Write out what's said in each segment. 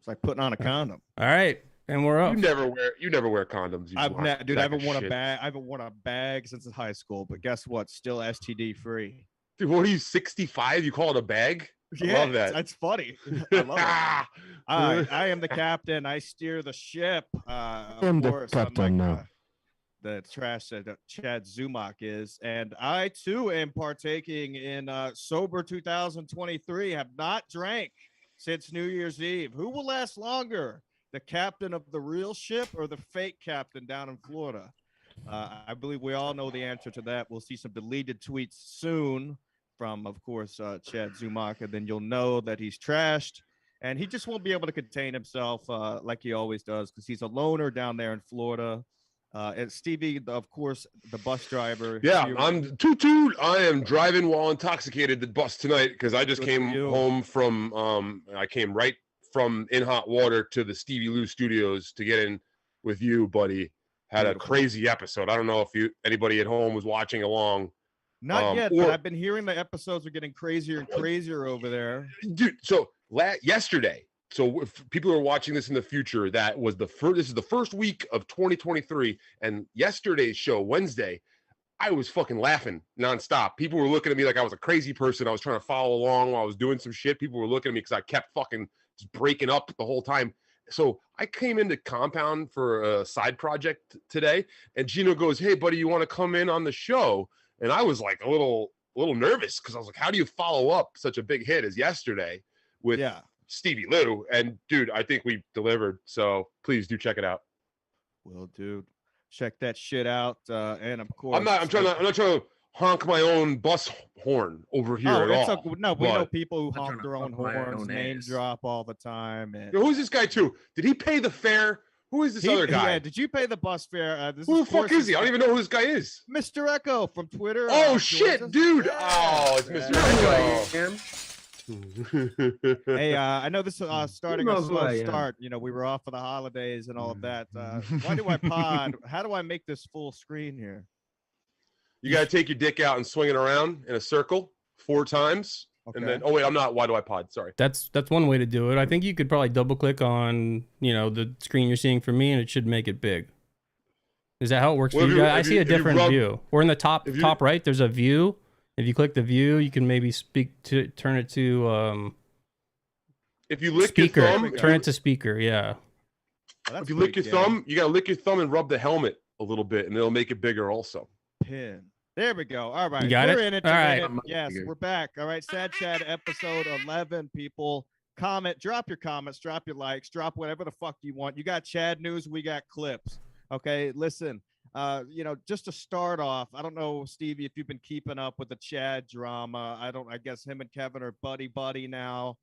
It's like putting on a condom. All right, and we're up. You never wear condoms. I haven't worn a bag. I haven't worn a bag since high school. But guess what? Still STD free. Dude, what are you, 65? You call it a bag? I love that. That's funny. I love it. I am the captain. I steer the ship. I'm the captain now. The trash that Chad Zumock is, and I too am partaking in sober 2023. Have not drank since New Year's Eve. Who will last longer, the captain of the real ship or the fake captain down in Florida? I believe we all know the answer to that. We'll see some deleted tweets soon from, of course, Chad Zumock, and then you'll know that he's trashed, and he just won't be able to contain himself like he always does because he's a loner down there in Florida. And Stevie, of course, the bus driver. Yeah, I'm toot. I am driving while intoxicated the bus tonight because I just came home from I came right from In Hot Water to the Stevie Lou studios to get in with you, buddy. Had a crazy episode. I don't know if anybody at home was watching along. Not yet, but I've been hearing the episodes are getting crazier and crazier over there. Dude, so yesterday, so if people are watching this in the future, that was this is the first week of 2023, and yesterday's show, Wednesday, I was fucking laughing nonstop. People were looking at me like I was a crazy person. I was trying to follow along while I was doing some shit. People were looking at me because I kept fucking just breaking up the whole time. So I came into Compound for a side project today, and Gino goes, "Hey, buddy, you want to come in on the show?" And I was like a little nervous because I was like, "How do you follow up such a big hit as yesterday with Stevie Lou?" And dude, I think we delivered. So please do check it out. Well, dude, check that shit out. And of course, I'm not trying to honk my own bus horn over here at all. No, we know people who honk their own horns, name drop all the time. And who's this guy too? Did he pay the fare? Who is this other guy? Yeah, did you pay the bus fare? Who the fuck is he? I don't even know who this guy is. Mr. Echo from Twitter. Oh shit, dude! Oh, it's Mr. Echo. Hey, I know this is starting a slow start. You know, we were off for the holidays and all of that. Why do I pod? How do I make this full screen here? You got to take your dick out and swing it around in a circle 4 times. Okay. And then, oh wait, I'm not. Why do I pod? Sorry. That's one way to do it. I think you could probably double click on, the screen you're seeing for me, and it should make it big. Is that how it works for you guys? I see a different view. Or in the top right, there's a view. If you click the view, you can maybe turn it to if you lick speaker, your thumb, turn it to speaker. Yeah. If you lick your thumb, you got to lick your thumb and rub the helmet a little bit, and it'll make it bigger also. Pin. There we go. All right. We're in it. All right. Yes, we're back. All right. Sad Chad episode 11. People, comment, drop your comments, drop your likes, drop whatever the fuck you want. You got Chad news. We got clips. Okay. Listen, just to start off, I don't know, Stevie, if you've been keeping up with the Chad drama. I guess him and Kevin are buddy now.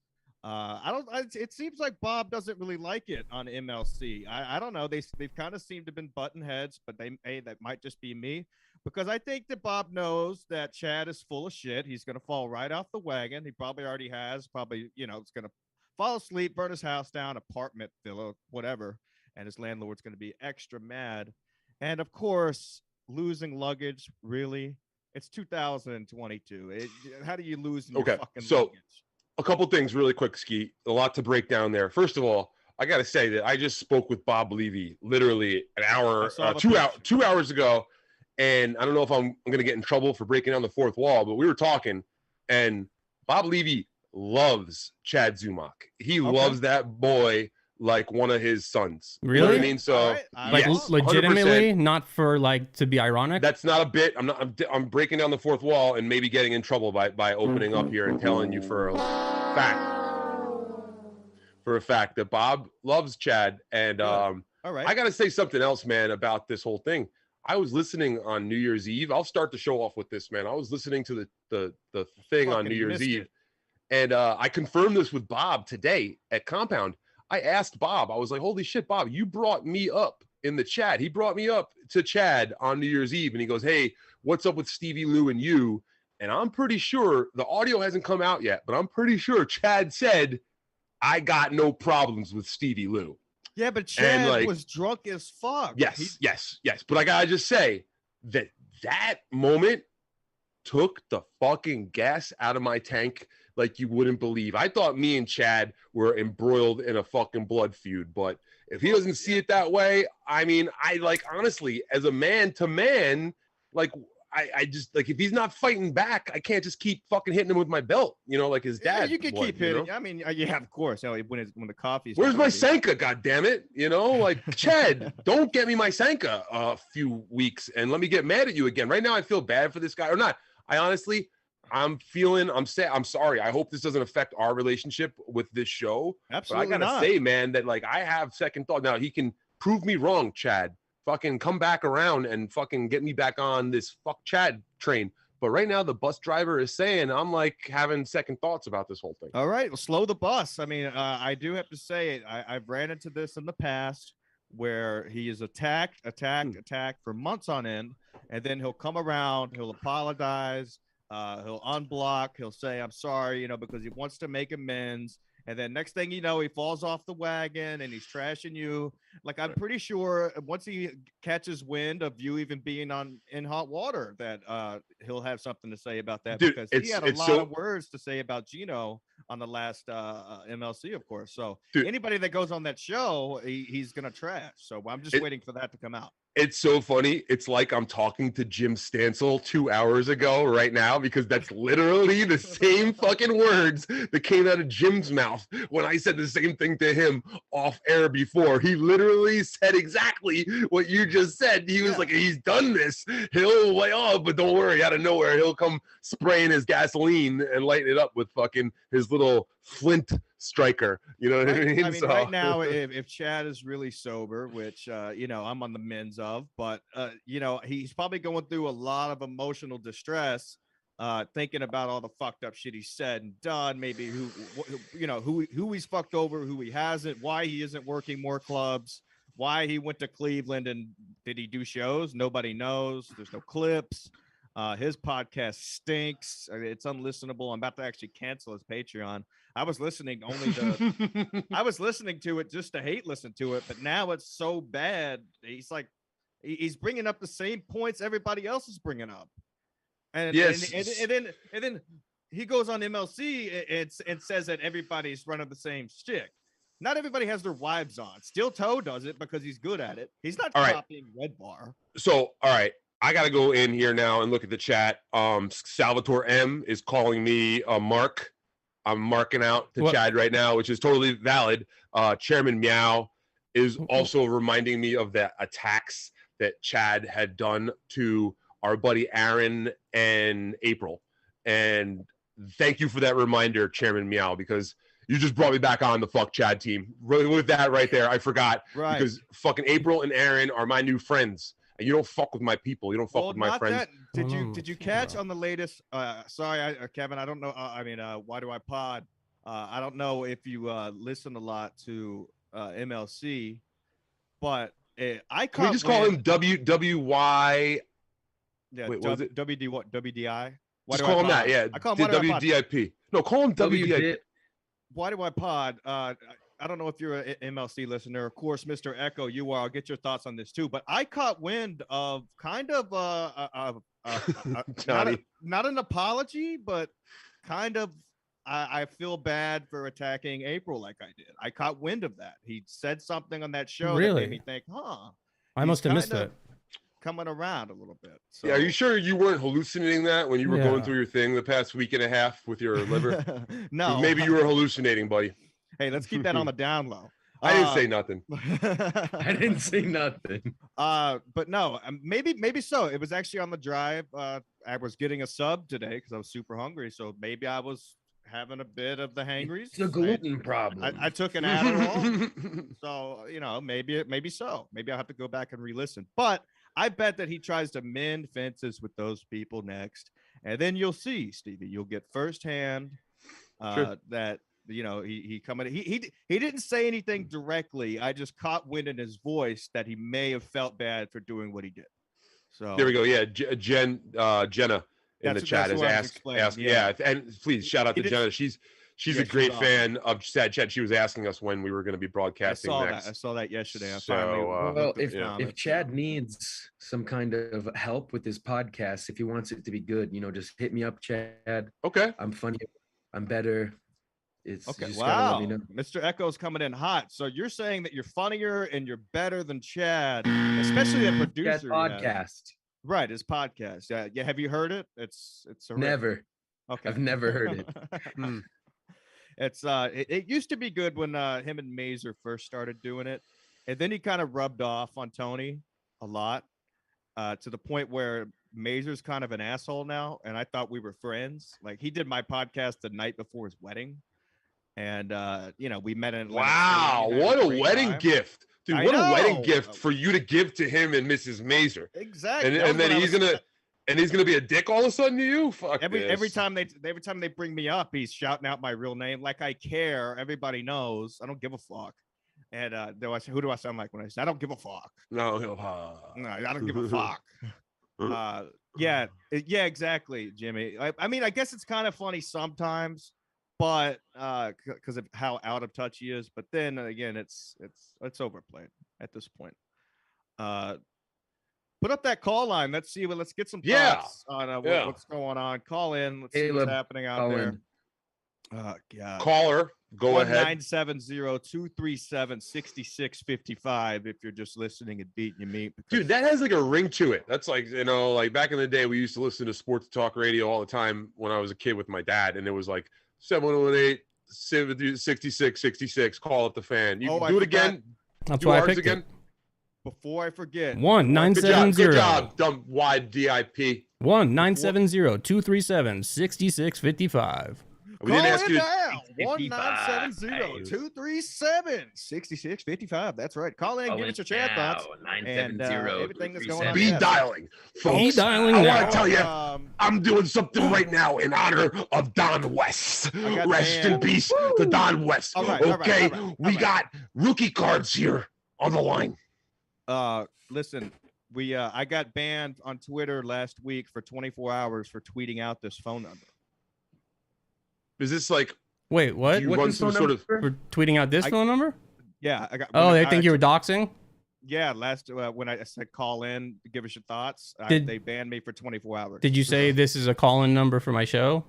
It seems like Bob doesn't really like it on MLC. I don't know. They've kind of seemed to have been button heads, but that might just be me. Because I think that Bob knows that Chad is full of shit. He's going to fall right off the wagon. He probably already has. Probably, it's going to fall asleep, burn his house down, apartment, villa, whatever. And his landlord's going to be extra mad. And, of course, losing Luggage, really? It's 2022. How do you lose your fucking luggage? A couple things really quick, Ski. A lot to break down there. First of all, I got to say that I just spoke with Bob Levy literally an hour, 2 hours ago. And I don't know if I'm going to get in trouble for breaking down the fourth wall, but we were talking, and Bob Levy loves Chad Zumock. He loves that boy like one of his sons. Really? You know what I mean? So, yes, legitimately, 100%. Not for to be ironic. That's not a bit. I'm breaking down the fourth wall and maybe getting in trouble by opening up here and telling you for a fact that Bob loves Chad. And all right. I got to say something else, man, about this whole thing. I was listening on New Year's Eve. I'll start the show off with this, man. I was listening to the thing on New Year's Eve, and I confirmed this with Bob today at Compound. I asked Bob, I was like, holy shit, Bob, you brought me up in the chat. He brought me up to Chad on New Year's Eve, and he goes, hey, what's up with Stevie Lou and you? And I'm pretty sure the audio hasn't come out yet, but I'm pretty sure Chad said, I got no problems with Stevie Lou. Yeah, but Chad was drunk as fuck. Yes. But I gotta just say that moment took the fucking gas out of my tank like you wouldn't believe. I thought me and Chad were embroiled in a fucking blood feud, but if he doesn't see it that way, I mean, I like, honestly, as a man to man, like, I just, like, if he's not fighting back, I can't just keep fucking hitting him with my belt, you know, like his dad. Yeah, you can keep hitting. You know? I mean, yeah, of course. You know, when the coffee's. Where's my Sanka? God damn it! You know, like, Chad, don't get me my Sanka a few weeks and let me get mad at you again. Right now, I feel bad for this guy, or not. I honestly, I'm sad. I'm sorry. I hope this doesn't affect our relationship with this show. Absolutely but I gotta say, man, that like I have second thought. Now he can prove me wrong, Chad. Fucking come back around and fucking get me back on this fuck Chad train. But right now, the bus driver is saying I'm like having second thoughts about this whole thing. All right, well, slow the bus. I mean, I do have to say, I've ran into this in the past where he is attacked for months on end, and then he'll come around, he'll apologize, he'll unblock, he'll say I'm sorry, you know, because he wants to make amends. And then next thing you know, he falls off the wagon and he's trashing you. Like, I'm pretty sure once he catches wind of you even being in hot water, that he'll have something to say about that. Dude, because he had a lot of words to say about Gino on the last MLC, of course. So anybody that goes on that show, he's going to trash. So I'm just waiting for that to come out. It's so funny. It's like I'm talking to Jim Stancil 2 hours ago right now, because that's literally the same fucking words that came out of Jim's mouth when I said the same thing to him off air before. He literally said exactly what you just said. He was like, he's done this. He'll way off, but don't worry, out of nowhere, he'll come spraying his gasoline and lighting it up with fucking his little Flint striker. You know what I mean? I mean, right now, if Chad is really sober, which, you know, I'm on the men's of, but, you know, he's probably going through a lot of emotional distress, thinking about all the fucked up shit he said and done, maybe who he's fucked over, who he hasn't, why he isn't working more clubs, why he went to Cleveland, and did he do shows? Nobody knows. There's no clips. His podcast stinks. It's unlistenable. I'm about to actually cancel his Patreon. I was listening I was listening to it just to listen to it, but now it's so bad. He's bringing up the same points everybody else is bringing up. And then he goes on MLC and says that everybody's running the same shtick. Not everybody has their wives on. Steel Toe does it because he's good at it. He's not copying Red Bar. So, all right. I got to go in here now and look at the chat. Salvatore M is calling me Mark. I'm marking out to Chad right now, which is totally valid. Chairman Meow is also reminding me of the attacks that Chad had done to our buddy Aaron and April. And thank you for that reminder, Chairman Meow, because you just brought me back on the fuck Chad team. Really, with that right there, I forgot. Right. Because fucking April and Aaron are my new friends. And you don't fuck with my people. You don't fuck with my friends. Did you catch on the latest? Sorry, Kevin. I don't know. Why do I pod? I don't know if you listen a lot to MLC, but I caught. Can we just call him WWY? Yeah, wait, was it WDI? Just call him that. Yeah, I call him WDIP. No, call him WDIP. Why do I pod? I don't know if you're an MLC listener. Of course, Mr. Echo, you are. I'll get your thoughts on this too. But I caught wind of kind of not an apology, but kind of I feel bad for attacking April like I did. I caught wind of that. He said something on that show that made me think, I must have missed it. Coming around a little bit. So. Yeah, are you sure you weren't hallucinating that when you were going through your thing the past week and a half with your liver? No. Maybe you were hallucinating, buddy. Hey, let's keep that on the down low. I didn't say nothing. I didn't say nothing. But no, maybe so. It was actually on the drive. I was getting a sub today because I was super hungry. So maybe I was having a bit of the hangries. It's a gluten problem. I took an Adderall. So, you know, maybe so. Maybe I'll have to go back and re-listen. But I bet that he tries to mend fences with those people next. And then you'll see, Stevie, you'll get firsthand that, you know, he didn't say anything directly. I just caught wind in his voice that he may have felt bad for doing what he did. So there we go. Yeah, Jenna in the chat is asking. Yeah, and please shout out to Jenna. She's She's a great fan of Sad Chad. She was asking us when we were going to be broadcasting next. I saw that yesterday. Well, if Chad needs some kind of help with his podcast, if he wants it to be good, just hit me up, Chad. Okay. I'm funny. I'm better. It's okay. Just wow. Let me know. Mr. Echo's coming in hot. So you're saying that you're funnier and you're better than Chad, especially a producer. Chad's podcast. Right, his podcast. Yeah. Have you heard it? It's never. Okay. I've never heard it. It used to be good when him and Mazer first started doing it, and then he kind of rubbed off on Tony a lot, to the point where Mazer's kind of an asshole now, and I thought we were friends. Like, he did my podcast the night before his wedding, and we met in wow, what a wedding gift, dude! What a wedding gift for you to give to him and Mrs. Mazer. Exactly, and then he's gonna be a dick all of a sudden to you. Fuck every time they bring me up, he's shouting out my real name like I care. Everybody knows I don't give a fuck. And who do I sound like when I say I don't give a fuck? No, I don't give a fuck. Yeah, exactly, Jimmy. I mean, I guess it's kind of funny sometimes, but because of how out of touch he is. But then again, it's overplayed at this point. Put up that call line. Let's get some thoughts on what's going on. Call in. Let's see what's happening out there. God. Caller, go ahead. 970-237-6655 if you're just listening and beating your meat. Dude, that has like a ring to it. That's like, like back in the day, we used to listen to sports talk radio all the time when I was a kid with my dad, and it was like 718-6666. Call up the fan. You do it again. That's why I picked again. It. Before I forget. 1-970. Good job, dumb WDIP. 1-970-237-6655. We didn't ask you. 1-970-237-6655. That's right. Call in, give us your chat thoughts, and everything that's going on. Speed dialing, folks. Speed dialing. I want to tell you, I'm doing something right now in honor of Don West. Rest in peace to Don West. Okay, we got rookie cards here on the line. Listen, I got banned on Twitter last week for 24 hours for tweeting out this phone number. Is this like? Wait, what? You run some sort of for tweeting out this phone number? Yeah, I got. Oh, they think you were doxing? Yeah, last when I said call in, give us your thoughts. They banned me for 24 hours. Did you say this is a call-in number for my show?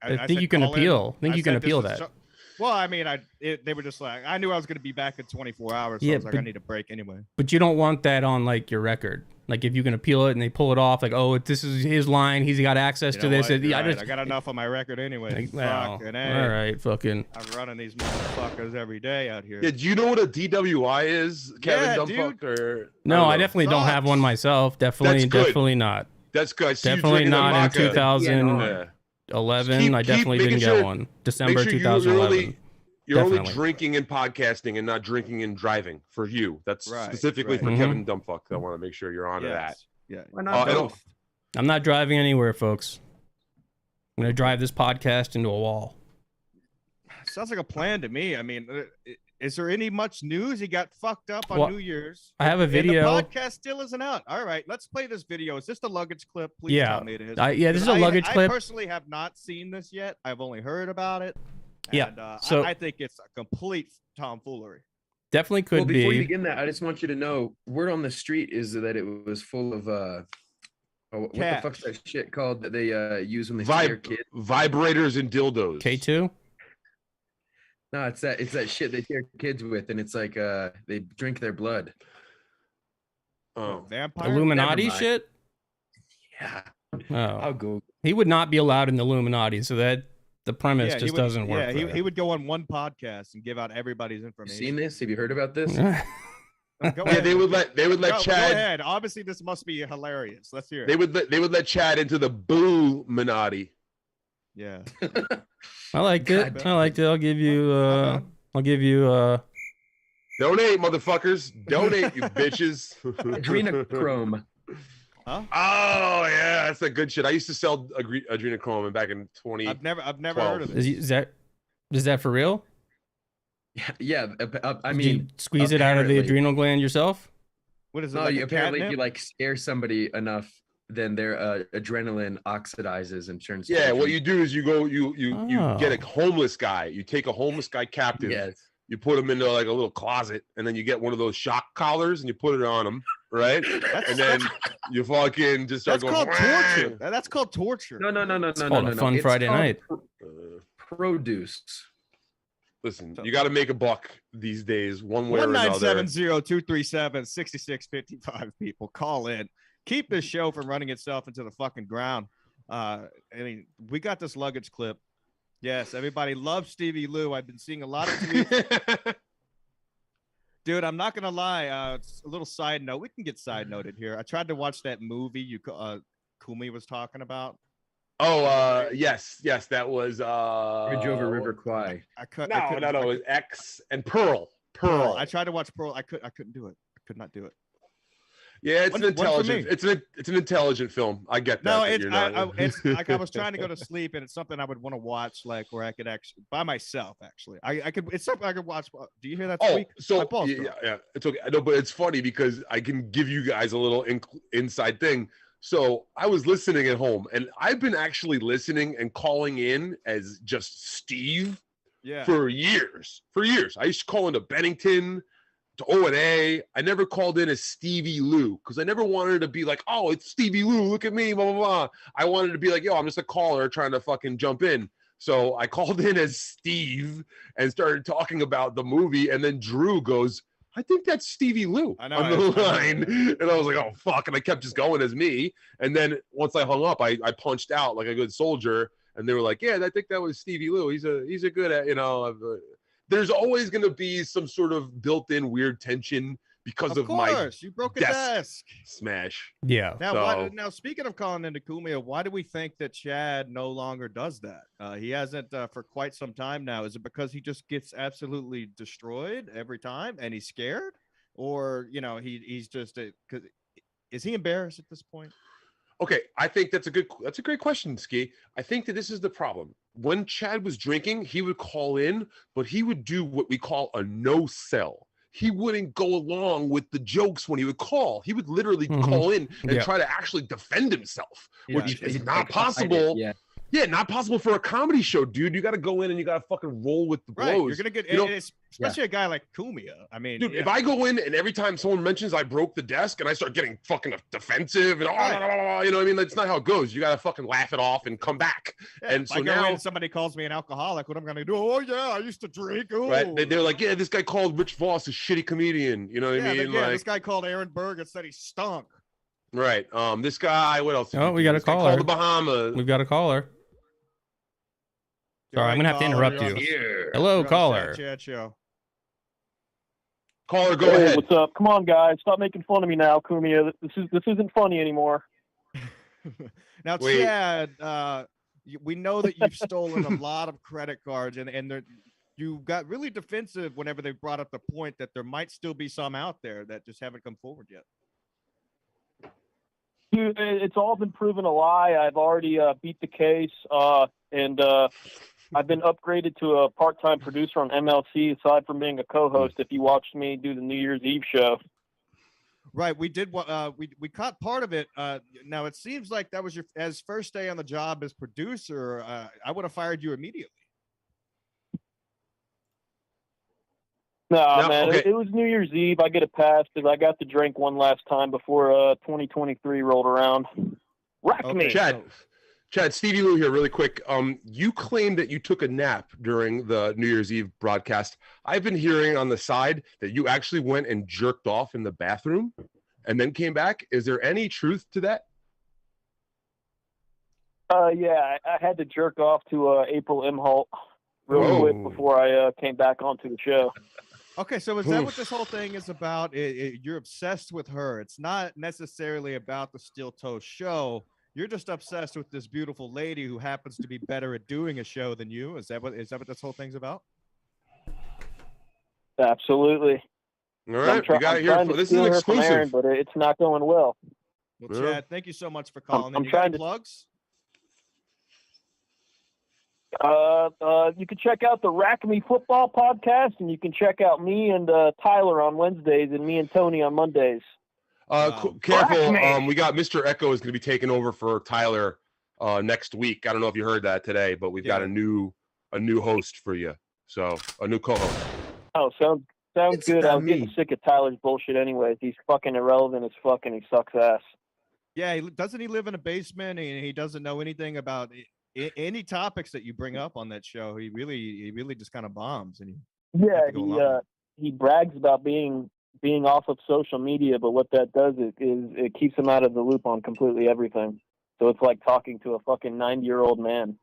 I think you can appeal. I think you can appeal that. Well, I mean, they were just like, I knew I was going to be back in 24 hours. So I was like, I need a break anyway. But you don't want that on like your record. Like if you can appeal it and they pull it off, like, oh, this is his line. He's got access to this. I got enough on my record anyway. All right, fucking. I'm running these motherfuckers every day out here. Yeah, do you know what a DWI is, Kevin? No, I definitely don't have one myself. Definitely not. That's good. Definitely not in 2011. I definitely didn't get one. December 2011. You're only drinking and podcasting and not drinking and driving for you. That's specifically for Kevin Dumbfuck. I want to make sure you're on to that. Yeah. Why not both? I'm not driving anywhere, folks. I'm going to drive this podcast into a wall. Sounds like a plan to me. I mean, is there any much news? He got fucked up on New Year's. I have a video. And the podcast still isn't out. All right, let's play this video. Is this the Luggage clip? Please tell me it is. This is a Luggage clip. I personally have not seen this yet. I've only heard about it. And, so I think it's a complete tomfoolery. Definitely could be. Before you begin that, I just want you to know, word on the street is that it was full of what the fuck's that shit called that they use when they scare kids? Vibrators and dildos. K2? No, it's that shit they scare kids with, and it's like they drink their blood. Oh, vampire Illuminati shit? Yeah. Oh. I'll go. He would not be allowed in the Illuminati, so that the premise just doesn't work. Yeah, he would go on one podcast and give out everybody's information. Seen this? Have you heard about this? Yeah, they would let Chad. Go ahead. Obviously, this must be hilarious. Let's hear it. They would let Chad into the Boo-minati. Yeah. I liked it. I'll give you donate, motherfuckers. Donate, you bitches. Adrenochrome. Huh? Oh yeah, that's a good shit. I used to sell adrenochrome back in 20. I've never heard of it. Is that for real? Yeah. I mean, you squeeze it out of the adrenal gland yourself. What is it? No, like apparently if you like scare somebody enough, then their adrenaline oxidizes and turns. Yeah, what you do is you get a homeless guy. You take a homeless guy captive. Yes. You put him into like a little closet, and then you get one of those shock collars and you put it on him, right? And then you fucking just start going. That's called torture. That's called torture. No. It's called a fun Friday night. Produce. Listen, you got to make a buck these days, one way or another. 1-970-237-6655. People call in. Keep this show from running itself into the fucking ground. I mean, we got this luggage clip. Yes, everybody loves Stevie Lou. I've been seeing a lot of tweets. Dude, I'm not gonna lie. It's a little side note. We can get side noted here. I tried to watch that movie Cumia was talking about. Oh, yes, that was Bridge over River Kwai. No, it was X and Pearl. I tried to watch Pearl. I couldn't do it. I could not do it. Yeah, it's an intelligent film. I get that. No, it's like I was trying to go to sleep, and it's something I would want to watch, like where I could actually by myself. Actually, I could. It's something I could watch. Do you hear that? Oh, so yeah, it's okay. No, but it's funny because I can give you guys a little inside thing. So I was listening at home, and I've been actually listening and calling in as just Steve for years. I used to call into Bennington, to O&A. I never called in as Stevie Lou because I never wanted to be like, oh, it's Stevie Lou. Look at me, blah, blah, blah. I wanted to be like, yo, I'm just a caller trying to fucking jump in. So I called in as Steve and started talking about the movie. And then Drew goes, I think that's Stevie Lou on the line. And I was like, oh, fuck. And I kept just going as me. And then once I hung up, I punched out like a good soldier. And they were like, yeah, I think that was Stevie Lou. He's a good, there's always going to be some sort of built-in weird tension because of my you broke a desk smash. Yeah. Now, speaking of calling into Cumia, why do we think that Chad no longer does that? He hasn't for quite some time now. Is it because he just gets absolutely destroyed every time and he's scared, or he's just is he embarrassed at this point? Okay, I think that's a great question, Ski. I think that this is the problem. When Chad was drinking, he would call in, but he would do what we call a no sell. He wouldn't go along with the jokes when he would call. He would literally call in and try to actually defend himself, which is not possible. Yeah, not possible for a comedy show, dude. You got to go in and you got to fucking roll with the blows. Right, you're gonna get, especially a guy like Cumia. I mean, dude, if I go in and every time someone mentions I broke the desk and I start getting fucking defensive and that's not how it goes. You got to fucking laugh it off and come back. Yeah, and so now somebody calls me an alcoholic, what I'm gonna do? Oh yeah, I used to drink. Ooh. Right? They're like, yeah, this guy called Rich Voss a shitty comedian. You know what I mean? This guy called Aaron Berg and said he stunk. Right. This guy. What else? Oh, we got a caller. Called the Bahamas. We've got a caller. Sorry, I'm gonna have to interrupt you. Hello, caller. Chad Show. Caller, go ahead. What's up? Come on, guys, stop making fun of me now, Cumia. This isn't funny anymore. Now, Chad, we know that you've stolen a lot of credit cards, and you got really defensive whenever they brought up the point that there might still be some out there that just haven't come forward yet. Dude, it's all been proven a lie. I've already beat the case, and I've been upgraded to a part-time producer on MLC, aside from being a co-host, if you watched me do the New Year's Eve show. Right, we did what we caught part of it. Now it seems like that was your first day on the job as producer. I would have fired you immediately. No, man, okay. It was New Year's Eve. I get a pass because I got to drink one last time before 2023 rolled around. Rock me, Chad, Stevie Lou here, really quick. You claimed that you took a nap during the New Year's Eve broadcast. I've been hearing on the side that you actually went and jerked off in the bathroom and then came back. Is there any truth to that? Yeah, I had to jerk off to April M. Holt real quick before I came back onto the show. Okay, so is that what this whole thing is about? You're obsessed with her. It's not necessarily about the Steel Toe show. You're just obsessed with this beautiful lady who happens to be better at doing a show than you. Is that what this whole thing's about? Absolutely. All right, you got it here. This is an exclusive, Aaron, but it's not going well. Well, Chad, thank you so much for calling. I'm trying to plugs. You can check out the Rack Me Football podcast, and you can check out me and Tyler on Wednesdays, and me and Tony on Mondays. Careful. We got Mr. Echo is going to be taking over for Tyler next week. I don't know if you heard that today, but we've got a new host for you. So a new co-host. Oh, sounds good. I'm getting sick of Tyler's bullshit anyways. He's fucking irrelevant as fuck and he sucks ass. Yeah, doesn't he live in a basement and he doesn't know anything about any topics that you bring up on that show? He really just kind of bombs and he brags about being off of social media, but what that does is it keeps him out of the loop on completely everything. So it's like talking to a fucking 90-year-old man.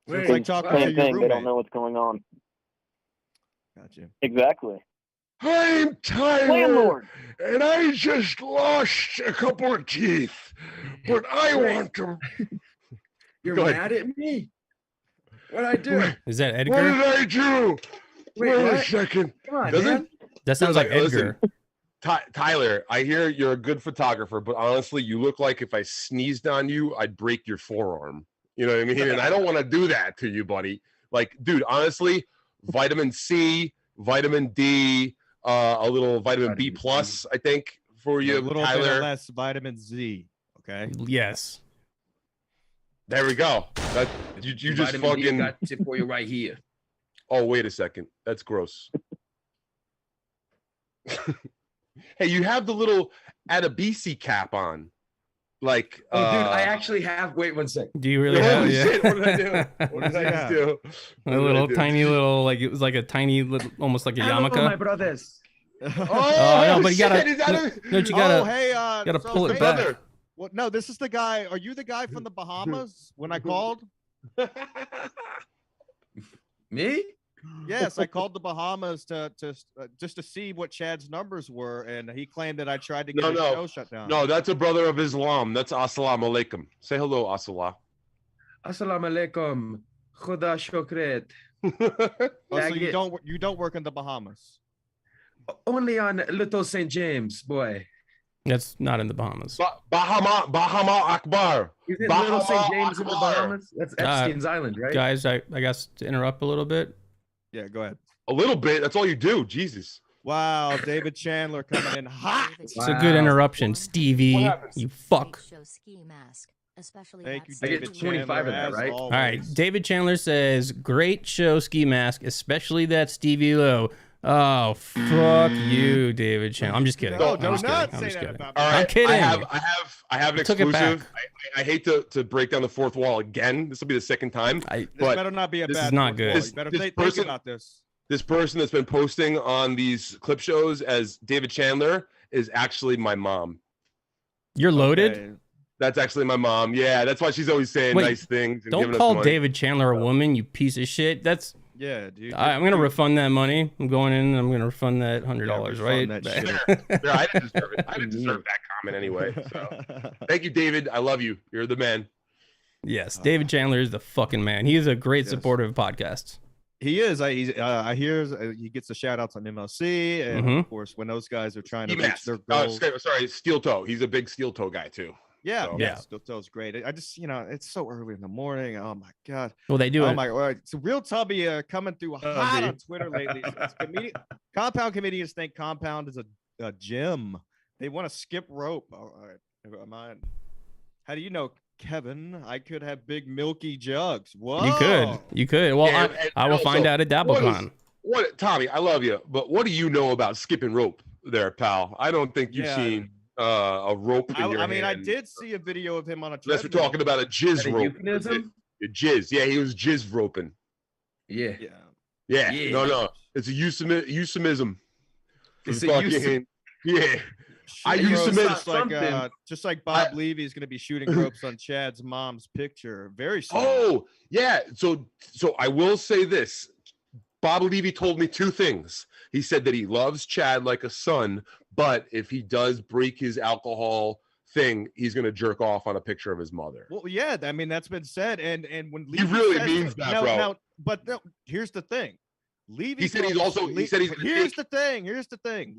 It's like talking to your roommate. They don't know what's going on. Gotcha. Exactly. I'm Tyler, Landlord. and I just lost a couple of teeth, but I want to. You're mad at me? What'd I do? Is that Edgar? What did I do? Wait a second. Come on, man. That sounds like Edgar. Listen, Tyler, I hear you're a good photographer, but honestly, you look like if I sneezed on you, I'd break your forearm. You know what I mean? And I don't want to do that to you, buddy. Like, dude, honestly, vitamin C, vitamin D, a little vitamin B plus, I think, for you, a little Tyler. bit less vitamin Z. Okay. Yes. There we go. That you just fucking got it for you right here. Oh, wait a second. That's gross. Hey, you have the little Adabisi cap on. Like, dude, I actually have. Wait 1 second. Do you really have? Yeah. Shit, what did I do? What did I do? A little tiny little, like it was like a tiny little, almost like a yarmulke. Oh, my brothers. Oh no, but you gotta. Don't you gotta? Oh, hey, gotta pull it back. Well, no, this is the guy. Are you the guy from the Bahamas when I called? Me? Yes, I called the Bahamas to just to see what Chad's numbers were, and he claimed that I tried to get his show shut down. No, that's a brother of Islam. That's Assalamu alaikum. Say hello, Assalam. Assalamu alaikum. Khuda shukret. So you don't work in the Bahamas? Only on Little St. James, boy. That's not in the Bahamas. Bahama Akbar. Is it Little St. James in the Bahamas? That's Epstein's Island, right? Guys, I guess to interrupt a little bit. Yeah, go ahead. A little bit. That's all you do. Jesus. Wow, David Chandler coming in hot. It's a good interruption, Stevie. You fuck. Thank you, I David get 25 of that, right? All right. David Chandler says, great show, Ski Mask, especially that Stevie Lou. Oh, fuck you, David Chandler. I'm just kidding. No, I'm just not kidding. say that about me. All right, I'm kidding. I have an exclusive. I hate to break down the fourth wall again. This will be the second time. This better not be a bad. This is not good. You better think about this. This person that's been posting on these clip shows as David Chandler is actually my mom. You're loaded? Okay. That's actually my mom. Yeah, that's why she's always saying nice things. And don't call David Chandler a woman, you piece of shit. That's dude. I'm gonna refund that money. I'm going in and I'm gonna refund that $100, right? Sure, I didn't deserve it. I didn't deserve that comment anyway. So thank you, David. I love you. You're the man. Yes, David Chandler is the fucking man. He is a great supporter of podcasts. He is. I hear he gets the shout outs on MLC, and of course, when those guys are trying to reach their goals. Sorry, steel toe. He's a big steel toe guy too. Yeah, steel toe's great. I just, it's so early in the morning. Oh my god. Well, they do. Oh my god, it's a real tubby coming through hot on Twitter lately. Compound comedians think Compound is a gym. They want to skip rope. All right, how do you know? Kevin, I could have big milky jugs. Whoa. You could. Well, yeah, I will find out at DabbleCon. What, Tommy, I love you, but what do you know about skipping rope there, pal? I don't think you've seen a rope in your hand. I mean, I did see a video of him on a treadmill. Unless we're talking about a jizz rope. A jizz. Yeah, he was jizz roping. Yeah. No. It's a euphemism. It's a yeah. I used to just like Bob Levy is going to be shooting ropes on Chad's mom's picture very soon. Oh yeah, so I will say this: Bob Levy told me two things. He said that he loves Chad like a son, but if he does break his alcohol thing, he's going to jerk off on a picture of his mother. Well, yeah, I mean that's been said, and when Levy he really means that, bro. But here's the thing. Levy. He said he's also. He said he's. Here's the thing.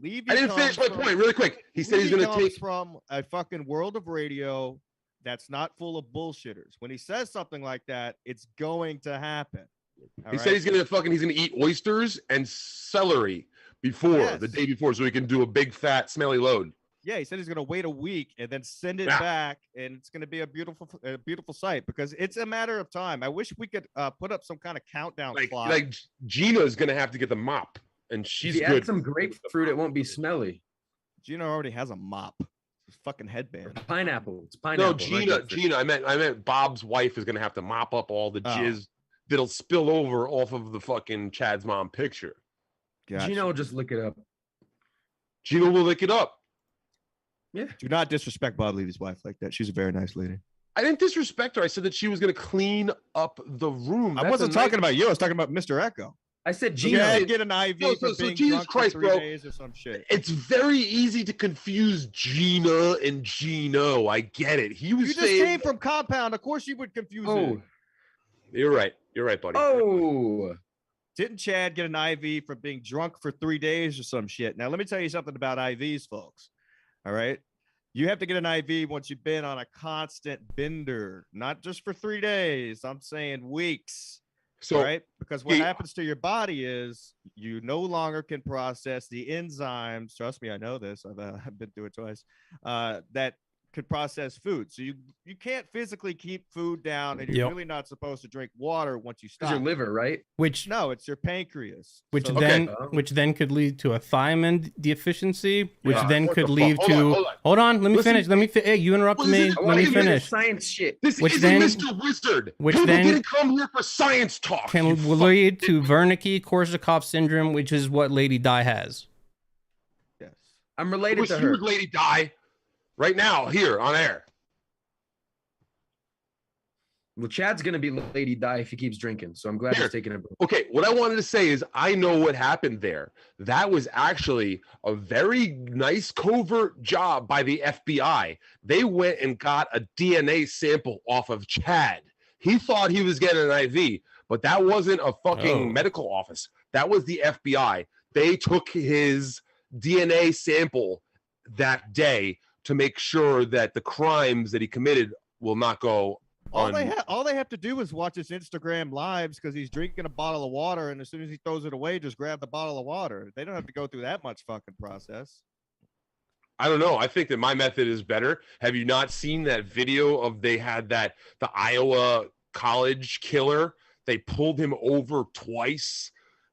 Levy. I didn't finish my point really quick. He said he's going to take from a fucking world of radio that's not full of bullshitters. When he says something like that, it's going to happen. He said he's going to eat oysters and celery the day before, so he can do a big fat smelly load. Yeah, he said he's gonna wait a week and then send it back, and it's gonna be a beautiful sight because it's a matter of time. I wish we could put up some kind of countdown clock. Like Gina's gonna have to get the mop, and she's if you good. add some grapefruit, it won't be smelly. Gina already has a mop. It's fucking headband. Pineapple. It's pineapple. No, Gina. I meant Bob's wife is gonna have to mop up all the jizz that'll spill over off of the fucking Chad's mom picture. Gotcha. Gina will just lick it up. Gina will lick it up. Yeah. Do not disrespect Bob Levy's wife like that. She's a very nice lady. I didn't disrespect her. I said that she was going to clean up the room. I wasn't talking about you. I was talking about Mr. Echo. I said Gina. Yeah, get an IV for being Jesus Christ, for 3 bro. days or some shit. It's very easy to confuse Gina and Gino. I get it. He was You just came from Compound. Of course you would confuse it. You're right. You're right, buddy. Oh. Didn't Chad get an IV for being drunk for 3 days or some shit? Now, let me tell you something about IVs, folks. All right. You have to get an IV once you've been on a constant bender, not just for 3 days. I'm saying weeks. So, right? Because what happens to your body is you no longer can process the enzymes. Trust me, I know this. I've been through it twice. That could process food. So you can't physically keep food down, and you're really not supposed to drink water once you stop. It's your liver, right? No, it's your pancreas. Which then could lead to a thiamine deficiency, which then could lead to. Hold on, let me finish. Hey, you interrupted me. Let me finish. Science shit. This which isn't then, Mr. Wizard. Which People then didn't come here for science talk. Can lead to Wernicke-Korsakoff syndrome, which is what Lady Di has. Yes, I'm related to her. Lady Di. Right now, here on air. Well, Chad's gonna be Lady Di if he keeps drinking, so I'm glad he's taking a break. Okay, what I wanted to say is I know what happened there. That was actually a very nice covert job by the FBI. They went and got a DNA sample off of Chad. He thought he was getting an IV, but that wasn't a fucking medical office. That was the FBI. They took his DNA sample that day to make sure that the crimes that he committed will not go all they have to do is watch his Instagram lives because he's drinking a bottle of water, and as soon as he throws it away, just grab the bottle of water. They don't have to go through that much fucking process. I don't know. I think that my method is better. Have you not seen that video of the Iowa college killer? They pulled him over twice,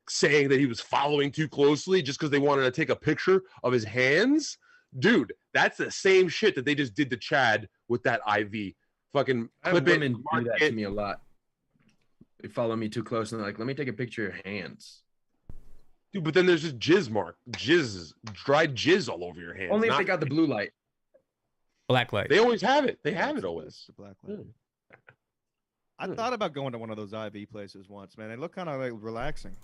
saying that he was following too closely just because they wanted to take a picture of his hands. Dude, that's the same shit that they just did to Chad with that IV. Fucking clip it. Women do that to me a lot. They follow me too close and they're like, let me take a picture of your hands. Dude, but then there's just dried jizz all over your hands. Only if they got the blue light. Black light. They always have it. They have it always. The black light. I thought about going to one of those IV places once, man. They look kind of like relaxing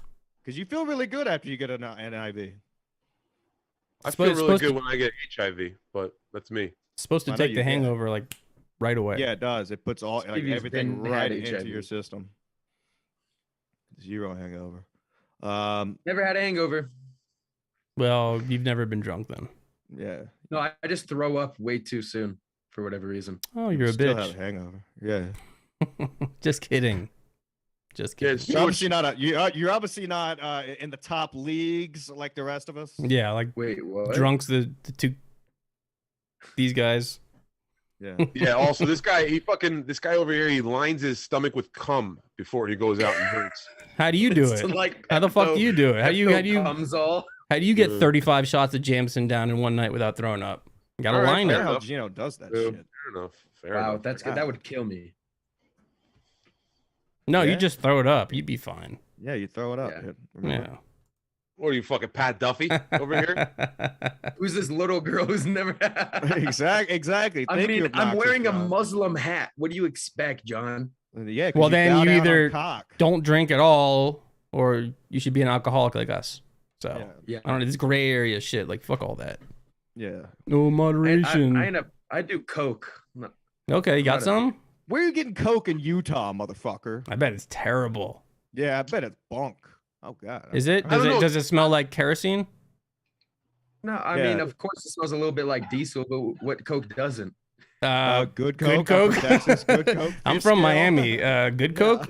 because you feel really good after you get an IV. I feel really good when I get HIV, but that's me. It's supposed to take the hangover like right away. Yeah, it does. It puts everything right into your system. Zero hangover. Never had a hangover. Well, you've never been drunk then. Yeah. No, I just throw up way too soon for whatever reason. Oh, you're a Still bitch. have a hangover. Yeah. Just kidding. Just kidding. You're obviously not you're obviously not in the top leagues like the rest of us. Yeah, like wait, what? Drunks these guys. Yeah. Yeah. Also, this guy over here, he lines his stomach with cum before he goes out and drinks. How do you do it? Like, how the fuck do you do it? How do you get 35 shots of Jameson down in one night without throwing up? You gotta line it. How Gino does that shit. Fair enough. Wow, that's good. That would kill me. No, you just throw it up. You'd be fine. Yeah, you throw it up. Yeah. What are you, fucking Pat Duffy over here? Who's this little girl who's never Exactly. I mean, I'm wearing a Muslim hat. What do you expect, John? Yeah. Well, then you either don't drink at all, or you should be an alcoholic like us. So yeah. I don't know. This gray area shit. Like fuck all that. Yeah. No moderation. I do coke. Okay, you got some? Where are you getting coke in Utah, motherfucker? I bet it's terrible. Yeah, I bet it's bunk. Oh god. Is it? Does it smell like kerosene? No, I mean, of course it smells a little bit like diesel, but what coke doesn't? Good coke. Good coke. Texas, good coke. I'm from Miami. Good coke.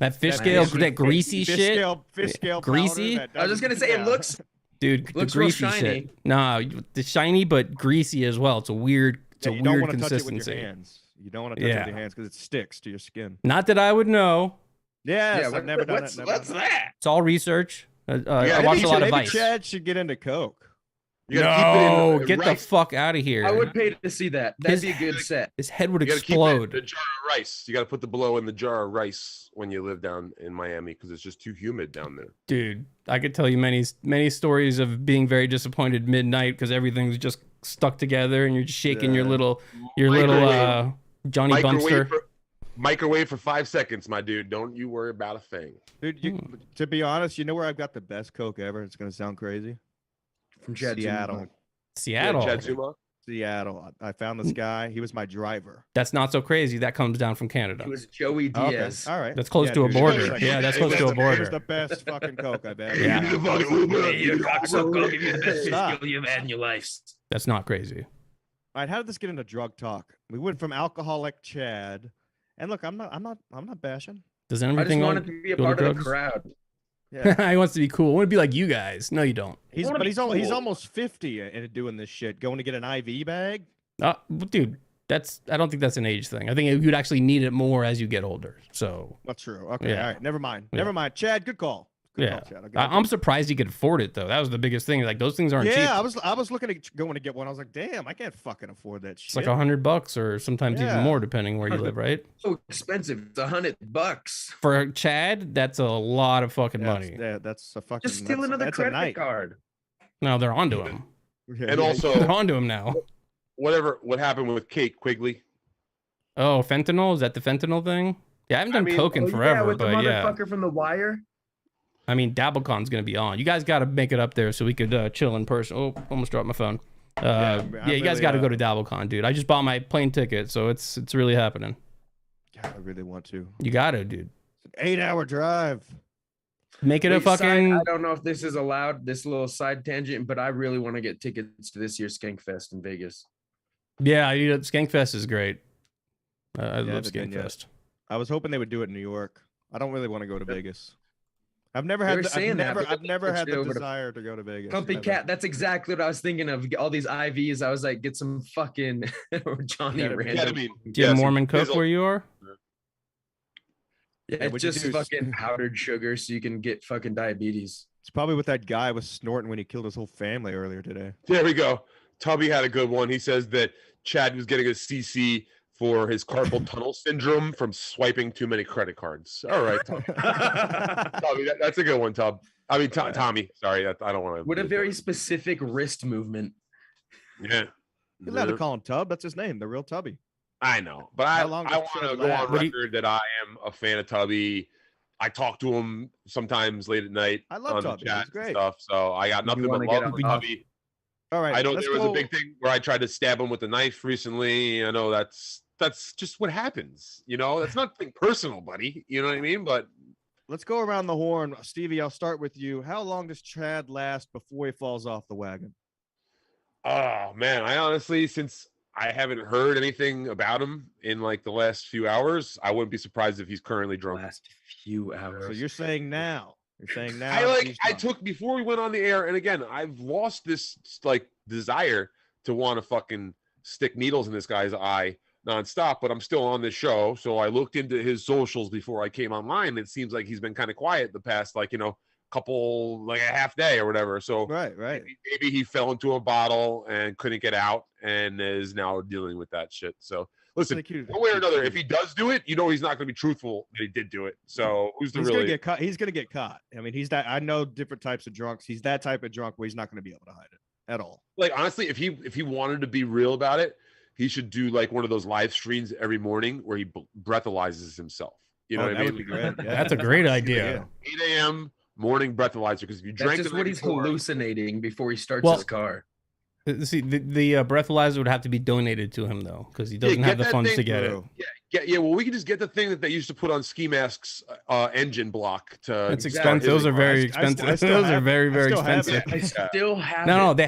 That fish scale, that greasy shit. Fish scale. Greasy. I was just gonna say it looks Dude, Looks the real greasy shiny. shit. Nah, the shiny but greasy as well. It's a weird, you don't want to touch it consistency. with your hands. You don't want to touch it with your hands because it sticks to your skin. Not that I would know. Yes, I've never done it. What's that? It's all research. I watch a lot of Maybe Vice. Chad should get into Coke. No, get the fuck out of here. I would pay to see that. That'd be a good set. His head would You gotta explode. keep it in the jar of rice. You got to put the below in the jar of rice when you live down in Miami because it's just too humid down there. Dude, I could tell you many stories of being very disappointed midnight because everything's just stuck together and you're just shaking your little Johnny Bumpster. Microwave for 5 seconds, my dude. Don't you worry about a thing. Dude, to be honest, you know where I've got the best Coke ever? It's going to sound crazy. From Seattle. Seattle. Yeah, chadzumock. Seattle. I found this guy. He was my driver. That's not so crazy. That comes down from Canada. It was Joey Diaz. Okay. All right. That's close to a border. Yeah, that's close to a It border. was the best fucking Coke I've ever Yeah. had. That's not crazy. All right, how did this get into drug talk? We went from alcoholic Chad, and look, I'm not bashing. Does I just everything wanted to be a go to part of the drugs? crowd. Yeah. He wants to be cool. I want to be like you guys. No, you don't. He's almost 50 and doing this shit, going to get an IV bag. Dude, I don't think that's an age thing. I think you'd actually need it more as you get older. So That's true. Okay, Yeah. all right, never mind. Yeah. Never mind. Chad, good call. Good yeah, call, Chad. I'm surprised he could afford it though. That was the biggest thing. Like those things aren't cheap. Yeah, I was looking at going to get one. I was like, damn, I can't fucking afford that shit. It's like $100 or sometimes even Yeah. more depending where you live, right? So expensive. It's $100. For Chad, that's a lot of fucking money. Yeah, that's a fucking. Just steal that's another a credit night. card. No, they're onto him. Yeah, And yeah. also, They're onto him now. what happened with Kate Quigley? Oh, fentanyl? Is that the fentanyl thing? Yeah, I haven't done coke in forever, with the but yeah. motherfucker from The Wire. I mean, DabbleCon's gonna be on. You guys got to make it up there so we could chill in person. Oh, almost dropped my phone. Yeah, You guys got to go to DabbleCon, dude. I just bought my plane ticket, so it's really happening. God, I really want to. You got to, dude. It's an 8-hour drive. Make it a Wait, fucking. I don't know if this is allowed, this little side tangent, but I really want to get tickets to this year's Skankfest in Vegas. Yeah, Skankfest is great. I Yeah, love but then, Skankfest. I was hoping they would do it in New York. I don't really want to go to Vegas. I've never They had. were The, saying that, but I've never had the over to desire to go to Vegas. Comfy Never. Cat, that's exactly what I was thinking of. All these IVs, I was like, get some fucking Johnny Yeah, Random. Do you have Mormon Coke where you are? Yeah, what'd you just do? fucking powdered sugar so you can get fucking diabetes. It's probably what that guy was snorting when he killed his whole family earlier today. There we go. Tubby had a good one. He says that Chad was getting a CC for his carpal tunnel syndrome from swiping too many credit cards. All right, Tubby, that's a good one, Tub. I mean, Tommy. Sorry, I don't want to. What a very specific wrist movement. Yeah. You're allowed to call him Tub. That's his name, the real Tubby. I know, but I How long want does to Chad go on last? record that I am a fan of Tubby. I talk to him sometimes late at night I love on the Tubby. chat He's great. and stuff. So I got nothing but wanna love get for on- Tubby. All right. I know let's there was go- a big thing where I tried to stab him with a knife recently. I know that's just what happens. You know, that's nothing personal, buddy. You know what I mean? But Let's go around the horn. Stevie, I'll start with you. How long does Chad last before he falls off the wagon? oh man, I honestly, since I haven't heard anything about him in like the last few hours, I wouldn't be surprised if he's currently drunk. Last few hours. So you're saying now. You're saying now. I took before we went on the air, and again, I've lost this like desire to want to fucking stick needles in this guy's eye nonstop, but I'm still on this show. So I looked into his socials before I came online. And it seems like he's been kind of quiet the past, like, couple, like a half day or whatever. So Right. maybe he fell into a bottle and couldn't get out and is now dealing with that shit. So listen, one way or another, if he does do it, he's not going to be truthful that he did do it. So who's the He's really? gonna get caught. He's gonna get caught. I mean, he's that. I know different types of drunks. He's that type of drunk where he's not gonna be able to hide it at all. Like honestly, if he wanted to be real about it, he should do like one of those live streams every morning where he breathalyzes himself. You know what I that mean? would be great. Yeah. That's a great idea. 8 a.m. morning breathalyzer, because if you That's drank just the what night he's before- hallucinating before he starts Well- his car. See, the breathalyzer would have to be donated to him though, because he doesn't get have the that funds thing to get it. True. Yeah. Well, we can just get the thing that they used to put on ski masks engine block to. It's Exactly. expensive. Those are very I expensive. still Those are have- very, I very still have expensive. it. I still have No, it. they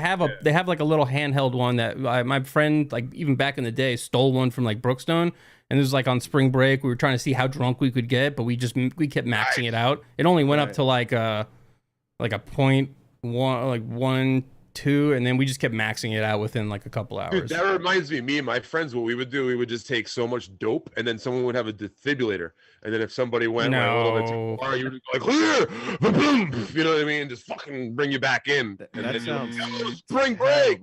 have like a little handheld one that my friend, like even back in the day, stole one from like Brookstone, and it was like on spring break. We were trying to see how drunk we could get, but we kept maxing it out. It only went up to like a 1, 2, and then we just kept maxing it out within like a couple hours. Dude, that reminds me and my friends, what we would do, we would just take so much dope, and then someone would have a defibrillator, and then if somebody went like, a little bit too far, you would go like, you know what I mean, just fucking bring you back in. And that then sounds spring break,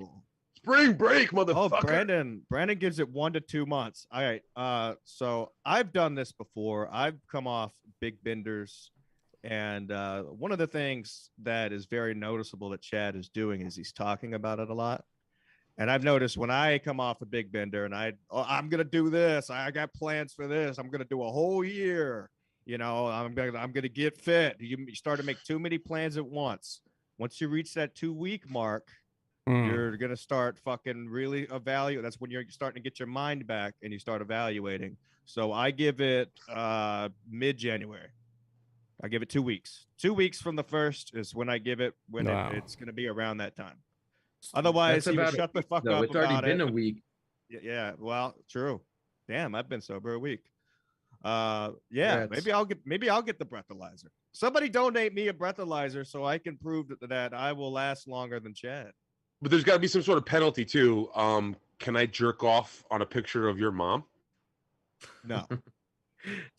motherfucker. Oh, Brandon gives it 1 to 2 months. All right. So I've done this before. I've come off big benders. And one of the things that is very noticeable that Chad is doing is he's talking about it a lot. And I've noticed when I come off a big bender and I'm going to do this, I got plans for this, I'm going to do a whole year, you know, I'm going to get fit. You start to make too many plans at once. Once you reach that 2-week mark, you're going to start fucking really evaluate. That's when you're starting to get your mind back and you start evaluating. So I give it mid-January. I give it 2 weeks. 2 weeks from the first is when I give it, when it's going to be around that time. Otherwise, he would shut the fuck up. It's already been a week. Yeah, well, true. Damn, I've been sober a week. Maybe I'll get the breathalyzer. Somebody donate me a breathalyzer so I can prove that I will last longer than Chad. But there's got to be some sort of penalty too. Can I jerk off on a picture of your mom? No.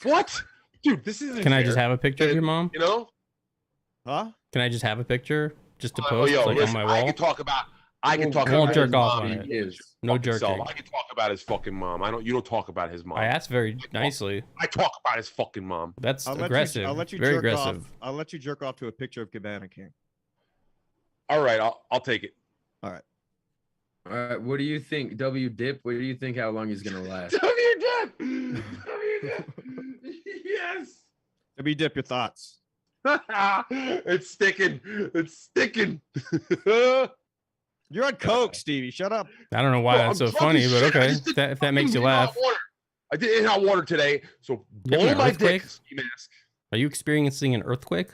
What? Dude, this isn't Can I just have a picture of your mom? You know? Huh? Can I just have a picture just to post listen, on my wall? I can talk about jerk off on it. No jerking. I can talk about his fucking mom. You don't talk about his mom. I asked very nicely. I talk about his fucking mom. That's aggressive. I'll let you very jerk aggressive. off. I'll let you jerk off to a picture of Cabana King. All right, I'll take it. All right. All right. What do you think, WDIP? What do you think? How long he's gonna last? WDIP. Yes. WDIP, your thoughts. It's sticking. You're on coke, Stevie. Shut up. I don't know why that's so funny, but okay. If that makes you laugh. I did in hot water today, so blow my dick. Ski mask. Are you experiencing an earthquake?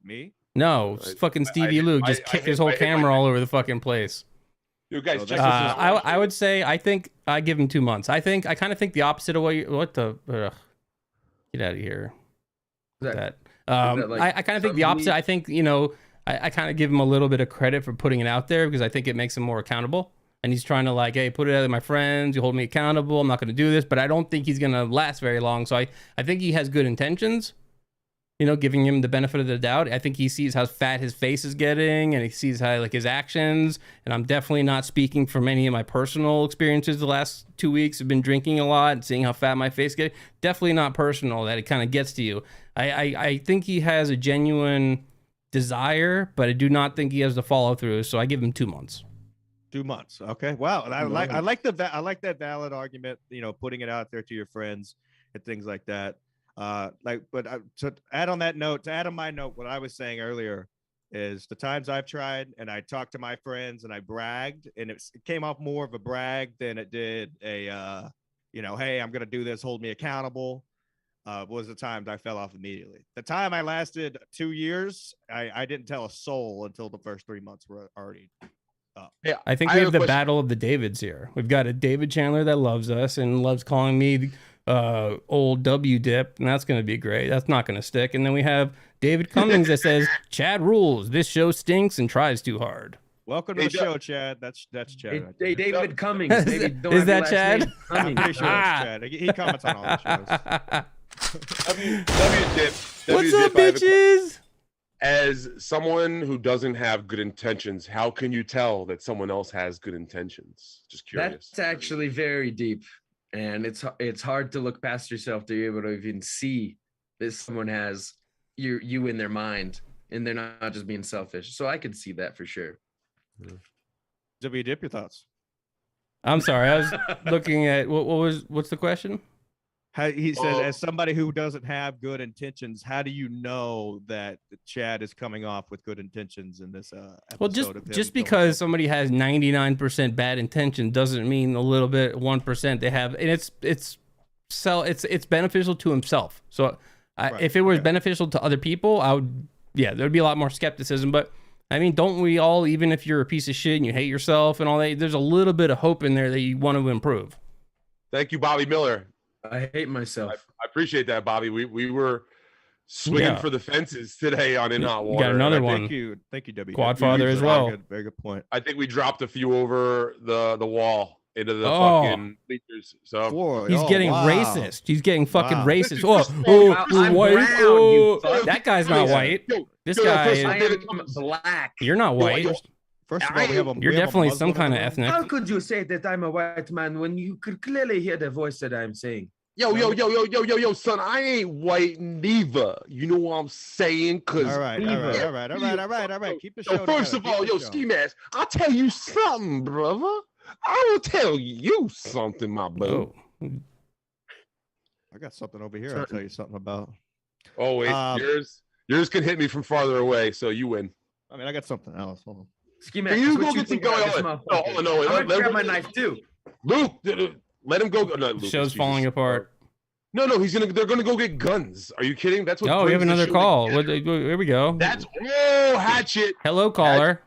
Me? No, fucking Stevie Lou just kicked his whole camera all over the fucking place. You guys, check this I would say I think I give him 2 months. I kind of think the opposite of what the get out of here. I kind of think the opposite. I think I kind of give him a little bit of credit for putting it out there because I think it makes him more accountable. And he's trying to like, hey, put it out to my friends. You hold me accountable. I'm not going to do this, but I don't think he's going to last very long. So I think he has good intentions. Giving him the benefit of the doubt. I think he sees how fat his face is getting and he sees how like his actions. And I'm definitely not speaking from any of my personal experiences the last 2 weeks. I've been drinking a lot and seeing how fat my face gets. Definitely not personal that it kind of gets to you. I think he has a genuine desire, but I do not think he has the follow through. So I give him 2 months. 2 months. Okay. Wow. I like that valid argument, putting it out there to your friends and things like that. To add on my note, what I was saying earlier is the times I've tried and I talked to my friends and I bragged and it came off more of a brag than it did hey, I'm going to do this, hold me accountable. Was the times I fell off immediately. The time I lasted 2 years, I didn't tell a soul until the first 3 months were already up. Yeah, I think we have the battle of the Davids here. We've got a David Chandler that loves us and loves calling me old WDIP, and that's going to be great. That's not going to stick. And then we have David Cummings that says Chad rules. This show stinks and tries too hard. Welcome to the show, Chad. That's Chad. Hey, David Cummings. Is that Chad? I'm pretty sure that's Chad. He comments on all the shows. WDIP. What's up, bitches? As someone who doesn't have good intentions, how can you tell that someone else has good intentions? Just curious. That's actually very deep. And it's hard to look past yourself to be able to even see that someone has you in their mind and they're not just being selfish. So I could see that for sure. WDIP, your thoughts? I'm sorry. I was looking at what's the question? How he says, as somebody who doesn't have good intentions, how do you know that Chad is coming off with good intentions in this episode? Well, just because somebody has 99% bad intention doesn't mean a little bit 1% they have, and it's beneficial to himself. So if it was beneficial to other people, there'd be a lot more skepticism. But I mean, don't we all, even if you're a piece of shit and you hate yourself and all that, there's a little bit of hope in there that you want to improve. Thank you, Bobby Miller. I hate myself. I appreciate that, Bobby. We were swinging for the fences today on In Hot Water. Got another one. Thank you, W. Quadfather as well. Very good point. I think we dropped a few over the wall into the fucking bleachers. So he's getting racist. He's getting fucking racist. I'm white. brown, That guy's not white. This guy is black. You're not white. First of all, you're definitely some kind of ethnic. How could you say that I'm a white man when you could clearly hear the voice that I'm saying? Yo, son, I ain't white neither. You know what I'm saying? Cause all right. Keep the show. First of all, skimask, I'll tell you something, brother. I will tell you something, my brother. I got something over here. I'll tell you something about. Oh wait, yours can hit me from farther away, so you win. I mean, I got something else. Hold on. Skimask, can you go get some going on? No, I'm gonna grab my knife too. Luke, let him go. No, Luke, show's falling apart. No, they're gonna go get guns. Are you kidding? That's what. Oh, we have another call. Here we go. That's hatchet. Hello, caller.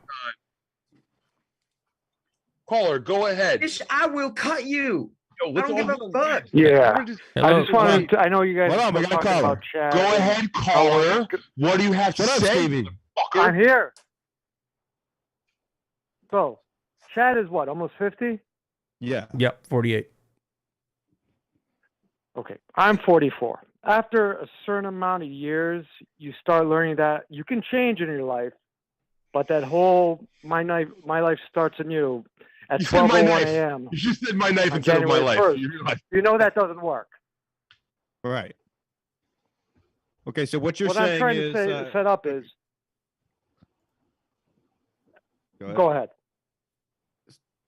Caller, go ahead. I will cut you. Yo, I don't give a fuck. Yeah. Hello. I just wanted to, I know you guys Hold on, we got a talking caller. about Chad. Go ahead, caller. What do you have to Shut up, say, Stevie. fucker? I'm here. So, Chad is what, almost 50? Yeah. Yep, 48. Okay, I'm 44. After a certain amount of years, you start learning that you can change in your life, but that whole my life starts anew at 12:01 a.m. You just said my knife instead of my life. 1st. You know that doesn't work. Right. Okay, so what you're what saying I'm trying is to set up is. Go ahead.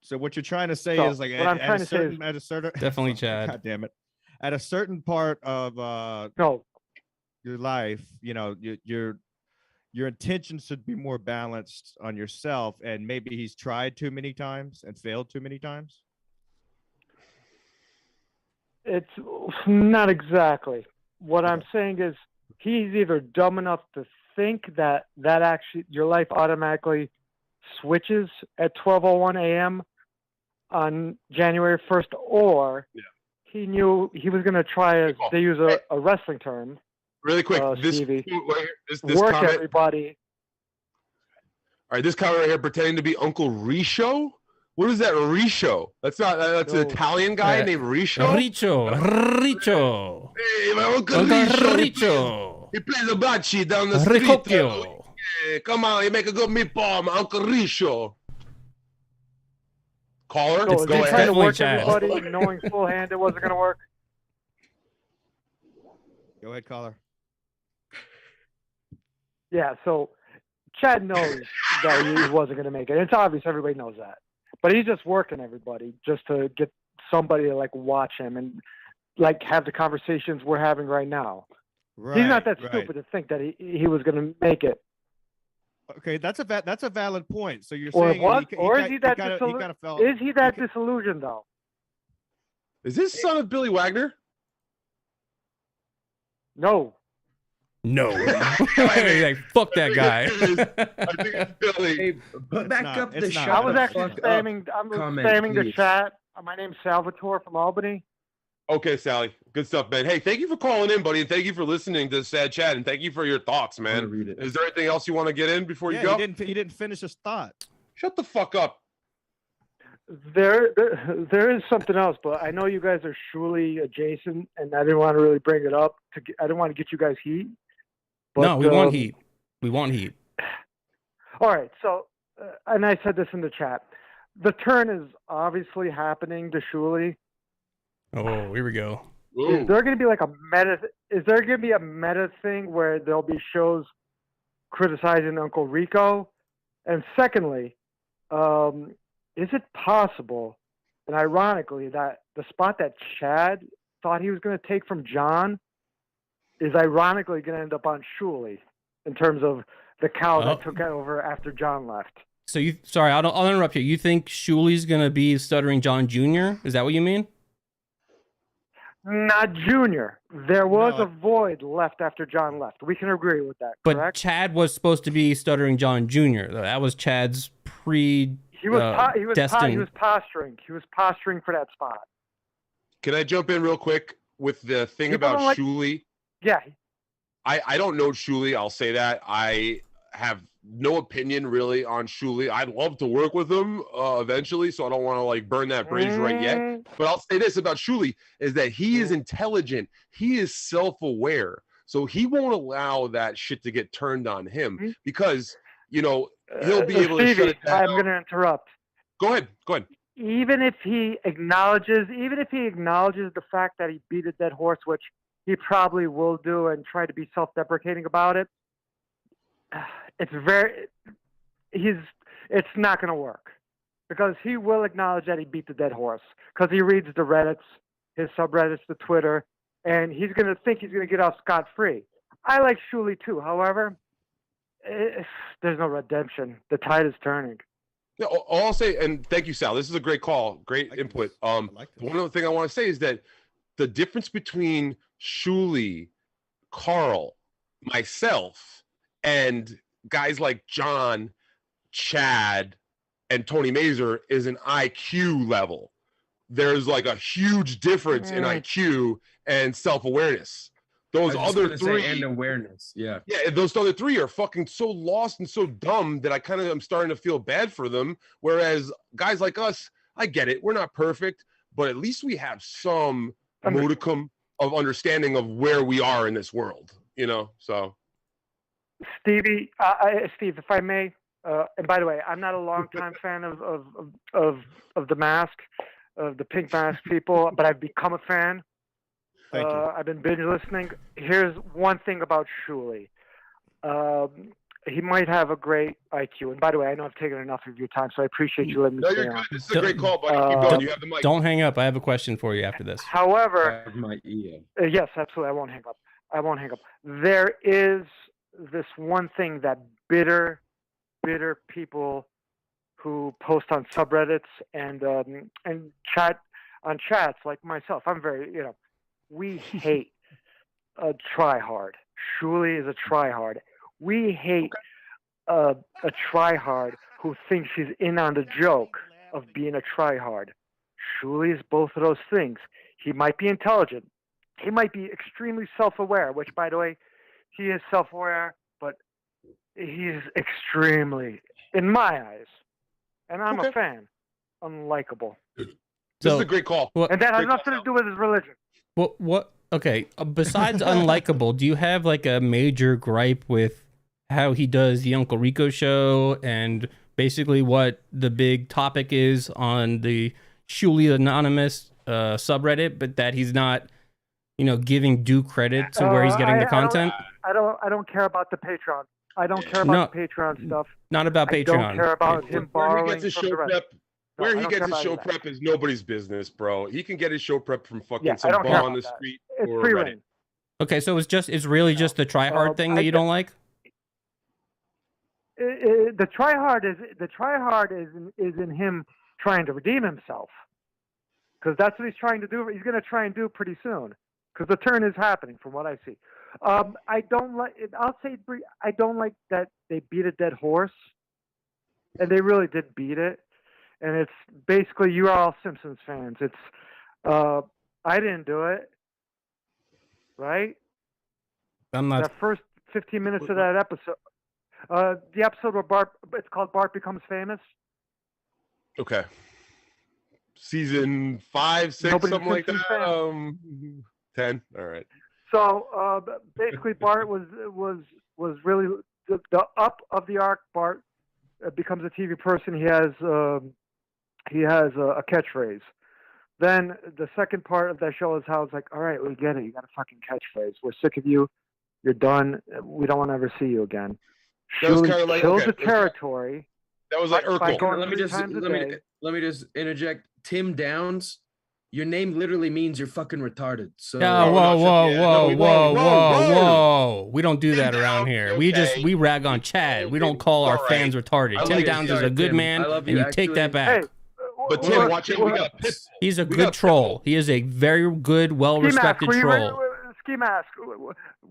So what you're trying to say is like what I'm trying to say is at a certain definitely Chad. God damn it. At a certain part of your life, you know, your intentions should be more balanced on yourself, and maybe he's tried too many times and failed too many times. It's not exactly. What I'm saying is he's either dumb enough to think that actually your life automatically switches at 12:01 a.m. on January 1st, or he knew he was going to try to use a wrestling term. Really quick, this Stevie, this work comment, everybody. All right, this comment right here pretending to be Uncle Richo. What is that, Richo? That's an Italian guy named Richo. Richo. Hey, my Uncle Richo. He plays a bocce down the street. Hey, come on, you make a good meatball, my Uncle Richo. Caller, So go trying to ahead. work everybody, knowing full hand it wasn't going to work. Go ahead, caller. Yeah, so Chad knows that he wasn't going to make it. It's obvious, everybody knows that. But he's just working everybody just to get somebody to like watch him and like have the conversations we're having right now. Right, he's not that stupid to think that he was going to make it. Okay, that's a valid point. So you're Or saying what? Is he that disillusioned? disillusioned though? Is this son of Billy Wagner? No. Like, fuck that guy. I think it's Billy. Hey, put back up the shot. I was actually spamming. I'm spamming the chat. My name's Salvatore from Albany. Okay, Sally. Good stuff, man. Hey, thank you for calling in, buddy, and thank you for listening to Sad Chat, and thank you for your thoughts, man. Read it. Is there anything else you want to get in before you go? He didn't finish his thought. Shut the fuck up. There is something else, but I know you guys are Shuli adjacent, and I didn't want to really bring it up. I didn't want to get you guys heat. But, no, we want heat. We want heat. All right. So, and I said this in the chat. The turn is obviously happening to Shuli. Oh, here we go. Is there going to be like a meta? Is there going to be a meta thing where there'll be shows criticizing Uncle Rico? And secondly, is it possible, and ironically, that the spot that Chad thought he was going to take from John is ironically going to end up on Shuli in terms of the cow that took over after John left? So I'll interrupt you. You think Shuli's going to be Stuttering John Jr.? Is that what you mean? Not Junior. There was a void left after John left. We can agree with that, but correct? Chad was supposed to be Stuttering John Jr. That was Chad's He was posturing. He was posturing for that spot. Can I jump in real quick with the thing about Shuli? Yeah. I don't know Shuli. I'll say that. I have no opinion really on Shuli. I'd love to work with him eventually, so I don't want to like burn that bridge right yet. But I'll say this about Shuli is that he is intelligent. He is self-aware. So he won't allow that shit to get turned on him because, you know, he'll be able to shut it down. I'm going to interrupt. Go ahead. Even if he acknowledges the fact that he beat a dead horse, which he probably will do and try to be self-deprecating about it, it's not going to work because he will acknowledge that he beat the dead horse because he reads the Reddits, his subreddits, the Twitter, and he's going to think he's going to get off scot-free. I like Shuli too. However, there's no redemption. The tide is turning. Yeah, all I'll say, and thank you, Sal. This is a great call, great input. One other thing I want to say is that the difference between Shuli, Carl, myself, and guys like John, Chad, and Tony Mazur is an IQ level. There's like a huge difference in IQ and self-awareness. Those other three and awareness. Yeah, those other three are fucking so lost and so dumb that I kind of am starting to feel bad for them. Whereas guys like us, I get it. We're not perfect, but at least we have some modicum of understanding of where we are in this world, you know? So Steve, if I may, and by the way, I'm not a longtime fan of the mask, of the pink mask people, but I've become a fan. Thank you. I've been binge listening. Here's one thing about Shuli. He might have a great IQ. And by the way, I know I've taken enough of your time, so I appreciate you letting me stay on. This is a great call, buddy. Keep going. You have the mic. Don't hang up. I have a question for you after this. However, yes, absolutely. I won't hang up. There is this one thing that bitter people who post on subreddits and chat on chats like myself. I'm very, we hate a tryhard. Shuli is a tryhard. We hate a tryhard who thinks he's in on the joke of being a tryhard. Shuli is both of those things. He might be intelligent. He might be extremely self-aware, which, by the way, he is self-aware, but he's extremely, in my eyes, and I'm a fan, unlikable. This is a great call. And that has nothing to do with his religion. What? Okay, besides unlikable, do you have like a major gripe with how he does the Uncle Rico show and basically what the big topic is on the Shuli Anonymous subreddit, but that he's not, giving due credit to where he's getting the content? I don't care about the Patreon. I don't care about the Patreon stuff. Not about Patreon. I don't care about him borrowing from the rest. Where he gets his show prep is nobody's business, bro. He can get his show prep from fucking some bum on the street or Reddit. Okay, so it's really just the try hard thing that you don't like? The try hard is in him trying to redeem himself, because that's what he's trying to do. He's going to try and do pretty soon, because the turn is happening from what I see. I don't like. I'll say I don't like that they beat a dead horse, and they really did beat it. And it's basically, you're all Simpsons fans. It's, I didn't do it, right? I'm not. The first 15 minutes of that episode, the episode where Bart, it's called Bart Becomes Famous. Okay. Season 5, 6, something like that. 10. All right. So basically, Bart was really the up of the arc. Bart becomes a TV person. He has a catchphrase. Then the second part of that show is how it's like, all right, we get it. You got a fucking catchphrase. We're sick of you. You're done. We don't want to ever see you again. That was kind of like kills the territory. That was like Urkel. Let me just interject. Tim Downs, your name literally means you're fucking retarded. So whoa. We don't do that around here. Okay. We rag on Chad. We don't call our fans retarded. Tim Downs is a good man, and you take that back. Hey, but Tim, watch it. We got He's a good troll. He is a very good, well-respected troll. Ski mask.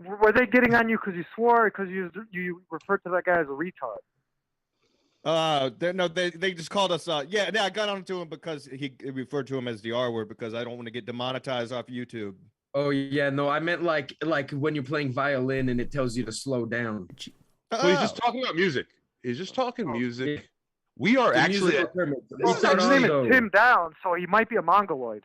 Were they getting on you because you swore, or because you referred to that guy as a retard? They just called us. I got onto him because he referred to him as the R word, because I don't want to get demonetized off YouTube. Oh yeah, no, I meant like when you're playing violin and it tells you to slow down. So he's just talking about music. He's just talking music. Yeah. We are The actually. musical permit. Well, his name is Tim Down, so he might be a mongoloid.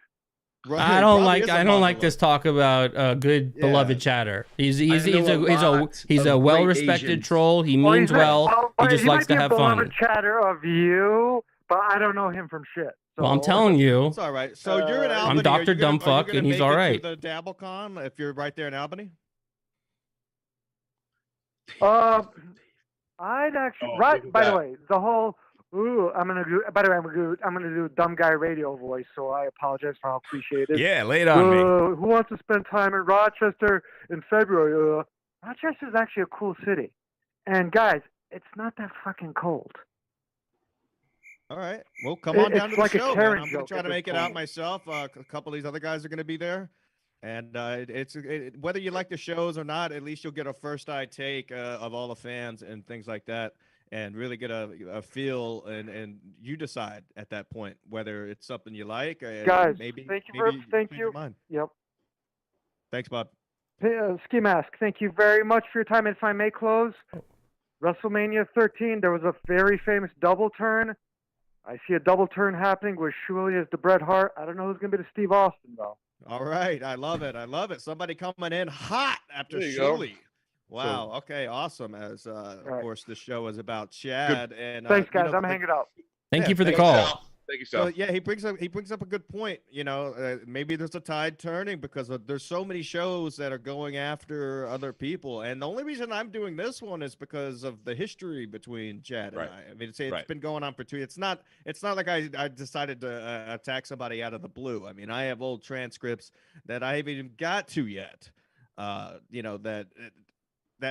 Right, I don't probably like is a I don't like mongoloid. this talk about a good beloved chatter. He's I know a of well great respected Asians. troll. He means well. He just likes to have He might be a fun. beloved chatter of you, but I don't know him from shit. So. Well, I'm telling you. It's all right. So you're in I'm Albany. Dr. Are you gonna- Dumbfuck, are you gonna and he's make all it to right. The DabbleCon, if you're right there in Albany. I'd actually Oh, right. look at By the that. way, the whole. Ooh, I'm gonna do. By the way, I'm gonna do dumb guy radio voice. So I apologize for how cliche it is. Yeah, lay it on me. Who wants to spend time in Rochester in February? Rochester is actually a cool city, and guys, it's not that fucking cold. All right. Well, come on down to the like a show, man. Karen I'm gonna joke try at to this make it out point. myself. A couple of these other guys are gonna be there, and whether you like the shows or not, at least you'll get a first eye take of all the fans and things like that, and really get a feel, and you decide at that point whether it's something you like. Guys, maybe thank you maybe thank change your you. mind. Yep. Thanks, Bob. Ski Mask, thank you very much for your time. If I may close, WrestleMania 13, there was a very famous double turn. I see a double turn happening with Shuli as the Bret Hart. I don't know who's going to be the Steve Austin, though. All right. I love it. I love it. Somebody coming in hot after There you go. Shuli. Wow. Okay. Awesome. As of course, the show is about Chad. And Thanks, you guys. know, I'm hanging out. Thank Yeah, you for the thanks, call. Sal. Thank you, So Sal. yeah, he brings up a good point. You know, maybe there's a tide turning because there's so many shows that are going after other people, and the only reason I'm doing this one is because of the history between Chad and Right. I. I mean, it's Right. been going on for 2 years. It's not like I decided to attack somebody out of the blue. I mean, I have old transcripts that I haven't even got to yet. You know, that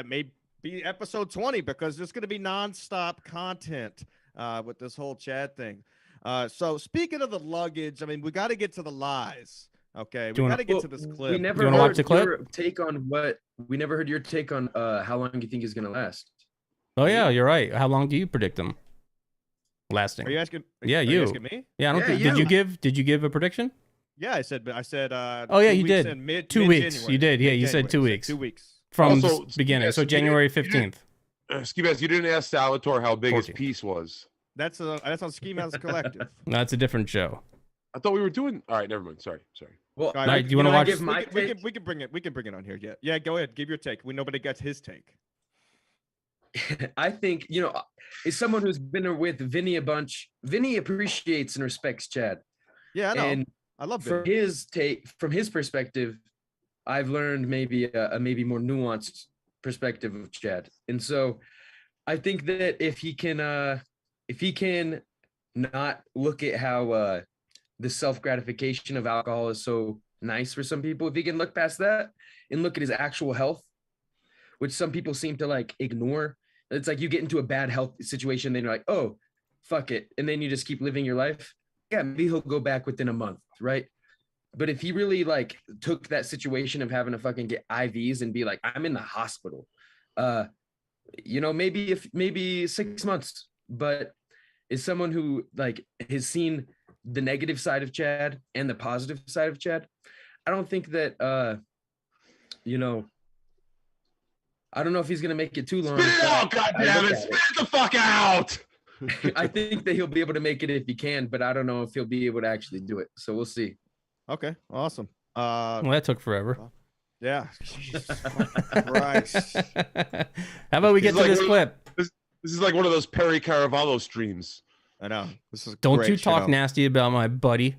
may be episode 20 because there's going to be nonstop content with this whole Chad thing. So speaking of the luggage, I mean, we got to get to the lies. Okay, we got to get to this clip. We never You wanna watch heard the clip? your take on what. We never heard your take on how long you think is gonna last. Oh yeah, you're right. How long do you predict them lasting? Are you asking? Yeah, are you. asking me? Yeah, I don't Yeah, think. Did you give a prediction? Yeah, I said. Oh, yeah, 2 you weeks did. in mid, 2 weeks. mid-January. You did. Yeah, you said 2 weeks. 2 weeks. From Also, the beginning. yes, So you didn't- January you didn't- 15th. Skibas, you didn't ask Salvatore how big his 14th. piece was. That's on Ski Mouse Collective. That's a different show. I thought we were doing. All right, never mind. Sorry. Well, All right, do you wanna know, I watch- give my we take? can bring it. We can bring it on here. Yeah, yeah. Go ahead. Give your take. Nobody gets his take. I think, as someone who's been with Vinny a bunch, Vinny appreciates and respects Chad. Yeah, I know. And I love from it. his take, from his perspective, I've learned maybe a maybe more nuanced perspective of Chad. And so I think that if he can not look at how the self-gratification of alcohol is so nice for some people, if he can look past that and look at his actual health, which some people seem to like ignore. It's like you get into a bad health situation, then you're like, oh, fuck it. And then you just keep living your life. Yeah, maybe he'll go back within a month, right? But if he really like took that situation of having to fucking get IVs and be like, I'm in the hospital, maybe 6 months, but is someone who like has seen the negative side of Chad and the positive side of Chad. I don't think that, I don't know if he's going to make it too long. Spit it out, goddammit! Spit it the fuck out! I think that he'll be able to make it if he can, but I don't know if he'll be able to actually do it. So we'll see. Okay, awesome. Well, that took forever. Yeah. Jesus Christ. How about we get to like this one- clip? This is like one of those Perry Caravallo streams. I know. This is a Don't great you talk show. nasty about my buddy.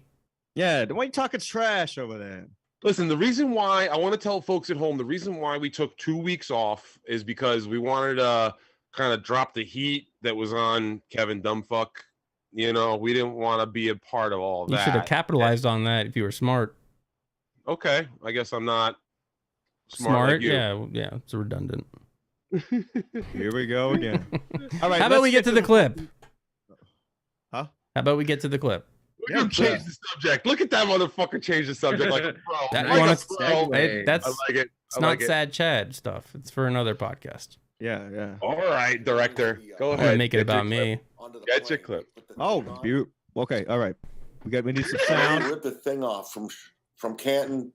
Yeah, why you talking trash over there? Listen, the reason why I want to tell folks at home, the reason why we took 2 weeks off is because we wanted to kind of drop the heat that was on Kevin Dumbfuck. You know, we didn't want to be a part of all You that. should have capitalized on that if you were smart. Okay, I guess I'm not smart. Like you. Yeah, it's redundant. Here we go again. All right. How about we get to the clip? Huh? How about we get to the clip? Look at him change the subject. Look at that motherfucker change the subject like a pro. That- Like you wanna a pro. segue? That's I like it. it's I not like it. sad Chad stuff. It's for another podcast. Yeah, yeah. All right, director. Go I'm ahead. gonna make it Get about your me. clip. Get your clip. Oh, okay. All right. We need some Brennan sound. ripped the thing off from Canton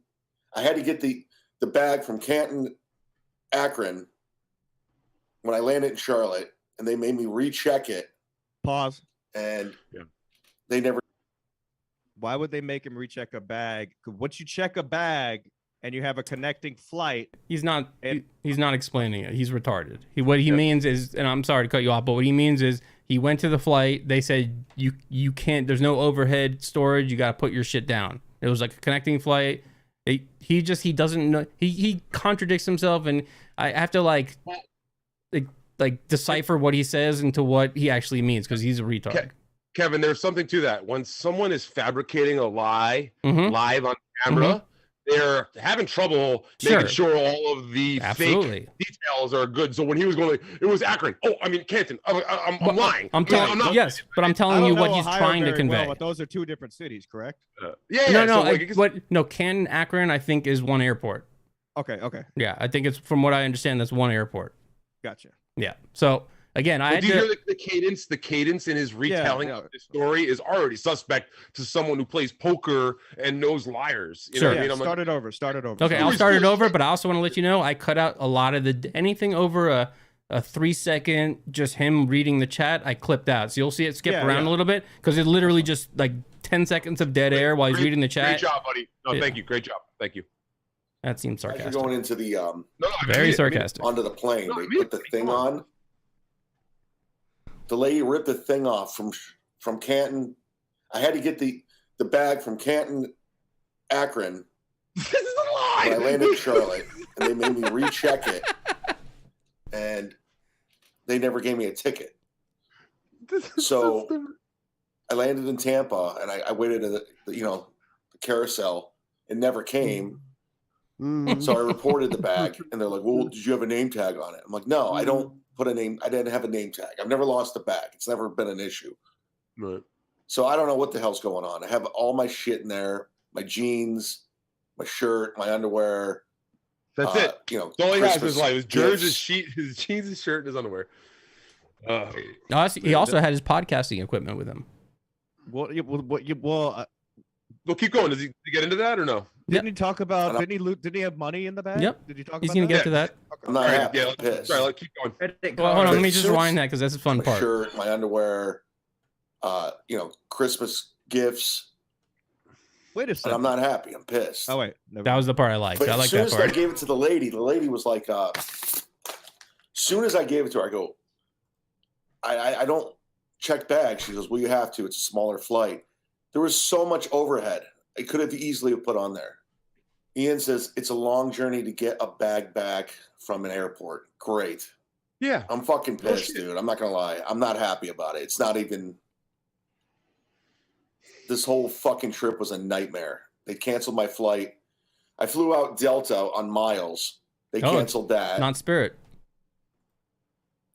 I had to get the bag from Canton, Akron when I landed in Charlotte, and they made me recheck it. Pause. And they never. Why would they make him recheck a bag? Once you check a bag and you have a connecting flight, he's not explaining it. He's retarded. What he means is, and I'm sorry to cut you off, but what he means is he went to the flight. They said you can't. There's no overhead storage. You got to put your shit down. It was like a connecting flight. He doesn't know. He contradicts himself, and I have to like decipher what he says into what he actually means because he's a retard. Kevin, there's something to that. When someone is fabricating a lie live on camera, they're having trouble making sure all of the fake details are good. So when he was going, it was Akron. Oh, I mean Canton. I'm lying. I'm telling you what he's trying to convey. But those are two different cities, correct? No, Canton, Akron, I think is one airport. Okay. Yeah, I think it's from what I understand, that's one airport. Gotcha. Yeah. So again, do you hear the cadence in his retelling of the story is already suspect to someone who plays poker and knows liars. You know what I mean? Start it over. Okay, I'll start it over, but I also want to let you know I cut out a lot of anything over a 3-second just him reading the chat. I clipped out, so you'll see it skip around a little bit because it literally just like 10 seconds of dead air while he's reading the chat. Great job, buddy. No, thank you. Great job. Thank you. That seems sarcastic. Going into the very sarcastic. Onto the plane, they put the thing on. The lady ripped the thing off from Canton. I had to get the bag from Canton, Akron. This is a lie. When I landed in Charlotte, and they made me recheck it, and they never gave me a ticket. So I landed in Tampa, and I waited at the carousel. It never came. So I reported the bag, and they're like, "Well, did you have a name tag on it?" I'm like, "No, I don't put a name. I didn't have a name tag. I've never lost a bag. It's never been an issue." Right. So I don't know what the hell's going on. I have all my shit in there: my jeans, my shirt, my underwear. That's it. That's all he has in his life: his jersey, his jeans, his shirt, and his underwear. He also had his podcasting equipment with him. Well, keep going. Did he get into that or no? Didn't he talk about? Didn't he have money in the bag? Yep. Did you talk? He's gonna get to that. Okay. I'm not happy. Yeah. Let's keep going. Well, hold on. Let me just rewind that because that's the fun my part. Shirt, my underwear, Christmas gifts. Wait a second. And I'm not happy. I'm pissed. Oh wait, that was the part I liked. But I like as soon that as part. I gave it to the lady was like, as soon as I gave it to her, I go, I don't check bags. She goes, well, you have to. It's a smaller flight. There was so much overhead. I could have easily put on there. Ian says it's a long journey to get a bag back from an airport. Great. Yeah. I'm fucking pissed, dude. I'm not going to lie. I'm not happy about it. It's not even. This whole fucking trip was a nightmare. They canceled my flight. I flew out Delta on Miles. They canceled that. Not Spirit.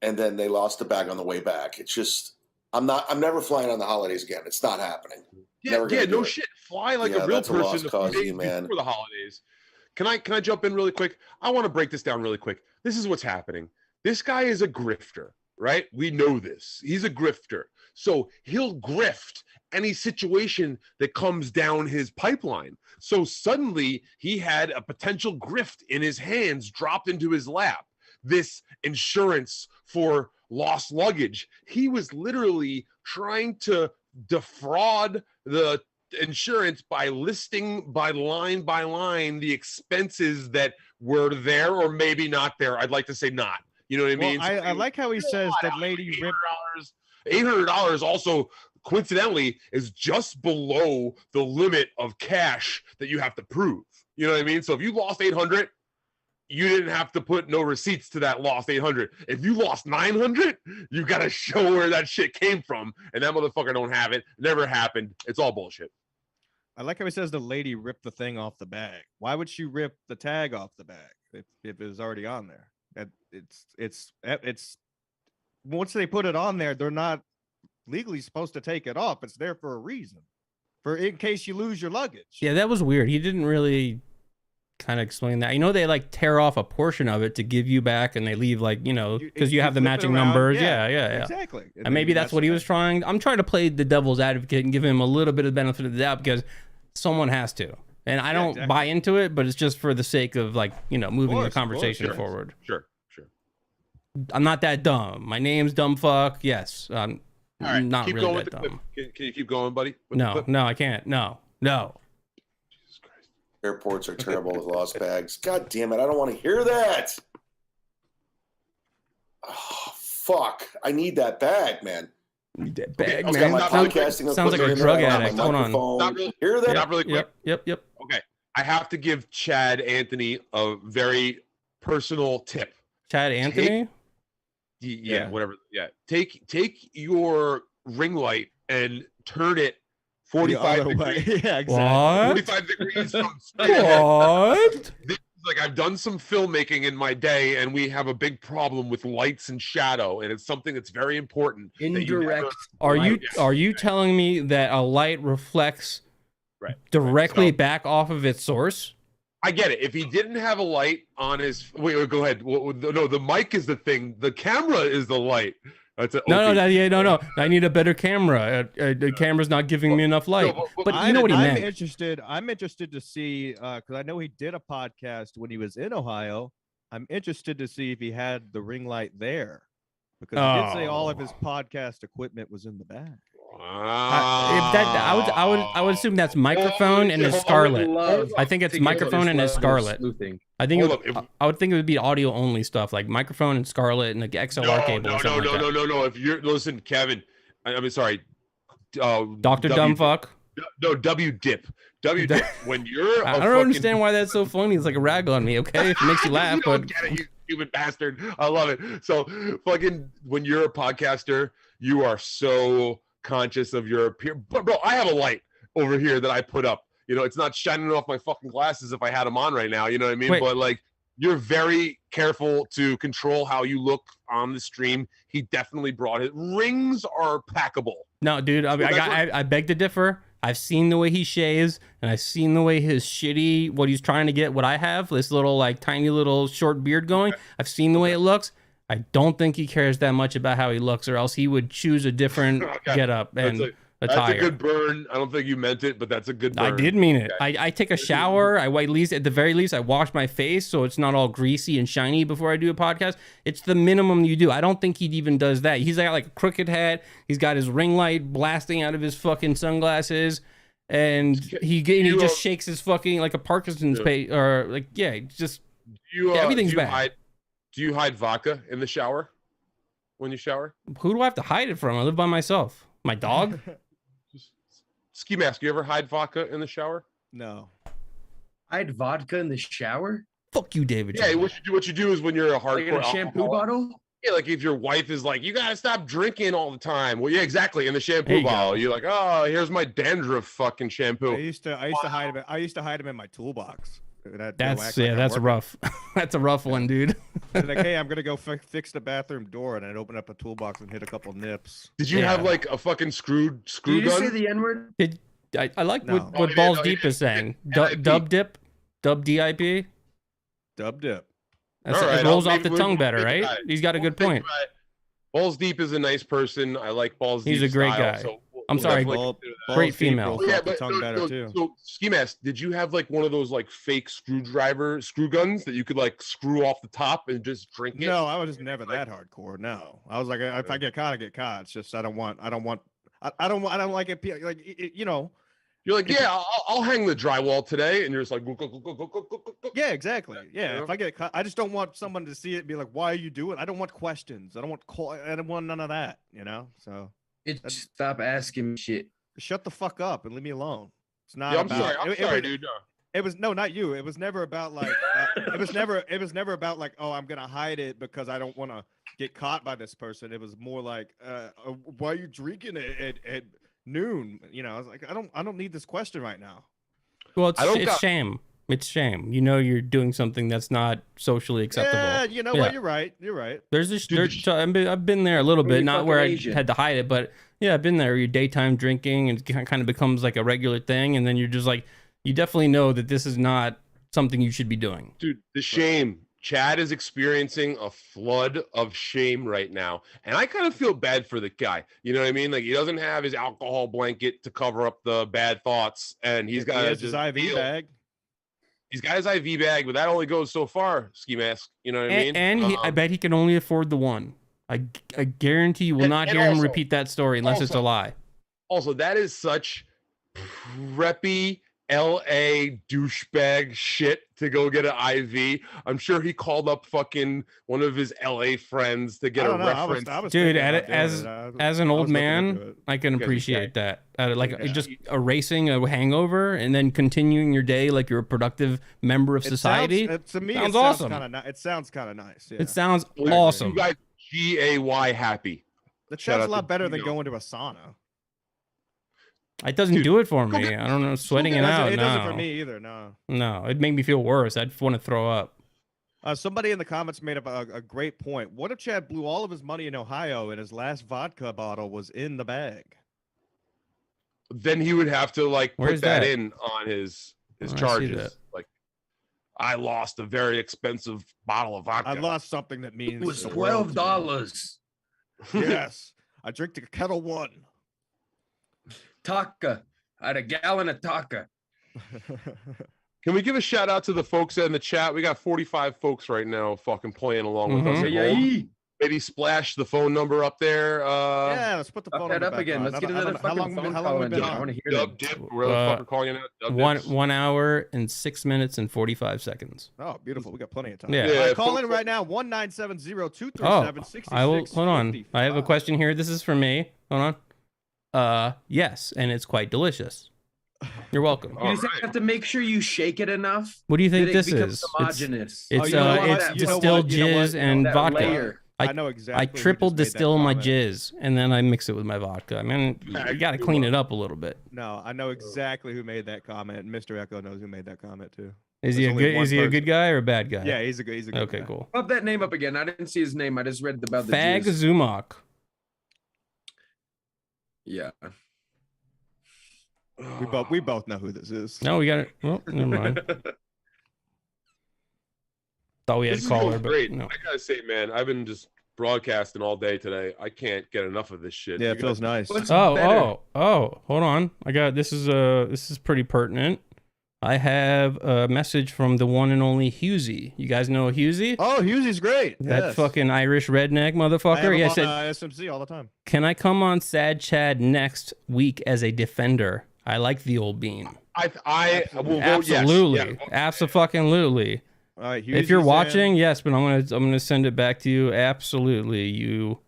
And then they lost the bag on the way back. It's just, I'm never flying on the holidays again. It's not happening. No shit. Fly like a real person before the holidays. Can I jump in really quick? I want to break this down really quick. This is what's happening. This guy is a grifter, right? We know this. He's a grifter. So he'll grift any situation that comes down his pipeline. So suddenly he had a potential grift in his hands dropped into his lap. This insurance for lost luggage. He was literally trying to defraud the insurance by listing by line the expenses that were there or maybe not there. I'd like to say not. You know what I mean? Well, I like how he says that lady ripped $800 also coincidentally is just below the limit of cash that you have to prove. You know what I mean? So if you lost 800, you didn't have to put no receipts to that lost 800. If you lost 900, you got to show where that shit came from. And that motherfucker don't have it. Never happened. It's all bullshit. I like how he says the lady ripped the thing off the bag. Why would she rip the tag off the bag if it was already on there? It's once they put it on there, they're not legally supposed to take it off. It's there for a reason, for in case you lose your luggage. Yeah, that was weird. He didn't really kind of explain that. They like tear off a portion of it to give you back, and they leave because you have the matching numbers. Yeah, exactly. And maybe that's what he was trying. I'm trying to play the devil's advocate and give him a little bit of the benefit of the doubt because someone has to. And I don't buy into it, but it's just for the sake of like, you know, moving the conversation sure. forward. Sure. I'm not that dumb. My name's dumb fuck. Yes. I'm not keep really going that dumb. Can you keep going, buddy? No, I can't. No. Jesus Christ. Airports are terrible with lost bags. God damn it. I don't want to hear that. Oh, fuck. I need that bag, man. That bag, Okay, man. my podcasting Sounds like a drug addict. Hold on. Hear that? Not really quick. Yep. Okay. I have to give Chad Anthony a very personal tip. Chad Anthony? Whatever. Yeah. Take your ring light and turn it 45 degrees. Yeah, exactly. 45 degrees from What? Like, I've done some filmmaking in my day, and we have a big problem with lights and shadow, and it's something that's very important. Indirect. Are you telling me that a light reflects directly back off of its source? I get it. If he didn't have a light on his, wait, go ahead. No, the mic is the thing. The camera is the light. That's No. I need a better camera. The camera's not giving me enough light. But you know what he meant. I'm interested to see, because I know he did a podcast when he was in Ohio. I'm interested to see if he had the ring light there, because he did say all of his podcast equipment was in the bag. I would assume that's microphone and his Scarlett. I think it's microphone and his Scarlett. I think I would think it would be audio only stuff, like microphone and Scarlett and like XLR cable. No. If you're listen, Kevin, I'm sorry, Dr. Dumbfuck. No, WDIP. WDIP. When you're, I don't understand why that's so funny. It's like a rag on me. Okay, if it makes you laugh, but get it, you stupid bastard. I love it. So fucking when you're a podcaster, you are so conscious of your appearance. But bro, I have a light over here that I put up. You know, it's not shining off my fucking glasses if I had them on right now. You know what I mean? Wait. But like, you're very careful to control how you look on the stream. He definitely brought it. Rings are packable. No, dude, I beg to differ. I've seen the way he shaves, and I've seen the way his shitty, what he's trying to get, what I have, this little like tiny little short beard going. Okay. I've seen the way it looks. I don't think he cares that much about how he looks, or else he would choose a different getup and attire. That's a good burn. I don't think you meant it, but that's a good burn. I did mean it. Okay. I take a shower. At the very least, I wash my face so it's not all greasy and shiny before I do a podcast. It's the minimum you do. I don't think he even does that. He's got like a crooked hat. He's got his ring light blasting out of his fucking sunglasses, and he just shakes his fucking like a Parkinson's or like just everything's bad. Do you hide vodka in the shower when you shower? Who do I have to hide it from? I live by myself. My dog? Ski mask. You ever hide vodka in the shower? No. Hide vodka in the shower? Fuck you, David. Yeah, what you do is when you're a hardcore like in a shampoo bottle? Yeah, like if your wife is like, you gotta stop drinking all the time. Well, yeah, exactly. In the shampoo bottle, you're like, oh, here's my dandruff fucking shampoo. I used to hide him. I used to hide him in my toolbox. That's rough. That's a rough one, dude. Like, hey, I'm gonna go fix the bathroom door, and I'd open up a toolbox and hit a couple nips. Did you have like a fucking screw gun? Did you say the N-word? I like what Balls Deep is saying. Dub dip, dub DIP, dub dip. It rolls off the tongue better, right? He's got a good point. Balls Deep is a nice person. I like Balls Deep. He's a great guy. So I'm sorry. Great female. Yeah, but so Ski Mask, did you have like one of those like fake screw guns that you could like screw off the top and just drink it? No, I was never that hardcore. No, I was like, if I get caught, I get caught. It's just I don't like it. Like you know. You're like, yeah, I'll hang the drywall today, and you're just like, go. Yeah, exactly. Yeah, if I get caught, I just don't want someone to see it and be like, why are you doing it? I don't want questions. I don't want none of that. You know, so. Stop asking me shit. Shut the fuck up and leave me alone. It's not. Yeah, I'm sorry, dude. No. It was not you. It was never about like. It was never about like, oh, I'm gonna hide it because I don't want to get caught by this person. It was more like, why are you drinking at noon? You know, I was like, I don't need this question right now. Well, it's shame. It's shame. You know, you're doing something that's not socially acceptable. Yeah, you know what? You're right. There's this. I've been there a little bit, not where I had to hide it, but yeah, I've been there. You're daytime drinking, and it kind of becomes like a regular thing, and then you're just like, you definitely know that this is not something you should be doing. Dude, the shame Chad is experiencing a flood of shame right now. And I kind of feel bad for the guy. You know what I mean? Like, he doesn't have his alcohol blanket to cover up the bad thoughts. And he's got his IV bag. He's got his IV bag, but that only goes so far, Ski Mask. You know what I mean? And I bet he can only afford the one. I guarantee you will not hear him repeat that story unless it's a lie. Also, that is such preppy LA douchebag shit to go get an IV. I'm sure he called up fucking one of his LA friends to get a reference. Dude, as an old man, I can appreciate that. Just erasing a hangover and then continuing your day like you're a productive member of society. To me, sounds awesome. It sounds kind of nice. Yeah. It sounds awesome. You guys, GAY happy. That sounds a lot better than going to a sauna. It doesn't do it for me. I don't know, sweating it out. It doesn't for me either. No, it made me feel worse. I'd want to throw up. Somebody in the comments made up a great point. What if Chad blew all of his money in Ohio and his last vodka bottle was in the bag? Then he would have to put that in on his charges. Like, I lost a very expensive bottle of vodka. I lost something that means it was $12. Yes, I drank a Kettle One. Taka. I had a gallon of Taka. Can we give a shout out to the folks in the chat? We got 45 folks right now fucking playing along with us. Maybe splash the phone number up there. Yeah, let's put the phone number up again. Let's get another fucking phone call. I want to hear Dub Dip. We're fucking calling you out. 1 hour and 6 minutes and 45 seconds. Oh, beautiful. We got plenty of time. Yeah. Call in right now. 1-970-237-6655. I will. Hold on. I have a question here. This is for me. Hold on. Yes, and it's quite delicious. You're welcome. You just have to make sure you shake it enough. What do you think this is? Homogenous. It's distilled jizz and vodka. Layer. I know exactly. I triple distill my jizz and then I mix it with my vodka. I mean, you got to clean it up a little bit. No, I know exactly who made that comment. Mr. Echo knows who made that comment too. Is he a good guy or a bad guy? Yeah, he's a good guy. Okay, cool. Pop that name up again. I didn't see his name. I just read about the Fag Zumock. Yeah. We both know who this is. No, we got it. Well, never mind. Thought we had a caller, but great. No. I gotta say, man, I've been just broadcasting all day today. I can't get enough of this shit. Yeah, it feels nice. Oh, hold on. I got this is pretty pertinent. I have a message from the one and only Husey. You guys know Husey? Oh, Husey's great. That fucking Irish redneck motherfucker. I said SMC all the time. Can I come on Sad Chad next week as a defender? I like the old bean. I will vote yes. Absolutely. Yeah, okay. Absolutely. All right, if you're watching, yes, but I'm gonna send it back to you. Absolutely, you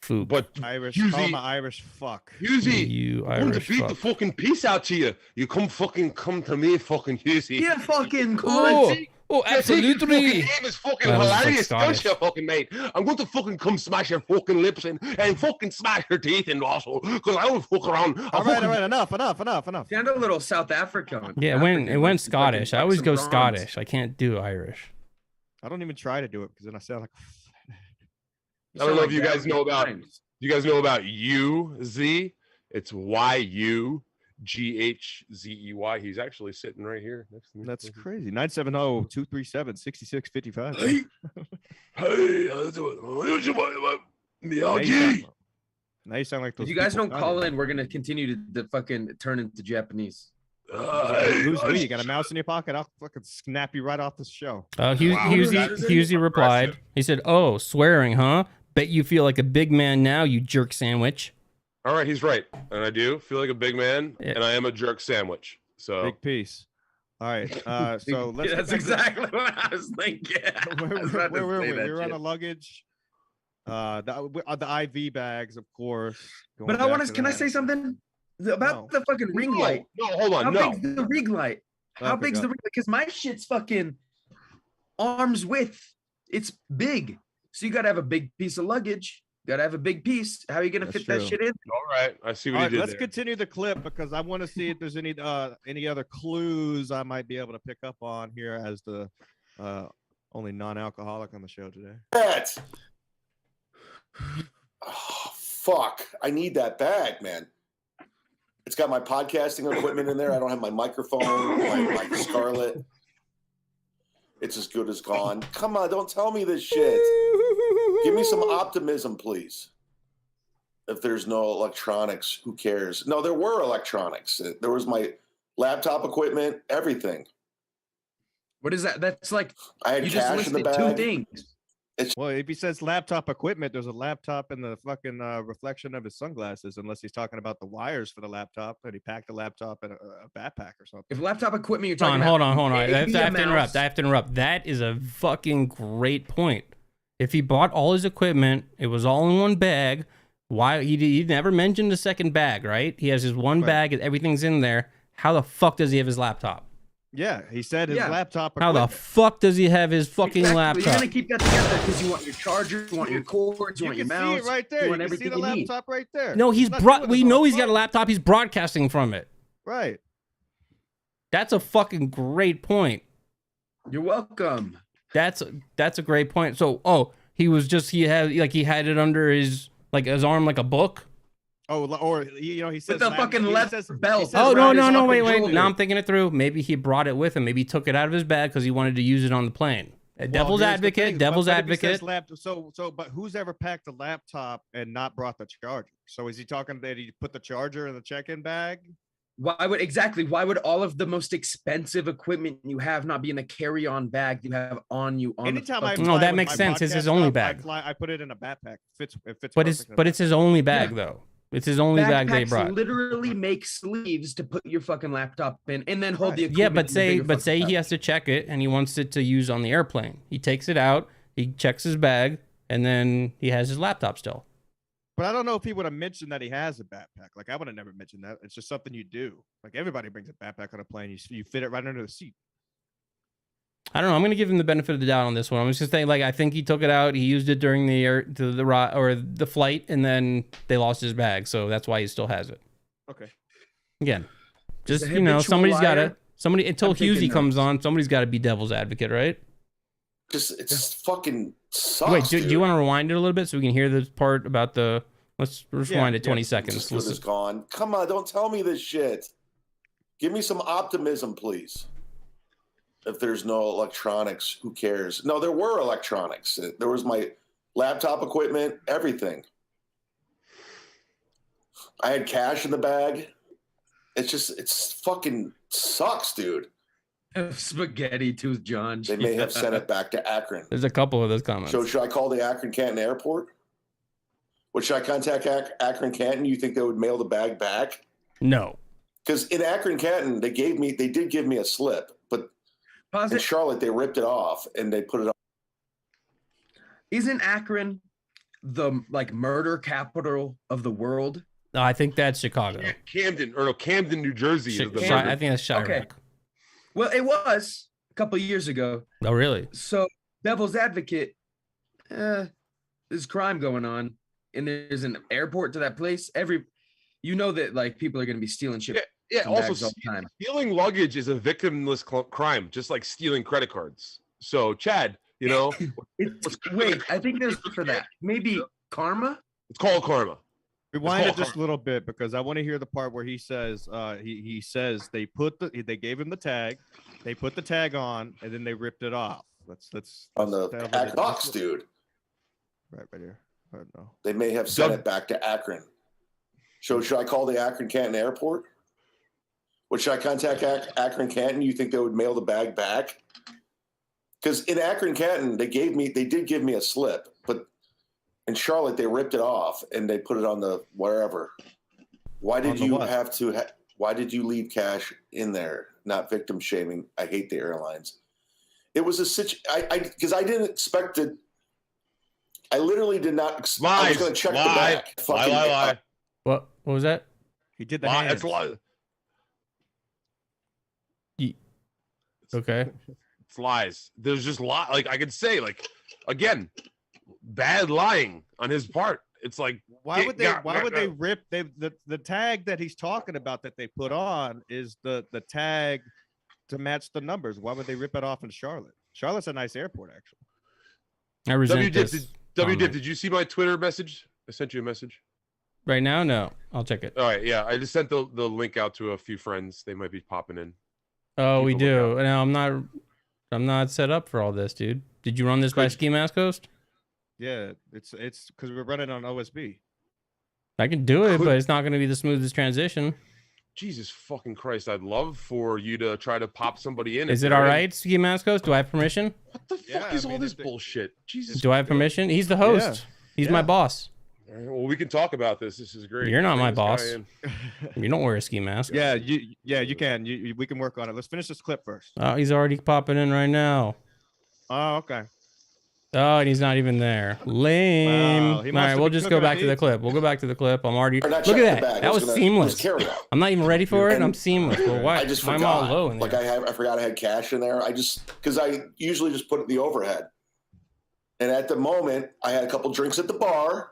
fook. But Irish, call him an Irish fuck. Husey, you I'm going to Irish beat fuck. the fucking piece out to you. You come to me, fucking Husey. Yeah, fucking cool. Oh, absolutely. Your fucking name is fucking hilarious, don't you, fucking mate? I'm going to fucking come smash your fucking lips and fucking smash your teeth in also, because I don't fuck around. All right, enough. Sound a little South African. Yeah, it went Scottish. I always go Scottish. I can't do Irish. I don't even try to do it because then I sound like. I don't know if you guys know about. You guys know about UZ? It's YUGHZEY. He's actually sitting right here next to me. That's crazy. 970-237-6655. Hey, now you sound like those. If you guys don't call in, we're gonna continue to fucking turn into Japanese. Who's me? You got a mouse in your pocket? I'll fucking snap you right off this show. Husey replied. He said, "Oh, swearing, huh? Bet you feel like a big man now, you jerk sandwich." All right, he's right, and I do feel like a big man, and I am a jerk sandwich. So big piece. All right, so let's. That's exactly what I was thinking. Where were we? We were on the luggage. The IV bags, of course. But I want to. Can I say something about the fucking ring light? No, hold on. How big's the ring light? How big's the ring light? Because my shit's fucking arm's width. It's big. So you gotta have a big piece of luggage. You gotta have a big piece. How are you gonna fit that shit in? All right, I see what you did. Let's continue the clip because I want to see if there's any other clues I might be able to pick up on here as the only non-alcoholic on the show today. Oh fuck! I need that bag, man. It's got my podcasting equipment in there. I don't have my microphone, my Scarlett. It's as good as gone. Come on, don't tell me this shit. Give me some optimism, please. If there's no electronics, who cares? No, there were electronics. There was my laptop equipment, everything. What is that? That's like I had you just cash in the listed bag. 2 things. Well, if he says laptop equipment, there's a laptop in the fucking reflection of his sunglasses, unless he's talking about the wires for the laptop, and he packed the laptop in a backpack or something. If laptop equipment, you're talking Hold about. on. I have to interrupt. That is a fucking great point. If he bought all his equipment, it was all in one bag. Why he never mentioned a second bag, right? He has his one bag, everything's in there. How the fuck does he have his laptop? Yeah, he said his laptop How equipment. the fuck does he have his fucking laptop? You're gonna keep that together because you want your charger, you want your cords, you want your mouse. You can see it right there. You You want can everything see the you need. laptop right there. No, We know he's got a laptop. He's broadcasting from it. Right. That's a fucking great point. You're welcome. That's a great point. So, he had it under his arm like a book. Oh, or he says With the fucking leather belt. Oh no, wait. Now I'm thinking it through. Maybe he brought it with him. Maybe he took it out of his bag because he wanted to use it on the plane. Devil's advocate. But who's ever packed a laptop and not brought the charger? So is he talking that he put the charger in the check-in bag? Why would all of the most expensive equipment you have not be in a carry-on bag you have on you? Anytime I no, that makes sense. It's his only bag. I put it in a backpack. It fits. But it's his only bag though. It's his only bag they brought. Literally make sleeves to put your fucking laptop in, and then hold the equipment. Yeah, but say he has to check it and he wants it to use on the airplane. He takes it out, he checks his bag, and then he has his laptop still. But I don't know if he would have mentioned that he has a backpack. Like I would have never mentioned that. It's just something you do. Like everybody brings a backpack on a plane. You fit it right under the seat. I don't know. I'm gonna give him the benefit of the doubt on this one. I'm just saying, I think he took it out. He used it during the flight, and then they lost his bag, so that's why he still has it. Okay. Again, just somebody's got to until Husey comes on. Somebody's got to be devil's advocate, right? It's fucking sucks. Wait, do you want to rewind it a little bit so we can hear this part about the? Let's rewind it 20 seconds. This is gone. Come on, don't tell me this shit. Give me some optimism, please. If there's no electronics, who cares? No, there were electronics. There was my laptop equipment, everything. I had cash in the bag. It's fucking sucks, dude. Spaghetti tooth John. They may have sent it back to Akron. There's a couple of those comments. So should I call the Akron Canton Airport? Should I contact Akron Canton? You think they would mail the bag back? No. Because in Akron Canton, they did give me a slip, but in Charlotte, they ripped it off and they put it on. Isn't Akron the murder capital of the world? No, I think that's Chicago. Yeah, Camden, New Jersey. I think that's Chirac. Okay. Well, it was a couple of years ago. Oh, really? So, devil's advocate, there's crime going on, and there's an airport to that place. You know that people are going to be stealing shit. Yeah. Also, all the time. Stealing luggage is a victimless crime, just like stealing credit cards. So, Chad, wait, I think there's for that. Maybe karma. It's called karma. Rewind it just a little bit because I want to hear the part where he says he says they gave him the tag, they put the tag on, and then they ripped it off. Let's on the box, dude. Right here. I don't know. They may have sent it back to Akron. So should I call the Akron Canton Airport? Should I contact Akron Canton? You think they would mail the bag back? Because in Akron Canton, they did give me a slip, but in Charlotte, they ripped it off and they put it on the wherever. Why did you have to? Why did you leave cash in there? Not victim shaming. I hate the airlines. It was a situation. Because I didn't expect it. I literally did not expect. I was going to check the bag. Lie. What was that? He did the hands. That's a lie. Okay. It's lies. There's just I could say again, bad lying on his part. It's why would they rip the tag that he's talking about that they put on is the tag to match the numbers. Why would they rip it off in Charlotte? Charlotte's a nice airport, actually. I resent this. WDIP, did you see my Twitter message? I sent you a message. Right now? No. I'll check it. All right, yeah. I just sent the link out to a few friends. They might be popping in. Oh, we do. No, I'm not. I'm not set up for all this, dude. Did you run this by Ski Mask Host? Yeah, it's because we're running on OSB. I can do it, but it's not going to be the smoothest transition. Jesus fucking Christ! I'd love for you to try to pop somebody in. Is it all right, Ski Mask Host? Do I have permission? What the fuck is all this bullshit? Jesus. Do I have permission? He's the host. Yeah. He's my boss. All right, well, we can talk about this. This is great. You're not my boss. You don't wear a ski mask. Yeah, you can. We can work on it. Let's finish this clip first. Oh, he's already popping in right now. Oh, okay. Oh, and he's not even there. Lame. Wow, all right, we'll just go back to the clip. We'll go back to the clip. I'm already. Look at that. That was seamless. I'm not even ready for it, and I'm seamless. Well, why? I just I'm forgot. all low in there. I forgot I had cash in there. Because I usually just put it in the overhead. And at the moment, I had a couple drinks at the bar,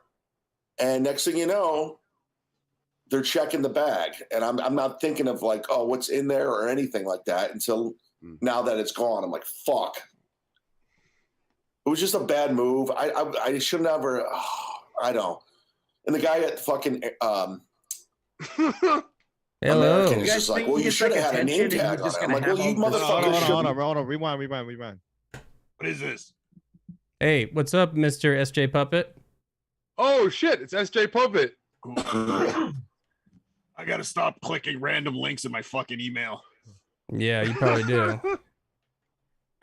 and next thing you know, they're checking the bag, and I'm not thinking of like, oh, what's in there or anything like that until now that it's gone. I'm like, fuck. It was just a bad move. I shouldn't have ever. Oh, I don't. And the guy at fucking American is just like, well, you should have had a name tag on it. I'm like, well, you motherfuckers should. Hold on. Rewind. What is this? Hey, what's up, Mr. SJ Puppet? Oh shit! It's SJ Puppet. I gotta stop clicking random links in my fucking email. Yeah, you probably do.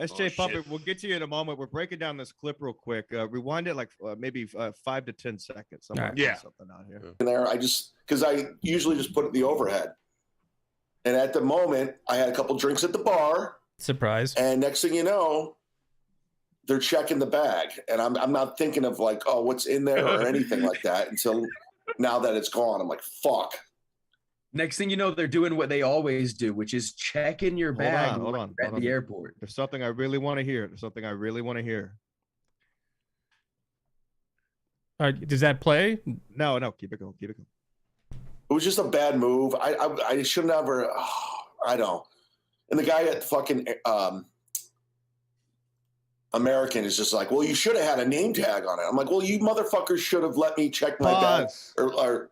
SJ Puppet, we'll get to you in a moment. We're breaking down this clip real quick. Rewind it like maybe 5 to 10 seconds. Right. Yeah. Something out here. In there, because I usually just put it in the overhead. And at the moment, I had a couple drinks at the bar. Surprise. And next thing you know, they're checking the bag. And I'm not thinking of like, oh, what's in there or anything like that until now that it's gone. I'm like, fuck. Next thing you know, they're doing what they always do, which is checking your bag Hold on. at the airport. There's something I really want to hear. Does that play? No. Keep it going. It was just a bad move. I shouldn't have ever. Oh, I don't. And the guy at fucking American is just like, well, you should have had a name tag on it. I'm like, well, you motherfuckers should have let me check my bag. Or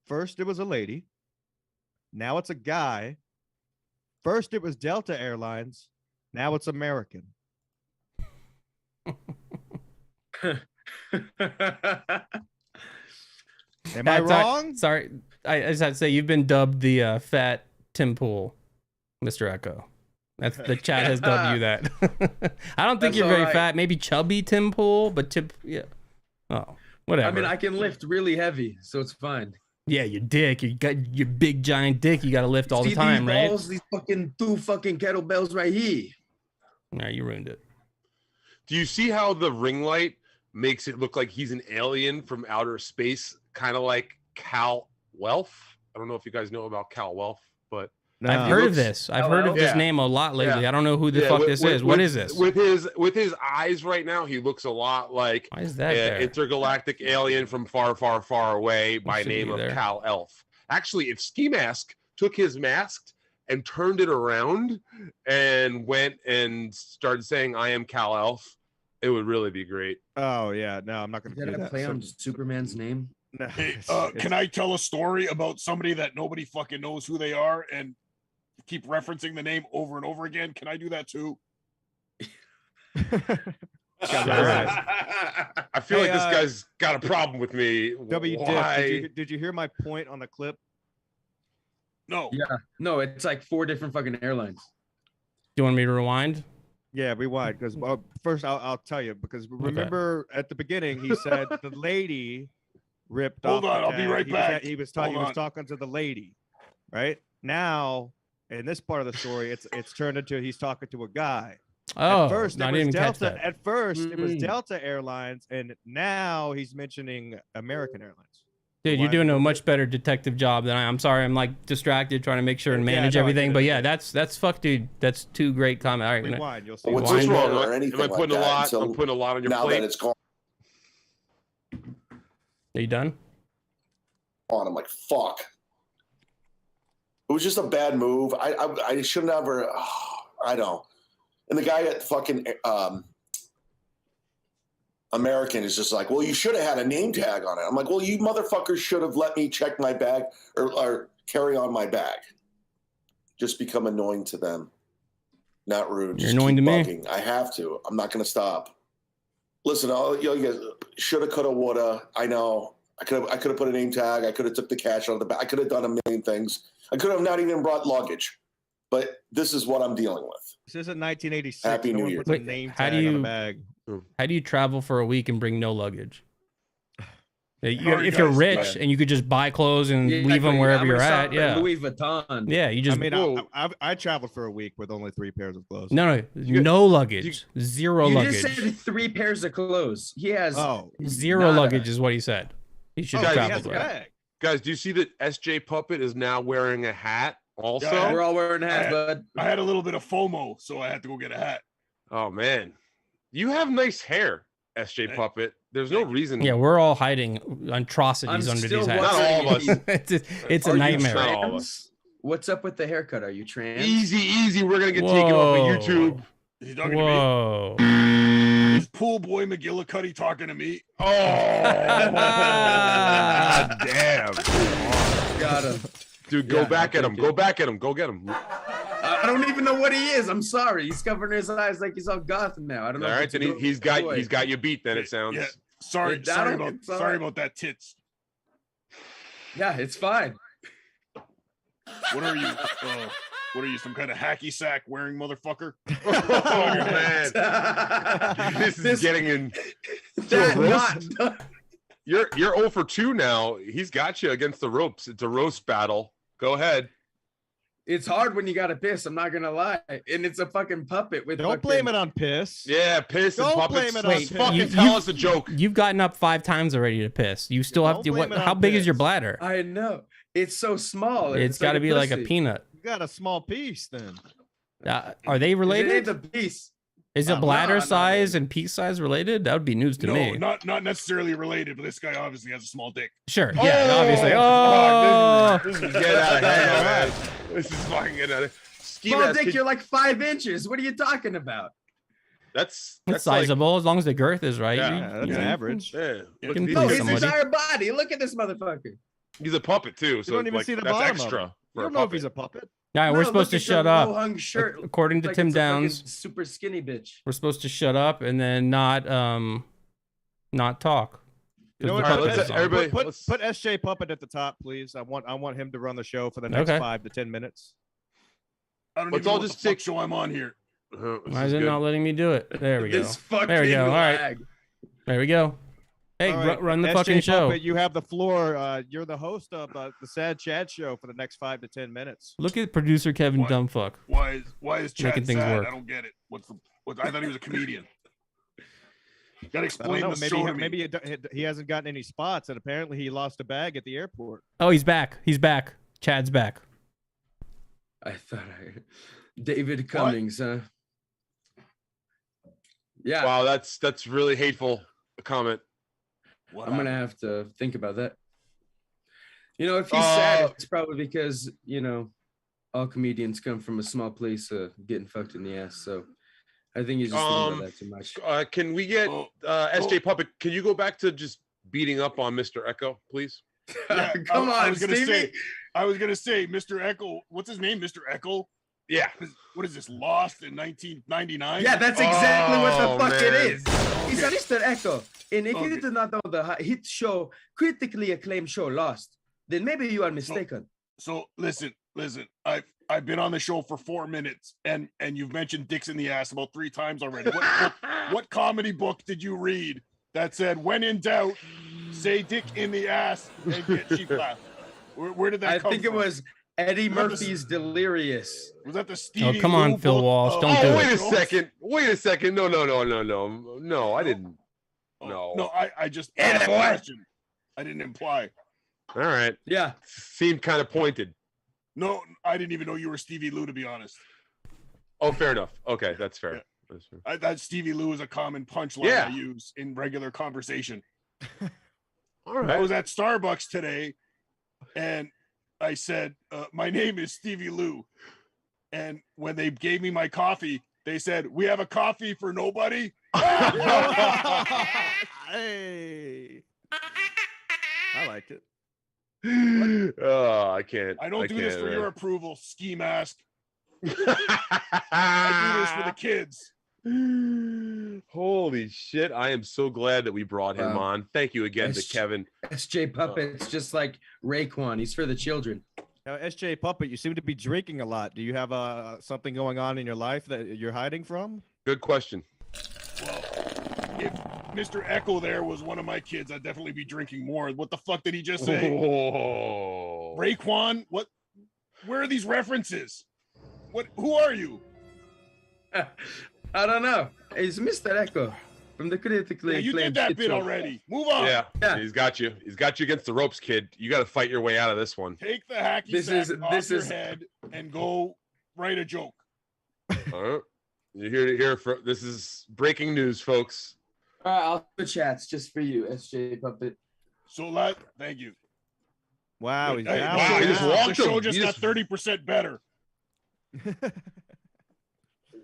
first, it was a lady. Now it's a guy. First, it was Delta Airlines. Now it's American. Am I wrong? Sorry. I just had to say, you've been dubbed the fat Tim Pool, Mr. Echo. That's the chat has dubbed you that. I don't think you're very fat. Maybe chubby Tim Pool, but yeah. Oh, whatever. I mean, I can lift really heavy, so it's fine. Yeah, your dick. You got your big giant dick. You got to lift all the time, these right? Balls, these two fucking kettlebells right here. No, you ruined it. Do you see how the ring light makes it look like he's an alien from outer space, kind of like Cal Welf? I don't know if you guys know about Cal Welf, but I've heard of this. I've heard of this name a lot lately. I don't know who the fuck this is. What is this? With his eyes right now, he looks a lot like an intergalactic alien from far, far, far away by name of Cal Elf. Actually, if Ski Mask took his mask and turned it around and went and started saying, "I am Cal Elf," it would really be great. Oh yeah, no, I'm not going to do that. Play on Superman's name. No, hey, can I tell a story about somebody that nobody fucking knows who they are and keep referencing the name over and over again? Can I do that too? I feel like this guy's got a problem with me. WDIP, did you hear my point on the clip? No. Yeah. No, it's like 4 different fucking airlines. Do you want me to rewind? Yeah, rewind. Because first I'll tell you, because remember at the beginning he said the lady ripped off. Hold on, I'll be right back. He was talking to the lady, right? Now in this part of the story, it's turned into he's talking to a guy. Oh, at first I didn't catch that. At first it was Delta Airlines, and now he's mentioning American Airlines. Dude, you're doing a much better detective job than I am. I'm sorry, I'm like distracted trying to make sure and manage everything. But yeah, that's fuck, dude. That's 2 great comments. All right, rewind. You'll see. What's wrong or anything am I putting like I'm putting a lot on your now plate. That it's gone. Are you done? I'm like, fuck. It was just a bad move. I shouldn't have ever. Oh, I don't. And the guy at fucking American is just like, well, you should have had a name tag on it. I'm like, well, you motherfuckers should have let me check my bag or carry on my bag. Just become annoying to them. Not rude. You're Just annoying keep to me. bugging. I have to. I'm not going to stop. Listen, all you guys shoulda, coulda, woulda. I know. I could have put a name tag. I could have took the cash out of the back. I could have done a million things. I could have not even brought luggage. But this is what I'm dealing with. This isn't 1986. Happy no New one Year. puts a Wait, name how tag do on you- a bag. How do you travel for a week and bring no luggage? Sorry, If you're guys, rich but- and you could just buy clothes and Yeah, leave them I'm wherever gonna you're stop at, yeah, Louis Vuitton. yeah, you just I mean, Whoa. I traveled for a week with only 3 pairs of clothes. no luggage, zero You luggage, just said 3 pairs of clothes. He has Oh, zero nada. luggage is what he said. He should he travel. has a with. bag. Guys, do you see that SJ Puppet is now wearing a hat also? Yeah, We're all wearing hats, bud. I had a little bit of FOMO, so I had to go get a hat. Oh man, you have nice hair, SJ Puppet. There's no reason. Yeah, we're all hiding atrocities I'm under still these hats. Not all of us. it's a Are you nightmare. Not all of trans? us. What's up with the haircut? Are you trans? Easy. We're gonna get taken off of YouTube. Is he talking to me? Whoa. Is pool boy McGillicuddy talking to me? Oh, God damn. Got him. Dude, go Yeah, back I'll at him. take Go it. back at him. Go get him. I don't even know what he is. I'm sorry. He's covering his eyes like he's all Gotham now. I don't know. All if right, it's then a girl he's or got boy. he's got you beat. Then it sounds. Yeah. Sorry, It's all right. about that tits. Yeah, it's fine. What are you? What are you? Some kind of hacky sack wearing motherfucker? Oh man, this is getting in. That roast. not. You're 0 for 2 now. He's got you against the ropes. It's a roast battle. Go ahead. It's hard when you gotta piss. I'm not gonna lie, and it's a fucking puppet with. Don't blame it on piss. Yeah, piss and Don't puppets. blame it on Wait, piss. fucking tell us a joke. You've gotten up 5 times already to piss. You still have Don't to. blame What? it How on big is your piss. bladder? I know it's so small. It's got to be like a pussy. peanut. You got a small piece then. Are they It ain't related? the piece. Is it bladder no. size and piece size related? That would be news to No, me. not necessarily related, but this guy obviously has a small dick. Sure. Yeah. Obviously. Oh, Oh. this is getting out of hand, man. This is fucking getting out of. Ski Small mask, dick, could- you're like 5 inches. What are you talking about? That's It's like- sizable as long as the girth is right. Yeah, Yeah, that's average. Yeah, You look can at prove No, these- his somebody. entire body. Look at this motherfucker. he's a puppet too, so don't it's even like, see the that's bottom extra. of him. for You a don't know if puppet. he's a puppet. All right, No, we're supposed look to at shut the up. low-hung shirt. According to Like Tim it's a fucking Downs, super skinny bitch. we're supposed to shut up and then not talk. You know what? All right, Put let's- S- everybody- put let's- SJ Puppet at the top, please. I want him to run the show for the next Okay. 5 to 10 minutes. I don't Let's even know all what just the fuck take- show I'm on here. Why is it not letting me do it? There we go. This fucking There we go. All right. lag. There we go. Hey, All right, run the SJ fucking show. Puppet, you have the floor. You're the host of the Sad Chad Show for the next 5 to 10 minutes. Look at producer Kevin What? Dumbfuck. Why is Chad Making things sad? work. I don't get it. I thought he was a comedian. Got to I don't explain know. the Maybe show to me. maybe he hasn't gotten any spots, and apparently he lost a bag at the airport. Oh, he's back. He's back. Chad's back. I thought David Cummings, huh? Yeah, Wow, that's really hateful comment. What I'm gonna happened? have to think about that. You know, if he's Uh, sad, it's probably because all comedians come from a small place, getting fucked in the ass. So I think he's just thinking about that too much. Can we get SJ Puppet? Can you go back to just beating up on Mr. Echo, please? Yeah, Come I on, was gonna Stevie. I was gonna say, Mr. Echo. What's his name, Mr. Echo? Yeah. What is this? Lost in 1999? Yeah, that's exactly what Oh, the fuck man. it is. He's a Mr. Echo. And if you Okay. do not know the hit show, critically acclaimed show Lost, then maybe you are mistaken. So listen. I've been on the show for 4 minutes, and you've mentioned dicks in the ass about 3 times already. What comedy book did you read that said, when in doubt, say dick in the ass and get cheap laugh? Where did that I come think from? it was Eddie Was that the- Murphy's Delirious. Was that the Stevie come on, Lou Phil book Walsh, of- don't do Oh, wait it. a second. Wait a second. No. No, I didn't. Oh, No. I just Hey, asked a boy. question. I didn't imply. All right. Yeah. Seemed kind of pointed. No, I didn't even know you were Stevie Lou, to be honest. Oh, fair enough. Okay, that's fair. Yeah. That's fair. I thought Stevie Lou is a common punchline Yeah. I use in regular conversation. All I right. was at Starbucks today, and I said, my name is Stevie Lou. And when they gave me my coffee, they said, we have a coffee for nobody. Hey, I liked it. Oh, I can't. I don't do this can't, for man. your approval, ski mask. I do this for the kids. Holy shit. I am so glad that we brought him on. Thank you again to Kevin. SJ Puppet's just like Raekwon. He's for the children. Now, SJ Puppet, you seem to be drinking a lot. Do you have something going on in your life that you're hiding from? Good question. Well, if Mr. Echo there was one of my kids, I'd definitely be drinking more. What the fuck did he just say? Oh. Raekwon? What? Where are these references? What? Who are you? I don't know. It's Mr. Echo from the critically you did that bit already. Move on. Yeah, he's got you. He's got you against the ropes, kid. You got to fight your way out of this one. Take the hacky sack off your head and go write a joke. You're here to hear for this is breaking news, folks. All right, I'll put chats just for you, SJ Puppet. So thank you. Wow, he just walked the show him. just got 30% better.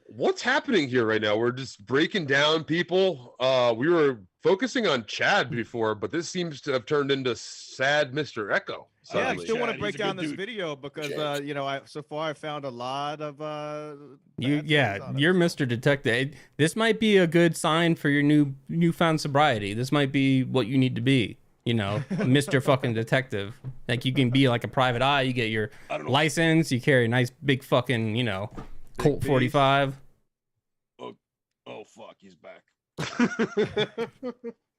What's happening here right now? We're just breaking down people. We were focusing on Chad before, but this seems to have turned into sad Mr. Echo. Yeah, I still want to break down this video because so far I found a lot of you're Mr. Detective. This might be a good sign for your newfound sobriety. This might be what you need to be. Mr. fucking Detective. Like you can be like a private eye. You get your license. You carry a nice big fucking Colt 45. Oh fuck, he's back.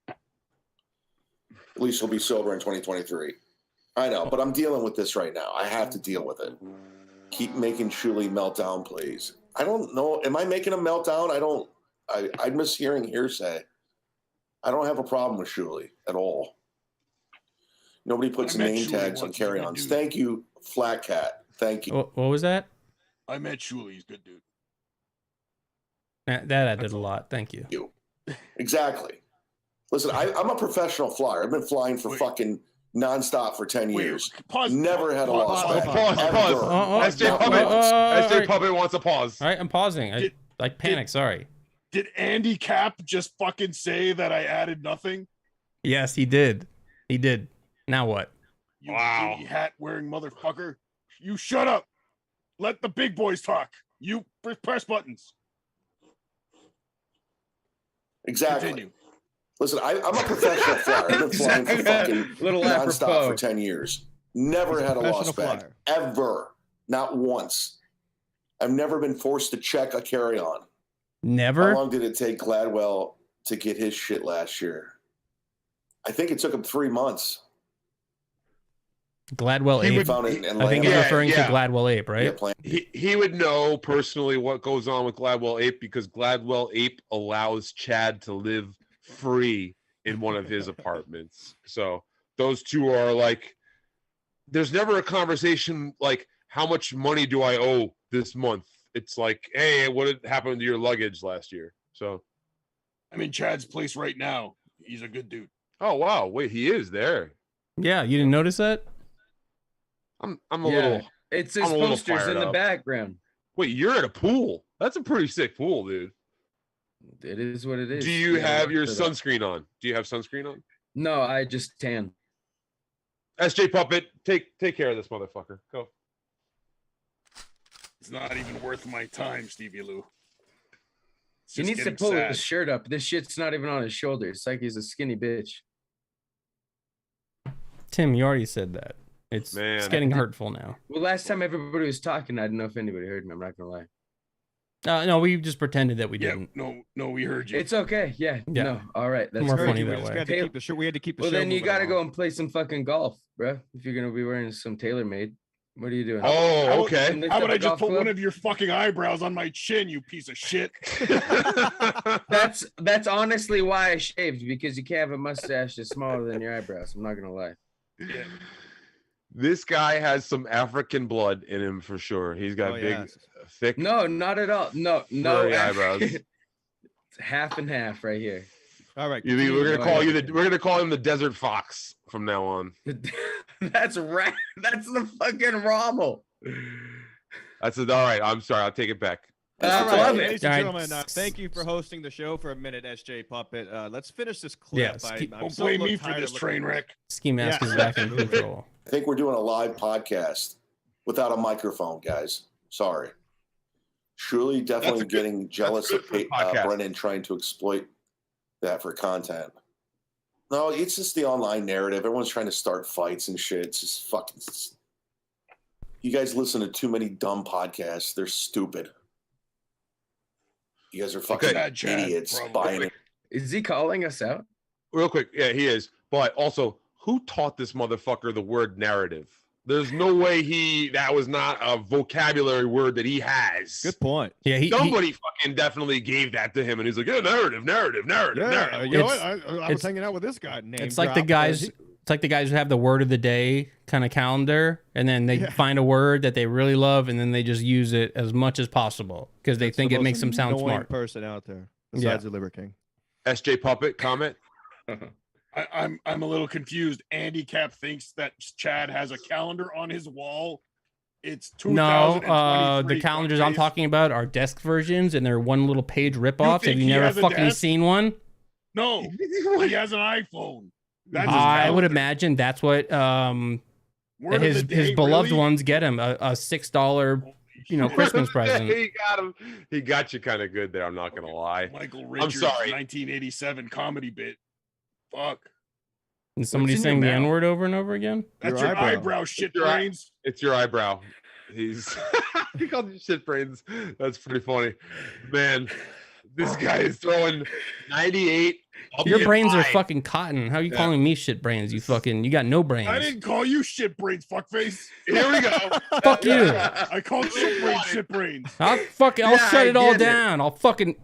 At least he'll be sober in 2023. I know, but I'm dealing with this right now. I have to deal with it. Keep making Shuli melt down, please. I don't know. Am I making him melt down? I'm mishearing hearsay. I don't have a problem with Shuli at all. Nobody puts name tags on carry-ons. Thank you, Flat Cat. Thank you. What was that? I met Shuli. He's a good dude. That added a lot. Thank you. Exactly. Listen, I'm a professional flyer. I've been flying for fucking nonstop for 10 years. Never had a loss. Pause. SJ Puppet wants a pause. All right, I'm pausing. I panicked. Sorry. Did Andy Cap just fucking say that I added nothing? Yes, he did. He did. Now what? You hat wearing motherfucker. You shut up. Let the big boys talk. You press buttons. Exactly. Continue. Listen, I'm a professional flyer. I've been flying for fucking nonstop for 10 years. Never had a lost bag. Ever. Not once. I've never been forced to check a carry-on. Never? How long did it take Gladwell to get his shit last year? I think it took him 3 months. Gladwell Ape. I think you're referring to Gladwell Ape, right? Yeah, he would know personally what goes on with Gladwell Ape because Gladwell Ape allows Chad to live free in one of his apartments. So those two are like, there's never a conversation like, how much money do I owe this month? It's like, hey, what happened to your luggage last year? So I'm in Chad's place right now. He's a good dude. Oh, wow. Wait, he is there. Yeah, you didn't notice that? I'm a little. It's his posters in the background. Wait, you're at a pool? That's a pretty sick pool, dude. It is what it is. Do you have your sunscreen on? Do you have sunscreen on? No, I just tan. SJ Puppet, take care of this motherfucker. Go. It's not even worth my time, Stevie Lou. He needs to pull his shirt up. This shit's not even on his shoulders. It's like he's a skinny bitch. Tim, you already said that. It's getting hurtful now. Well, last time everybody was talking, I didn't know if anybody heard me. I'm not gonna lie. No, we just pretended that we didn't. No, we heard you. It's okay. Yeah. No. All right. That's more funny that way. We had to keep the show. Well, then you got to go and play some fucking golf, bro. If you're gonna be wearing some TaylorMade, what are you doing? Oh, okay. How about I just put one of your fucking eyebrows on my chin, you piece of shit? That's honestly why I shaved, because you can't have a mustache that's smaller than your eyebrows. I'm not gonna lie. Yeah. This guy has some African blood in him for sure. He's got big, thick. No, not at all. No eyebrows. It's half and half right here. All right, we're gonna call him the Desert Fox from now on. That's right. That's the fucking Rommel. That's it. All right. I'm sorry. I'll take it back. All right, ladies and gentlemen, thank you for hosting the show for a minute, SJ Puppet. Let's finish this clip. Don't blame me for this train wreck. Ski mask is back in control. I think we're doing a live podcast without a microphone, guys. Sorry. Shuli definitely getting jealous of Brennan trying to exploit that for content. No, it's just the online narrative. Everyone's trying to start fights and shit. It's just fucking. You guys listen to too many dumb podcasts. They're stupid. You guys are fucking idiots. Buying it. Is he calling us out? Real quick, yeah, he is. But also, who taught this motherfucker the word narrative? There's no way that was not a vocabulary word that he has. Good point. Yeah, somebody fucking definitely gave that to him, and he's like, yeah, narrative. Yeah, you know what? I was hanging out with this guy. It's like the guys. It's like the guys who have the word of the day kind of calendar, and then they find a word that they really love, and then they just use it as much as possible because they think it makes them sound smart. Person out there besides the Liver King. SJ Puppet comment. I'm a little confused. Andy Cap thinks that Chad has a calendar on his wall. It's 2023. No, the calendars I'm talking about are desk versions, and they're one little page ripoffs. Have you never fucking seen one? No, he has an iPhone. That's I would imagine that's what his beloved ones get him a $6 Christmas present. He got him. He got you kind of good there. I'm not gonna lie. Michael Richards, 1987 comedy bit. Fuck. And somebody saying the N-word over and over again? That's your eyebrow shit brains. It's your eyebrow. He called you shit brains. That's pretty funny. Man, this guy is throwing 98. Your brains are fucking cotton. How are you calling me shit brains? You got no brains. I didn't call you shit brains, fuckface. Here we go. Fuck you. I called shit brains. I'll shut it all down. I'll fucking.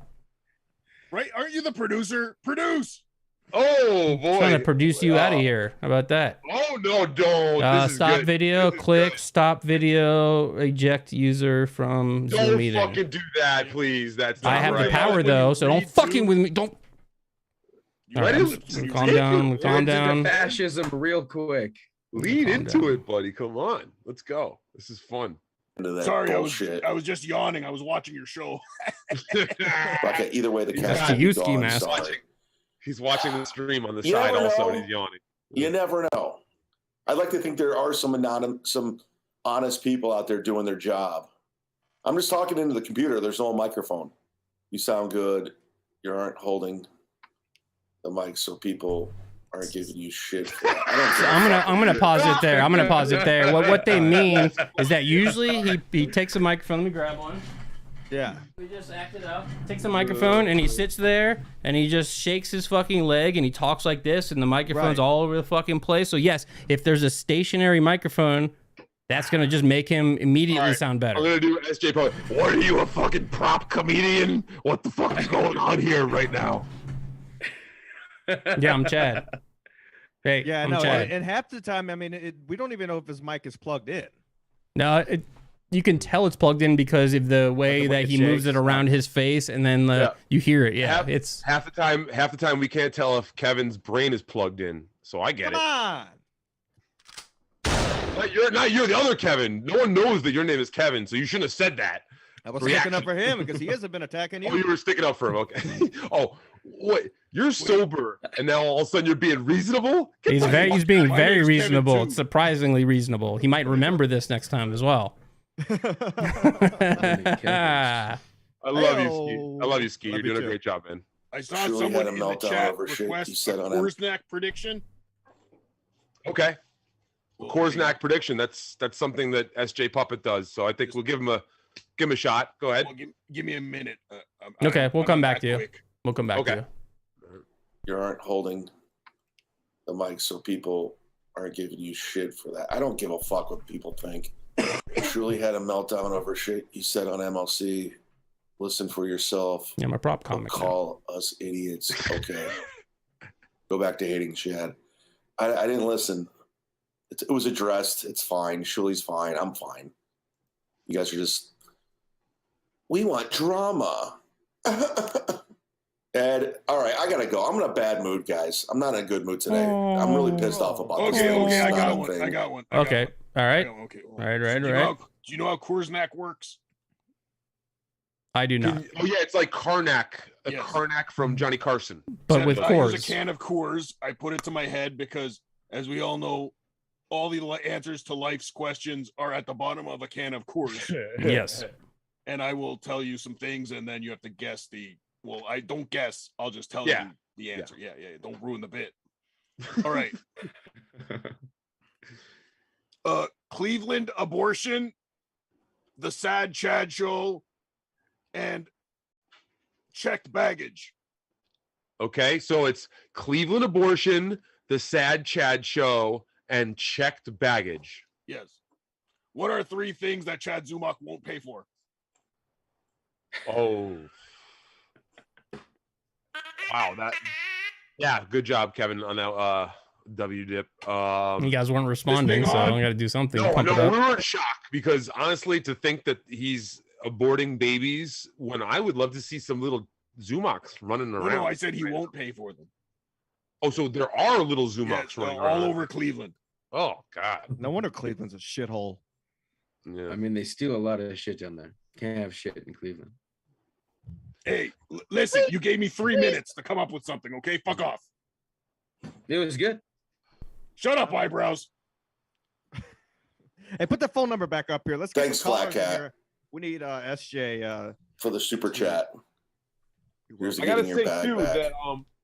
Right? Aren't you the producer? Produce. Oh boy! I'm trying to produce you out of here. How about that? Oh no! Don't stop video. Click stop video. Eject user from Zoom meeting. Don't fucking do that, please. That's not I have right. the power though, so don't fucking with me. Don't. Calm down. Calm down. Fascism, real quick. Lean into it, buddy. Come on, let's go. This is fun. Sorry, I was just yawning. I was watching your show. Okay, either way, the cast. You skimask. He's watching the stream on the side also, and he's yawning. You never know. I'd like to think there are some honest people out there doing their job. I'm just talking into the computer. There's no microphone. You sound good. You aren't holding the mic, so people aren't giving you shit. I'm gonna pause it there. I'm gonna pause it there. What they mean is that usually he takes a microphone. Let me grab one. Yeah. He just acted up, takes a microphone, and he sits there, and he just shakes his fucking leg, and he talks like this, and the microphone's all over the fucking place. So yes, if there's a stationary microphone, that's gonna just make him immediately sound better. I'm gonna do SJ Poet. What are you, a fucking prop comedian? What the fuck is going on here right now? Yeah, I'm Chad. Hey, yeah, I'm no, Chad. and half the time, I mean, we don't even know if his mic is plugged in. No, you can tell it's plugged in because of the way that he moves it around his face, and then you hear it. Yeah, it's half the time we can't tell if Kevin's brain is plugged in. So I get Come on. Not you're the other Kevin. No one knows that your name is Kevin, so you shouldn't have said that. I was sticking up for him because he hasn't been attacking you. Oh, you were sticking up for him. Okay. Oh, what? You're sober, and now all of a sudden you're being reasonable? He's being very reasonable. It's surprisingly reasonable. He might remember this next time as well. I love you, Ski. I love you, Ski. You're doing a great job, man. I saw someone in the chat request a Coors-nak prediction. Okay. Coors-nak prediction. That's something that SJ Puppet does. So I think we'll give him a shot. Go ahead. Well, give me a minute. Okay, we'll come back to you. We'll come back to you. You aren't holding the mic, so people aren't giving you shit for that. I don't give a fuck what people think. Shuli had a meltdown over shit he said on MLC. Listen for yourself. Yeah, my prop comic. Call us idiots. Okay. Go back to hating Chad. I didn't listen. It was addressed. It's fine. Shuli's fine. I'm fine. You guys are just. We want drama. Ed, all right, I gotta go. I'm in a bad mood, guys. I'm not in a good mood today. I'm really pissed off about this. Okay, I got one. Okay, all right. Okay. Right. Do you know how Coors-nak works? I do not. Oh yeah, it's like Karnak, Karnak from Johnny Carson, but with Coors. I use a can of Coors. I put it to my head because, as we all know, all the answers to life's questions are at the bottom of a can of Coors. Yes. and I will tell you some things, and then you have to guess the. Well, I don't guess. I'll just tell you the answer. Yeah. Don't ruin the bit. All right. Cleveland abortion, the Sad Chad Show, and checked baggage. Okay, so it's Cleveland abortion, the Sad Chad Show, and checked baggage. Yes. What are 3 things that Chad Zumock won't pay for? Oh. Wow, yeah, good job, Kevin, on that WDIP. You guys weren't responding, so I got to do something. No, we were in shock because honestly, to think that he's aborting babies when I would love to see some little Zumocks running around. No, I said he won't pay for them. Oh, so there are little Zumocks running around all over Cleveland. Oh God! No wonder Cleveland's a shithole. Yeah. I mean, they steal a lot of shit down there. Can't have shit in Cleveland. Hey, listen, you gave me 3 minutes to come up with something, okay? Fuck off. It was good. Shut up, eyebrows. Hey, put the phone number back up here. Let's get Thanks, Flat Cat. We need SJ for the super chat. I gotta say too that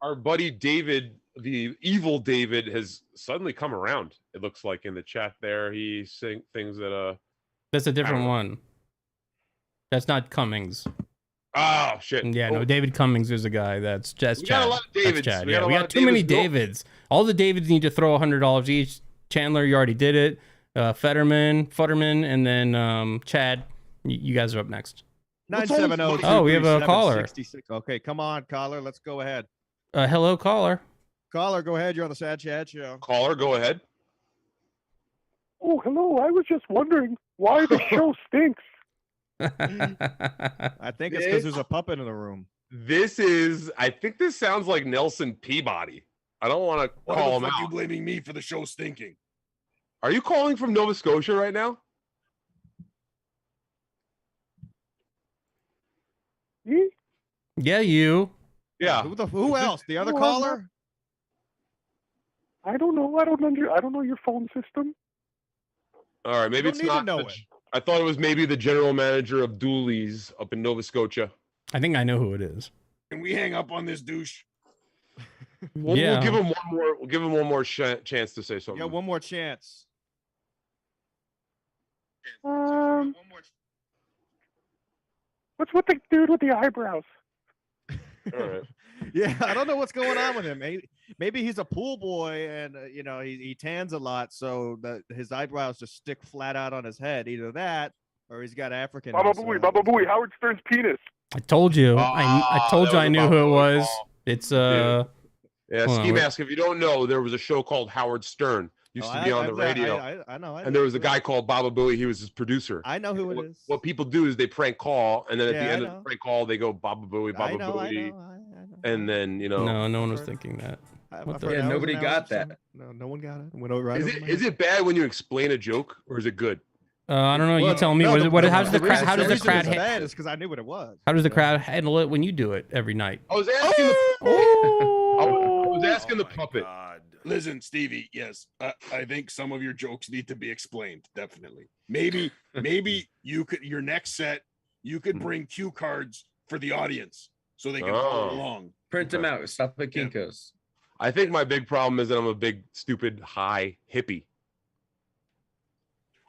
our buddy David, the evil David, has suddenly come around. It looks like in the chat there, he's saying things that That's a different one. That's not Cummings. Oh shit! Yeah, no, David Cummings is a guy. That's Chad. We got a lot of Davids. Chad. Yeah, we got too many Davids. All the Davids need to throw $100 each. Chandler, you already did it. Futterman, and then Chad. You guys are up next. 970. Oh, we have a caller. Okay, come on, caller. Let's go ahead. Hello, caller. Caller, go ahead. You're on the Sad Chad Show. Caller, go ahead. Oh, hello. I was just wondering why the show stinks. I think it's because there's a puppet in the room. I think this sounds like Nelson Peabody. I don't want to call him out. Why are you blaming me for the show stinking? Are you calling from Nova Scotia right now? Me? Yeah, you. Yeah. Who else? The other caller? I don't know. I don't know your phone system. All right, maybe it's not. I thought it was maybe the general manager of Dooley's up in Nova Scotia. I think I know who it is. Can we hang up on this douche? We'll give him one more. We'll give him one more chance to say something. Yeah, one more chance. What's with the dude with the eyebrows? All right. Yeah, I don't know what's going on with him. Maybe he's a pool boy, and he tans a lot, so his eyebrows just stick flat out on his head. Either that, or he's got African. Baba Booey, Howard Stern's penis. I told you. I told you I knew who it was. It's Yeah, Ski Mask. If you don't know, there was a show called Howard Stern. Used to be on the radio. I know. And there was a guy called Baba Booey. He was his producer. I know who it is. What people do is they prank call, and then at the end of the prank call, they go Baba Booey, Baba Booey. And then No one was thinking that. Yeah, nobody got that. No one got it. Went over right is it bad when you explain a joke, or is it good? I don't know. You tell me. How does the crowd? How does the crowd? It's because I knew what it was. How does the crowd handle it when you do it every night? I was asking. I was asking the puppet. Listen, Stevie. Yes, I think some of your jokes need to be explained. Definitely. Maybe you could your next set. You could bring cue cards for the audience so they can follow along. Print them out. Stop at Kinko's. I think my big problem is that I'm a big, stupid, high hippie.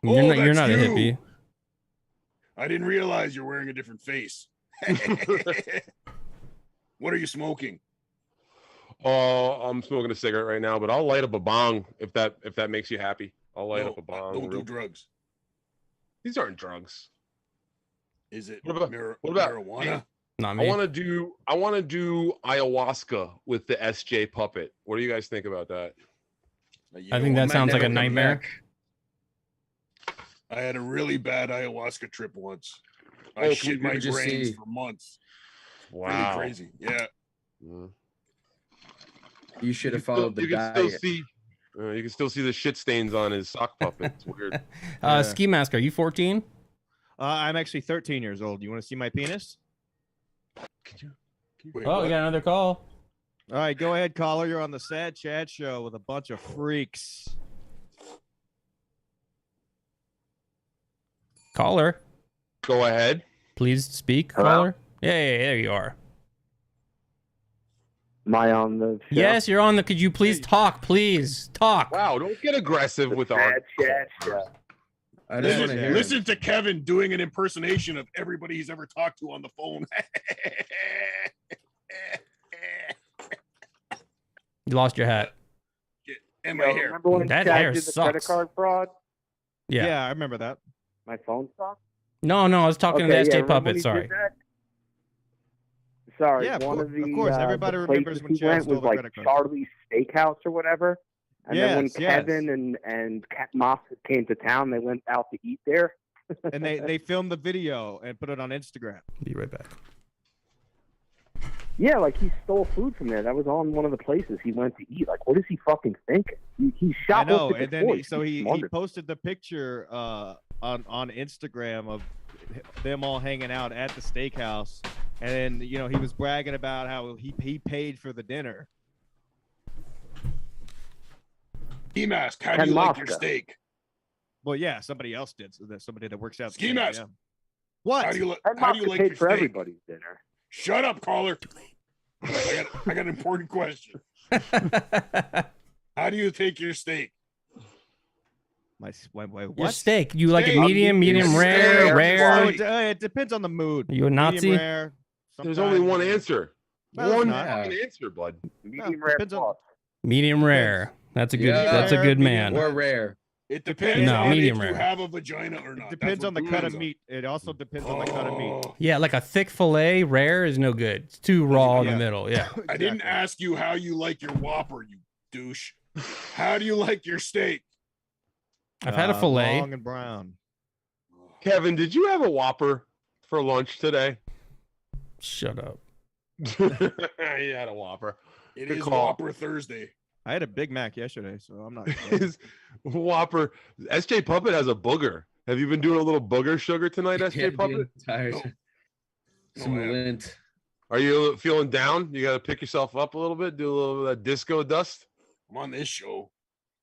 You're not a hippie. I didn't realize you're wearing a different face. What are you smoking? Oh, I'm smoking a cigarette right now, but I'll light up a bong if that makes you happy. I'll light up a bong. Don't do drugs. These aren't drugs. Is it what about marijuana? Not me. I want to do ayahuasca with the SJ puppet. What do you guys think about that? I think that sounds like a nightmare. I had a really bad ayahuasca trip once. I shit my brains for months. Wow. Really crazy. Yeah. You should have followed the diet. You can still see the shit stains on his sock puppet. It's weird. Ski Mask, are you 14? I'm actually 13 years old. You want to see my penis? We got another call. All right, go ahead, caller. You're on the Sad Chad Show with a bunch of freaks. Caller. Go ahead. Please speak, Hello? caller. Yeah, there you are. Am I on the show? Yes, you're on the. Could you please talk? Please talk. Wow, don't get aggressive with our. Listen to Kevin doing an impersonation of everybody he's ever talked to on the phone. You lost your hat. And my hair. Remember when That Chad hair did the sucks. credit card fraud? Yeah. I remember that. My phone sucked? No, I was talking to Okay, SJ remember when Puppet. he Sorry. did that? Sorry, Yeah, one of the course. Everybody remembers places when he Chad went stole was the like credit card. Charlie's Steakhouse or whatever. And then when Yes, Kevin and Cat Moss came to town, they went out to eat there. And they filmed the video and put it on Instagram. Be right back. Yeah, like he stole food from there. That was on one of the places he went to eat. Like, what is he fucking thinking? He I know, shoplifted and then before. he Smarter. posted the picture on Instagram of them all hanging out at the steakhouse, and then he was bragging about how he paid for the dinner. Skimask, how do you like your steak? Well, yeah, somebody else did. So there's somebody that works out. Skimask. Yeah. What? How do you like paid your for steak? everybody's dinner. Shut up, caller. I got an important question. How do you take your steak? What? Your steak. You like it medium rare, rare? It depends on the mood. Are you a Nazi? Medium rare. There's only one answer. No, One not. fucking answer, bud. Medium rare. Medium rare. That's a good. That's a good man. Or rare. It depends No, on medium if rare. you have a vagina or not. It depends That's on the what cut of depends on. meat. It also depends on the cut of meat. Yeah, like a thick fillet, rare is no good. It's too raw in the middle. Yeah. I didn't ask you how you like your Whopper, you douche. How do you like your steak? I've had a fillet. Long and brown. Kevin, did you have a Whopper for lunch today? Shut up. You had a Whopper. It Good is call. Whopper Thursday. I had a Big Mac yesterday, so I'm not. His Whopper. SJ Puppet has a booger. Have you been doing a little booger sugar tonight, SJ Puppet? Tired. Some lint. Are you feeling down? You got to pick yourself up a little bit, do a little of that disco dust. I'm on this show.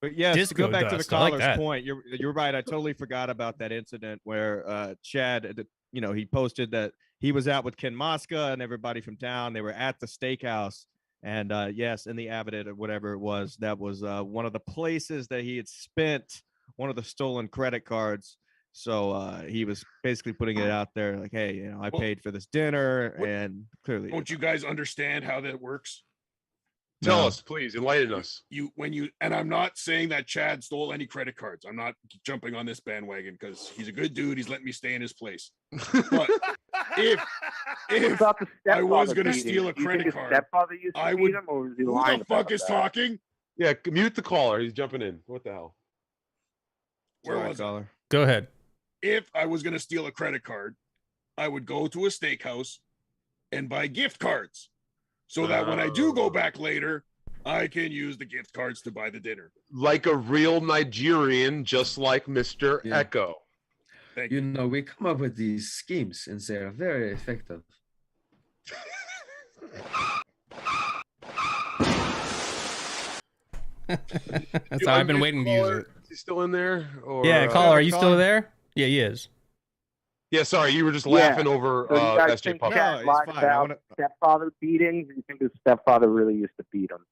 But yes, to Disco go back to the dust. I like caller's that. point, you're right. I totally forgot about that incident where Chad, he posted that he was out with Ken Mosca and everybody from town. They were at the steakhouse. And yes, in the Avid or whatever it was, that was one of the places that he had spent one of the stolen credit cards. So he was basically putting it out there like, hey, I paid for this dinner, and clearly. Don't you guys understand how that works? Tell us, please, enlighten us. And I'm not saying that Chad stole any credit cards. I'm not jumping on this bandwagon because he's a good dude. He's letting me stay in his place. But if I was going to steal a credit card, I would. Who the fuck is talking? Yeah, mute the caller. He's jumping in. What the hell? Where was I? Go ahead. If I was going to steal a credit card, I would go to a steakhouse and buy gift cards so that when I do go back later, I can use the gift cards to buy the dinner. Like a real Nigerian, just like Mr. Echo. You know, we come up with these schemes and they're very effective. That's how I've been waiting to use it. Is he still in there? Or, Yeah, caller, are you still there? Yeah, he is. Yeah, sorry, you were just laughing over So you guys SJ think Puppet. Chad lied about stepfather beatings? You think his stepfather really used to beat him?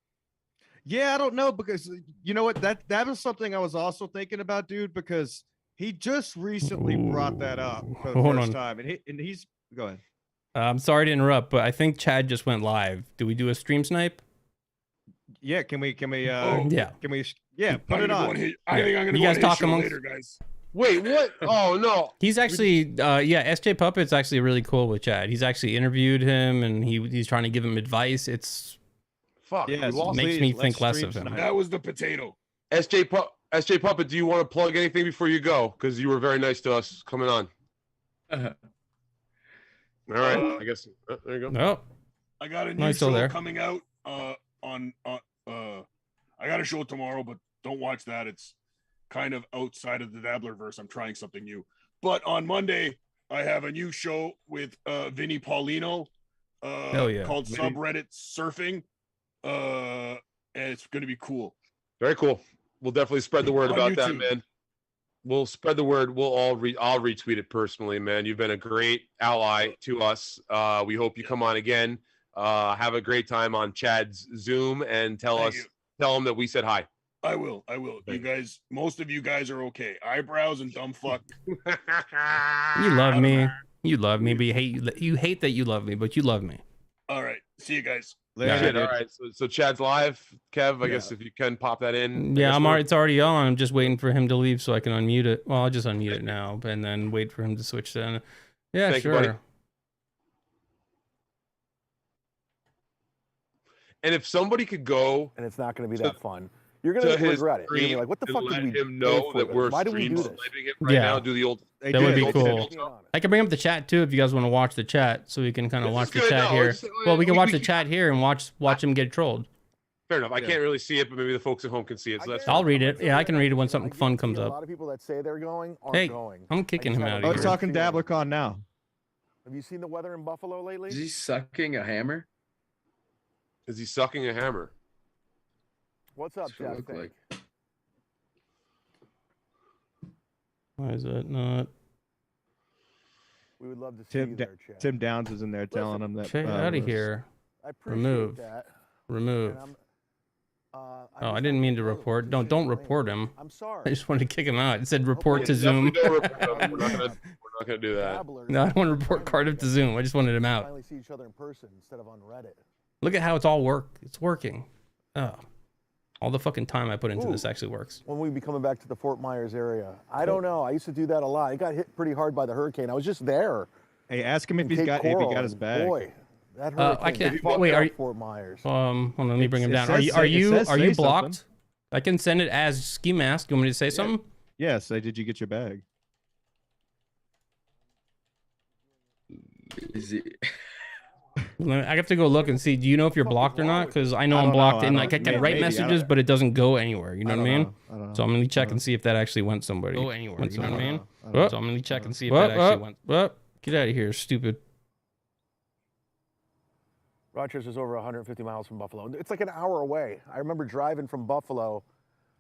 Yeah, I don't know, because you know what? That was something I was also thinking about, dude, because he just recently brought that up for the Hold first on. time. And he's go ahead. I'm sorry to interrupt, but I think Chad just went live. Do we do a stream snipe? Yeah, can we yeah. Can we put it on? I think I'm gonna You go guys on his talk show amongst- later, guys. Wait, what? Oh no. He's actually SJ Puppet's actually really cool with Chad. He's actually interviewed him and he's trying to give him advice. It's Fuck. Yes, makes me think less of him. That was the potato. SJ Puppet, do you want to plug anything before you go? Because you were very nice to us coming on. All right, I guess there you go. No. I got a No, new he's still show there. coming out I got a show tomorrow, but don't watch that. It's kind of outside of the Dabblerverse. I'm trying something new. But on Monday, I have a new show with Vinny Paulino called Subreddit Surfing. And it's going to be cool. Very cool. We'll definitely spread the word On about that, YouTube. man. We'll spread the word. I'll retweet it personally, man. You've been a great ally to us. We hope you come on again. Have a great time on Chad's Zoom and tell him that we said hi. I will. You guys, most of you guys are okay. Eyebrows and dumb fuck. You love me. You love me, but you hate that you love me, but you love me. All right. See you guys. All right. So Chad's live. Kev, I guess if you can pop that in. Yeah, it's already on. I'm just waiting for him to leave so I can unmute it. Well, I'll just unmute it now and then wait for him to switch to. Yeah, Thank sure. you, and if somebody could go, and it's not going to be that fun. You're going to regret it. You're going to be like, what the fuck did we him know that we're Why do we do this? Right now, do the old. That would be cool. I can bring up the chat too if you guys want to watch the chat, so we can kind of watch the chat here. Well, we can watch the chat here and watch him get trolled. Fair enough. I can't really see it, but maybe the folks at home can see it. So that's I'll read it. Yeah, I can read it when something fun comes up. A lot of people that say they're going aren't hey, going. I'm kicking him out of here. It's talking DabblerCon now. Have you seen the weather in Buffalo lately? Is he sucking a hammer? Is he sucking a hammer? What's up, Jeff? Like. Why is that not? We would love to see you there, Chad. Tim Downs is in there telling him that. Get out of here. I appreciate Remove. that. Remove. I didn't mean to report. Don't report him. I'm sorry. I just wanted to kick him out. It said report to Zoom. We're not gonna do that. No, I don't want to report Cardiff to Zoom. I just wanted him out. Finally see each other in person instead of on Reddit. Look at how it's all It's working. Oh. All the fucking time I put into this actually works. When we be coming back to the Fort Myers area, I don't know. I used to do that a lot. I got hit pretty hard by the hurricane. I was just there. Hey, ask him if he got his bag. Boy, that hurricane. I can't. Wait, are you? Fort Myers. Hold on, let me bring him down. Are you blocked? Something. I can send it as skimask. You want me to say something? Yes. Did you get your bag? Is it? I have to go look and see. Do you know if you're blocked or not? Because I know I'm blocked, and like I can write messages, but it doesn't go anywhere. You know what I mean? So I'm gonna check and see if that actually went somebody. Go anywhere. You know what I mean? So I'm gonna check and see if that actually went. Get out of here, stupid. Rochester's over 150 miles from Buffalo. It's like an hour away. I remember driving from Buffalo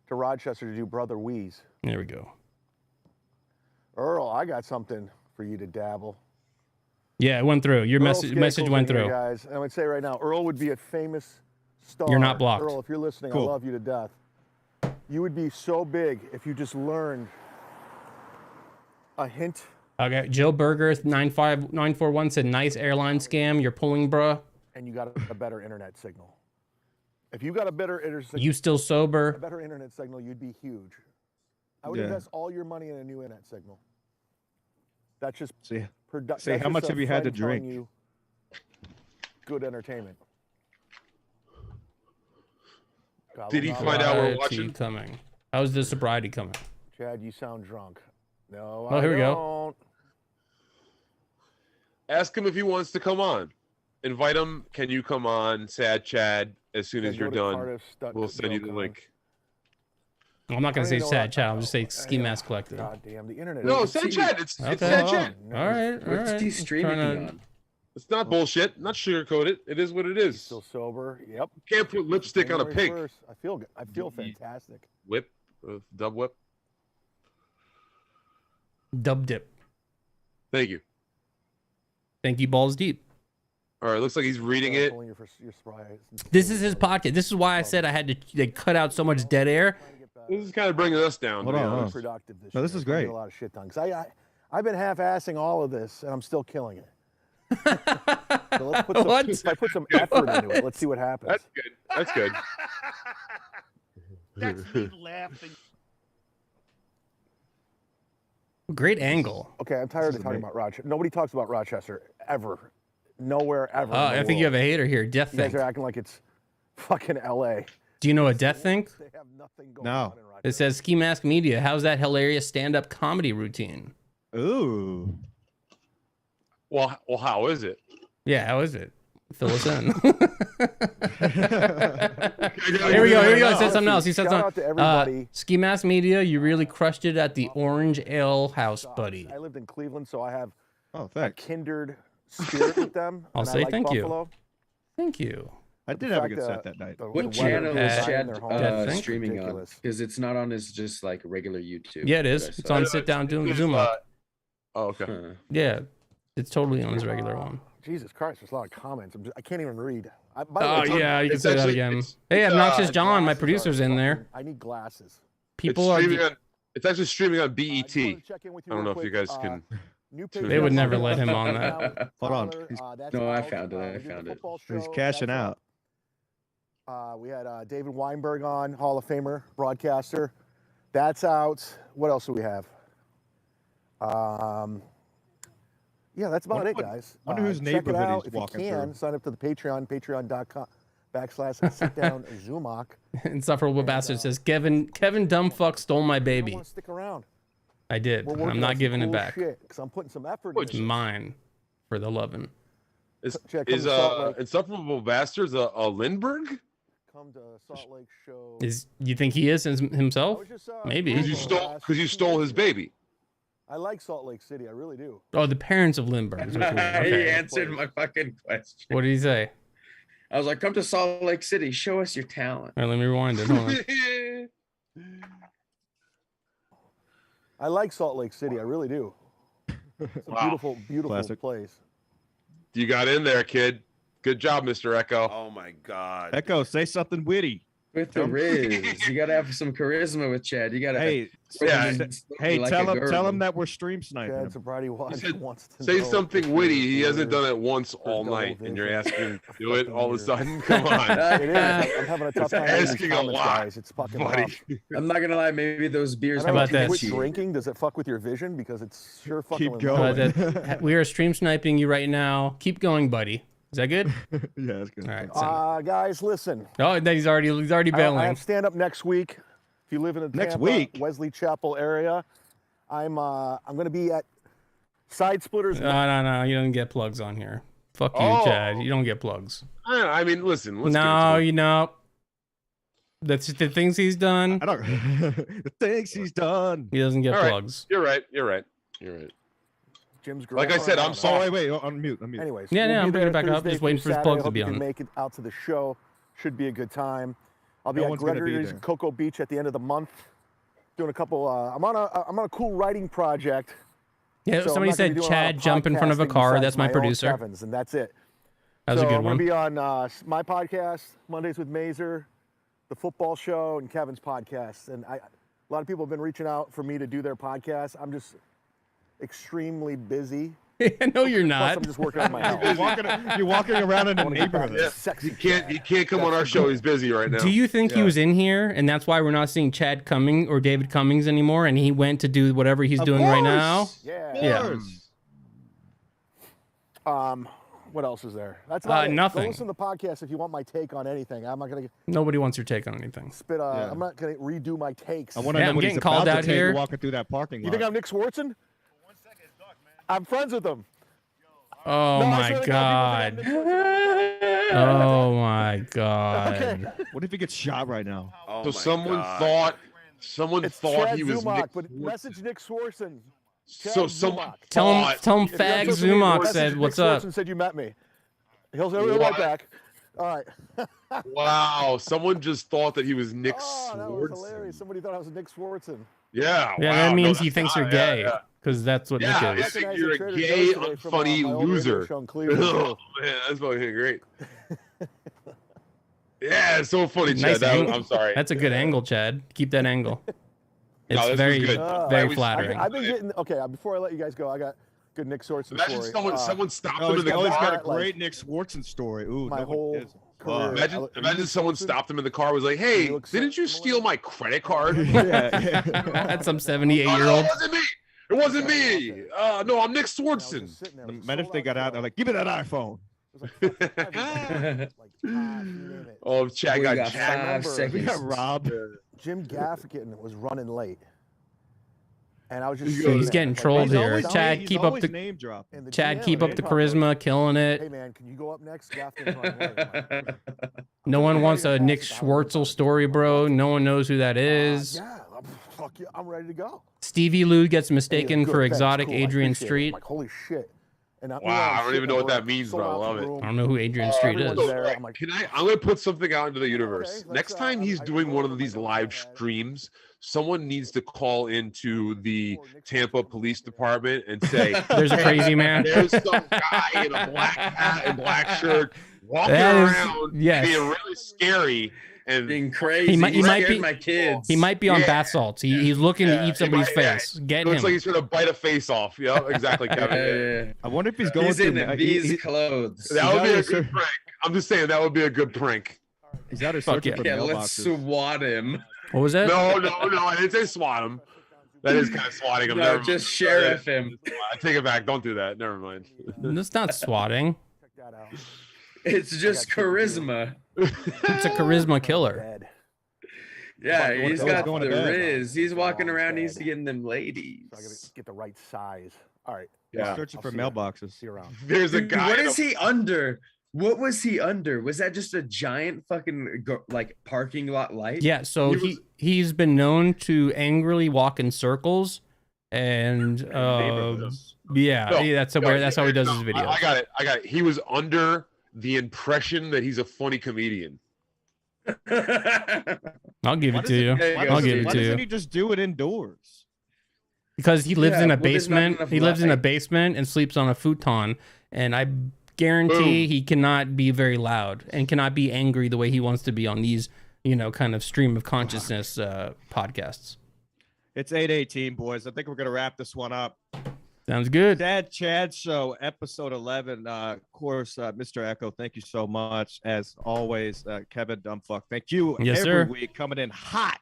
to Rochester to do Brother Wee's. There we go. Earl, I got something for you to dabble. Yeah, it went through. Your message went through. Guys, and I would say right now, Earl would be a famous star. You're not blocked. Earl, if you're listening, I love you to death. You would be so big if you just learned a hint. Okay, Joe Berger 95941 said, "Nice airline scam. You're pulling, bruh." And you got a better internet signal. If you got a better internet signal, you still sober? A better internet signal, you'd be huge. I would invest all your money in a new internet signal. That's just Say how much have you had to drink? You good entertainment. Did he find out we're watching? Coming. How's the sobriety coming? Chad, you sound drunk. No, well, here we go. Ask him if he wants to come on. Invite him. Can you come on, Sad Chad? As soon as you're done, we'll send you the link. I'm not gonna say Sad Chad. I'm just saying Ski Mask Collective. God damn, the internet. No, Sad Chad. It's Sad Chad. All right. What's he streaming on? It's not bullshit. Not sugarcoat it. It is what it is. Still sober. Yep. You can't put lipstick on a pig. I feel good. I feel fantastic. Whip, dub whip. Dub dip. Thank you. Thank you, balls deep. All right, looks like he's reading it. This is his podcast. This is why I said I had to cut out so much dead air. This is kind of bringing us down. Hold on. Productive No, this is great. A lot of shit done. Because I've been half-assing all of this, and I'm still killing it. So let's put some, if I put some effort into it, let's see what happens. That's good. That's good. That's me laughing. Great angle. Okay, I'm tired of talking about Rochester. Nobody talks about Rochester ever. Nowhere ever. I think you have a hater here. Death You guys Think. are acting like it's fucking LA. Do you know what Death Think? They have nothing going No. on in Rochester. It says Ski Mask Media. How's that hilarious stand-up comedy routine? Ooh. Well, how is it? Yeah, how is it? Fill us in. Here we go. He said something else. He said Shout out to everybody. Ski Mask Media, you really crushed it at the Orange Ale House, buddy. I lived in Cleveland, so I have Oh, a thanks. kindred spirit with them. I'll and say I like thank you. Buffalo. Thank you. I did have a good set that night. What channel is Chad streaming on? Because it's not on his just like regular YouTube. Yeah, it is. It's on Sit Down Doom Zumock. Oh, okay. Yeah, it's totally on his regular one. Jesus Christ, there's a lot of comments. I can't even read. Oh yeah, you can say that again. Hey, Obnoxious John, my producer's in there. I need glasses. People are. It's actually streaming on BET. I don't know if you guys can. They would never let him on that. Hold on. No, I found it. He's cashing out. We had David Weinberg on, Hall of Famer, broadcaster. That's out. What else do we have? Yeah, that's about it, guys. I wonder whose Check it neighborhood out he's if you walking can. through. Sign up to the Patreon, patreon.com/sitdownzumock. Insufferable Bastard says, Kevin Dumbfuck stole my baby. Stick around. I did. We're I'm working not on giving some it cool back. shit, 'cause I'm putting some effort It's into mine for the lovin'. Is Check come to Salt Lake. Insufferable Bastards a Lindbergh? Come to Salt Lake show. You think he is himself? Maybe. Because you stole his baby. I like Salt Lake City. I really do. Oh, the parents of Lindbergh. He answered my fucking question. What did he say? I was like, come to Salt Lake City. Show us your talent. All right, let me rewind it. Hold on. I like Salt Lake City. I really do. It's a beautiful, beautiful place. You got in there, kid. Good job, Mr. Echo. Oh my God. Echo, say something witty. With the riz, you gotta have some charisma with Chad. You gotta. Hey, tell him that we're stream sniping. Chad Sobriety wants to Say know something witty. He hasn't done it once all night, and you're asking him to do it all of a sudden. Come on. It is. I'm having a tough time reading these asking a comments, lot, guys. It's fucking buddy. rough. I'm not gonna lie. Maybe those beers. How about that? Quit drinking? Does it fuck with your vision? Because it's sure fucking. Keep going. We are stream sniping you right now. Keep going, buddy. Is that good? Yeah, that's good. All right. Guys, listen. Oh, he's already bailing. I have stand up next week. If you live in the Tampa, Wesley Chapel area, I'm going to be at Side Splitters. No. You don't get plugs on here. Fuck you, Chad. You don't get plugs. I mean, listen. That's the things he's done. I don't. The things he's done. He doesn't get plugs. You're right. Jim's like I said, I'm sorry. Wait, on mute. Anyways, I'm bringing it back up. Just waiting for his plugs to be on. Make it out to the show. Should be a good time. I'll be at Gregory's in Cocoa Beach at the end of the month. Doing a couple. I'm on a cool writing project. Yeah, so somebody said Chad jump in front of a car. That's my producer. Kevin's, and that's it. That was a good I'm one. I'm gonna be on my podcast, Mondays with Mazer, the football show, and Kevin's podcast. And a lot of people have been reaching out for me to do their podcast. I'm just extremely busy. No, you're not. Plus, I'm just working on my health. You're walking around in the neighborhood. Yeah. He can't come on our show. He's busy right now. Do you think he was in here and that's why we're not seeing Chad Cummings or David Cummings anymore, and he went to do whatever he's doing right now? Yeah. What else is there? That's about it. Nothing. Go listen to the podcast if you want my take on anything. I'm not gonna Nobody wants your take on anything. I'm not gonna redo my takes. I want to know what he's called about out to take here. walking through that parking lot. You think I'm Nick Swartzen? I'm friends with him. Oh my God. Oh my God. Okay. What if he gets shot right now? So someone thought Chad he was Zumock, Nick but message Nick Swartzen. So someone tell him Fag Zumock said what's up. Said you met me. He'll say right back. All right. Wow, someone just thought that he was Nick That was Swartzen. hilarious. Somebody thought I was Nick Swartzen. Yeah. Yeah, wow, that means he that's thin's you're not- gay. Because that's what Nick I is. think you're a gay, unfunny loser. Oh, man, that's fucking great. Yeah, it's so funny, Chad. Nice angle. I'm sorry. That's a good angle, Chad. Keep that angle. It's this was very, good. very flattering. I've been getting before I let you guys go. I got good Nick Swartzen Imagine story. someone stopped him in the He's got car. a great Nick Swartzen story. Ooh, my whole career. Imagine someone stopped him in the car. Was like, "Hey, didn't you steal my credit card?" That's some 78-year-old. It wasn't me. It wasn't me. No, I'm Nick Swartzen. Imagine if they got out. They're like, "Give me that iPhone." Oh, Chad got 5 seconds. We got robbed. Jim Gaffigan was running late, and I was just. He's getting trolled here. Always, Chad, keep up the name drop. Chad, keep up the charisma, killing it. Hey man, can you go up next? Gaffigan's running late. No one wants a Nick Schwartzel story, bro. No one knows who that is. Yeah, fuck you. I'm ready to go. Stevie Lou gets mistaken Good, for thanks, exotic cool, I Adrian appreciate it. Street. I'm like, holy shit. And wow, I don't even know what that means, but I love it. I don't know who Adrian Street is. There. I'm like, I'm gonna put something out into the universe. Okay, next time he's doing one of these live streams, someone needs to call into the Tampa Police Department and say, "There's a crazy man. There's some guy in a black hat and black shirt walking around, being really scary." And being crazy. He might be my kids. He might be on bath salts. He's looking to eat somebody's face. Get him. Looks like he's trying to bite a face off. Yeah, exactly, Kevin. I wonder if he's going in these clothes. That would be a good prank. I'm just saying that would be a good prank. Is that a searching for mailboxes? Let's swat him. What was that? No. I didn't say swat him. That is kind of swatting him. No, just sheriff him. I take it back. Don't do that. Never mind. That's not swatting. check that out. It's just charisma. It's a charisma killer. Yeah, he's got the riz. He's walking around. He's getting them ladies. So I gotta get the right size. All right. Yeah. Searching for mailboxes. See you around. There's a guy. What is he under? What was he under? Was that just a giant fucking like parking lot light? Yeah. So he's been known to angrily walk in circles, and that's how he does his videos. I got it. He was under the impression that he's a funny comedian. I'll give it to you. I'll give it to you. Why doesn't he just do it indoors? Because he lives in a basement. He lives in a basement and sleeps on a futon. And I guarantee he cannot be very loud and cannot be angry the way he wants to be on these, kind of stream of consciousness podcasts. It's 8:18, boys. I think we're gonna wrap this one up. Sounds good. Chad Show, episode 11. Of course, Mr. Echo, thank you so much. As always, Kevin Dumbfuck, thank you every week coming in hot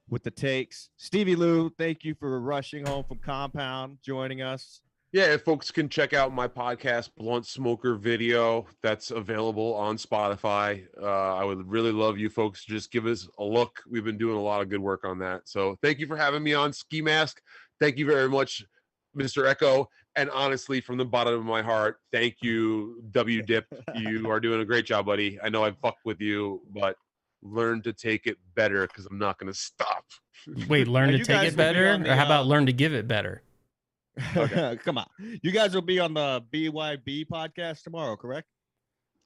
with the takes. Stevie Lou, thank you for rushing home from Compound, joining us. Yeah, folks can check out my podcast, Blunt Smoker Video. That's available on Spotify. I would really love you folks to just give us a look. We've been doing a lot of good work on that. So thank you for having me on Ski Mask. Thank you very much, Mr. Echo, and honestly, from the bottom of my heart, thank you, WDIP. You are doing a great job, buddy. I know I fucked with you, but learn to take it better because I'm not going to stop. Wait, learn to take it better? Or how about learn to give it better? Okay. Come on. You guys will be on the BYB podcast tomorrow, correct?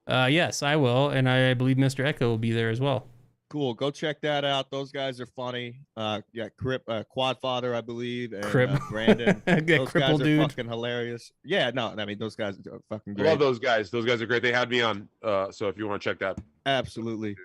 Yes, I will. And I believe Mr. Echo will be there as well. Cool. Go check that out. Those guys are funny. Quad Father, I believe, and Brandon. Those guys are fucking hilarious. Yeah, no, I mean those guys are fucking great. I love those guys. Those guys are great. They had me on. So if you want to check that, absolutely.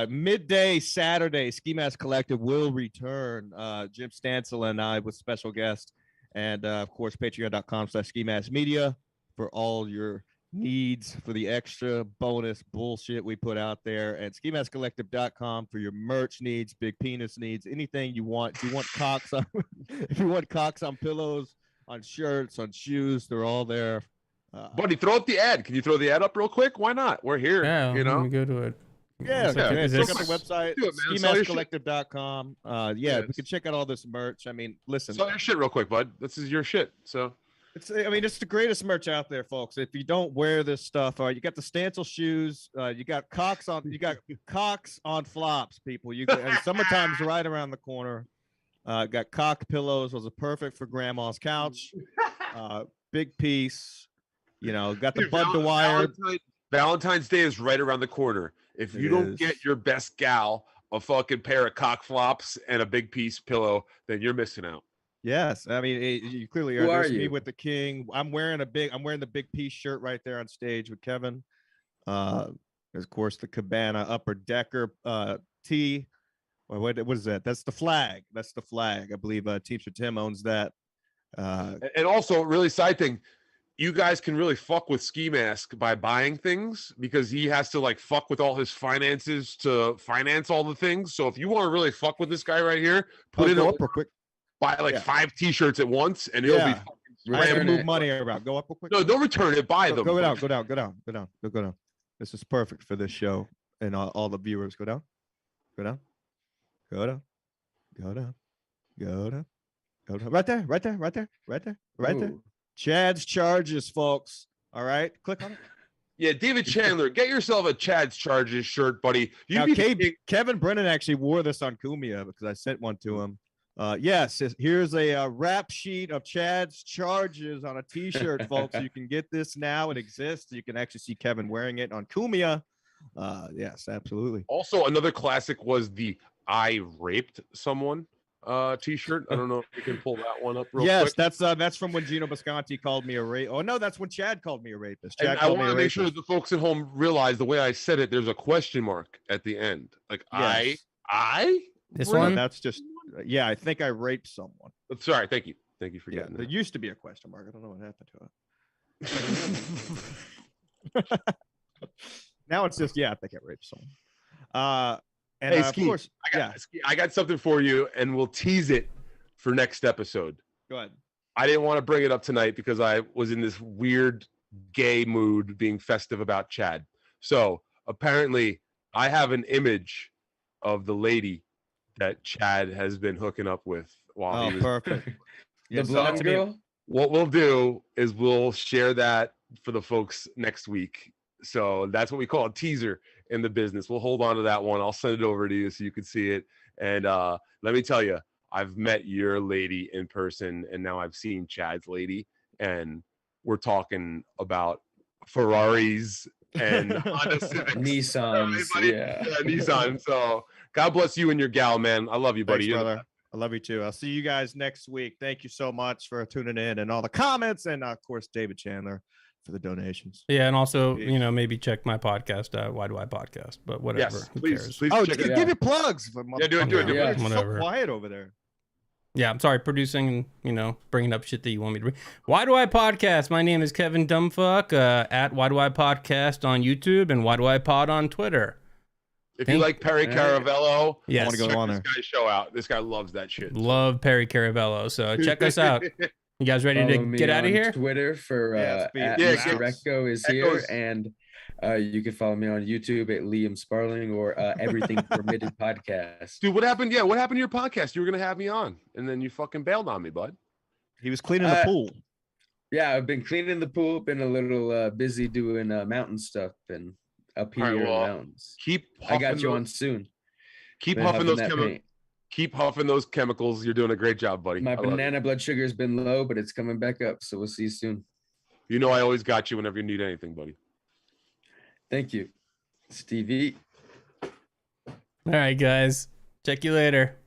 Midday Saturday, Ski Mask Collective will return. Jim Stancil and I with special guest, and of course patreon.com/skimaskmedia for all your needs, for the extra bonus bullshit we put out there, and skimaskcollective.com for your merch needs, big penis needs, anything you want. If you want cocks on if you want cocks on pillows, on shirts, on shoes, they're all there. Buddy, throw up the ad. Can you throw the ad up real quick? Why not? We're here. Yeah, let me go to it. Yeah, check out the website, skimaskcollective.com. We can check out all this merch. I mean, listen. Sell your shit real quick, bud. This is your shit. So it's the greatest merch out there, folks. If you don't wear this stuff, you got the Stancil shoes, you got cocks on flops, people. Summertime's right around the corner. Got cock pillows. Those are perfect for grandma's couch. Big piece. Got the bud to wire. Valentine's Day is right around the corner. If you don't get your best gal a fucking pair of cock flops and a big piece pillow, then you're missing out. Yes, I mean you clearly are. Who There's are you? Me with the king. I'm wearing the big piece shirt right there on stage with Kevin. Of course, the Cabana Upper Decker tee. What is that? That's the flag. That's the flag. I believe Teacher Tim owns that. And also, really side thing, you guys can really fuck with Ski Mask by buying things because he has to fuck with all his finances to finance all the things. So if you want to really fuck with this guy right here, put it up real quick. Buy 5 t-shirts at once and it'll be I have to move money around. Go up real quick. No, don't return it. Buy them. Go down. This is perfect for this show and all the viewers. Go down. Right there. Chad's charges, folks. All right, click on it. Yeah, David Chandler, get yourself a Chad's Charges shirt, buddy. Kevin Brennan actually wore this on Cumia because I sent one to him. Yes, here's a rap sheet of Chad's charges on a T-shirt, folks. You can get this now. It exists. You can actually see Kevin wearing it on Cumia. Yes, absolutely. Also, another classic was the "I raped someone" T-shirt. I don't know if you can pull that one up real quick. Yes, that's from when Gino Bisconti called me a rape. Oh no, that's when Chad called me a rapist. Chad I want to make sure that the folks at home realize the way I said it. There's a question mark at the end. Like yes. I. This one. That's just. Yeah, I think I raped someone. Sorry, thank you for getting that. There used to be a question mark. I don't know what happened to it. Now it's just I think I raped someone. And hey, of course, I got something for you, and we'll tease it for next episode. Go ahead. I didn't want to bring it up tonight because I was in this weird gay mood, being festive about Chad. So apparently, I have an image of the lady that Chad has been hooking up with while he was perfect. The blonde girl. What we'll do is we'll share that for the folks next week. So that's what we call a teaser in the business. We'll hold on to that one. I'll send it over to you so you can see it. And let me tell you, I've met your lady in person, and now I've seen Chad's lady, and we're talking about Ferraris and Honda Civics. Nissans. Yeah, Nissan. So God bless you and your gal, man. I love you, buddy. Thanks, brother. I love you too. I'll see you guys next week. Thank you so much for tuning in and all the comments, and of course David Chandler for the donations. Yeah, and also maybe check my podcast, Why Do I Podcast? But whatever. Yes, Who please, cares? please give your plugs. Yeah, do it. Yeah, It's whatever. so quiet over there. Yeah, I'm sorry, producing, bringing up shit that you want me to bring. Why Do I Podcast? My name is Kevin Dumbfuck, at Why Do I Podcast on YouTube and Why Do I Pod on Twitter. If you like Perry Caravello, yes. I want to go on there. This guy's show out. This guy loves that shit. Love Perry Caravello. So check us out. You guys ready to get out of here? Twitter for at Mr. Recco is here, and you can follow me on YouTube at Liam Sparling or Everything Permitted Podcast. Dude, what happened? Yeah, what happened to your podcast? You were gonna have me on, and then you fucking bailed on me, bud. He was cleaning the pool. Yeah, I've been cleaning the pool. Been a little busy doing mountain stuff and up here in the mountains. I got you on soon. Keep huffing those chemicals. Keep huffing those chemicals. You're doing a great job, buddy. My banana blood sugar has been low, but it's coming back up. So we'll see you soon. You know I always got you whenever you need anything, buddy. Thank you, Stevie. All right, guys. Check you later.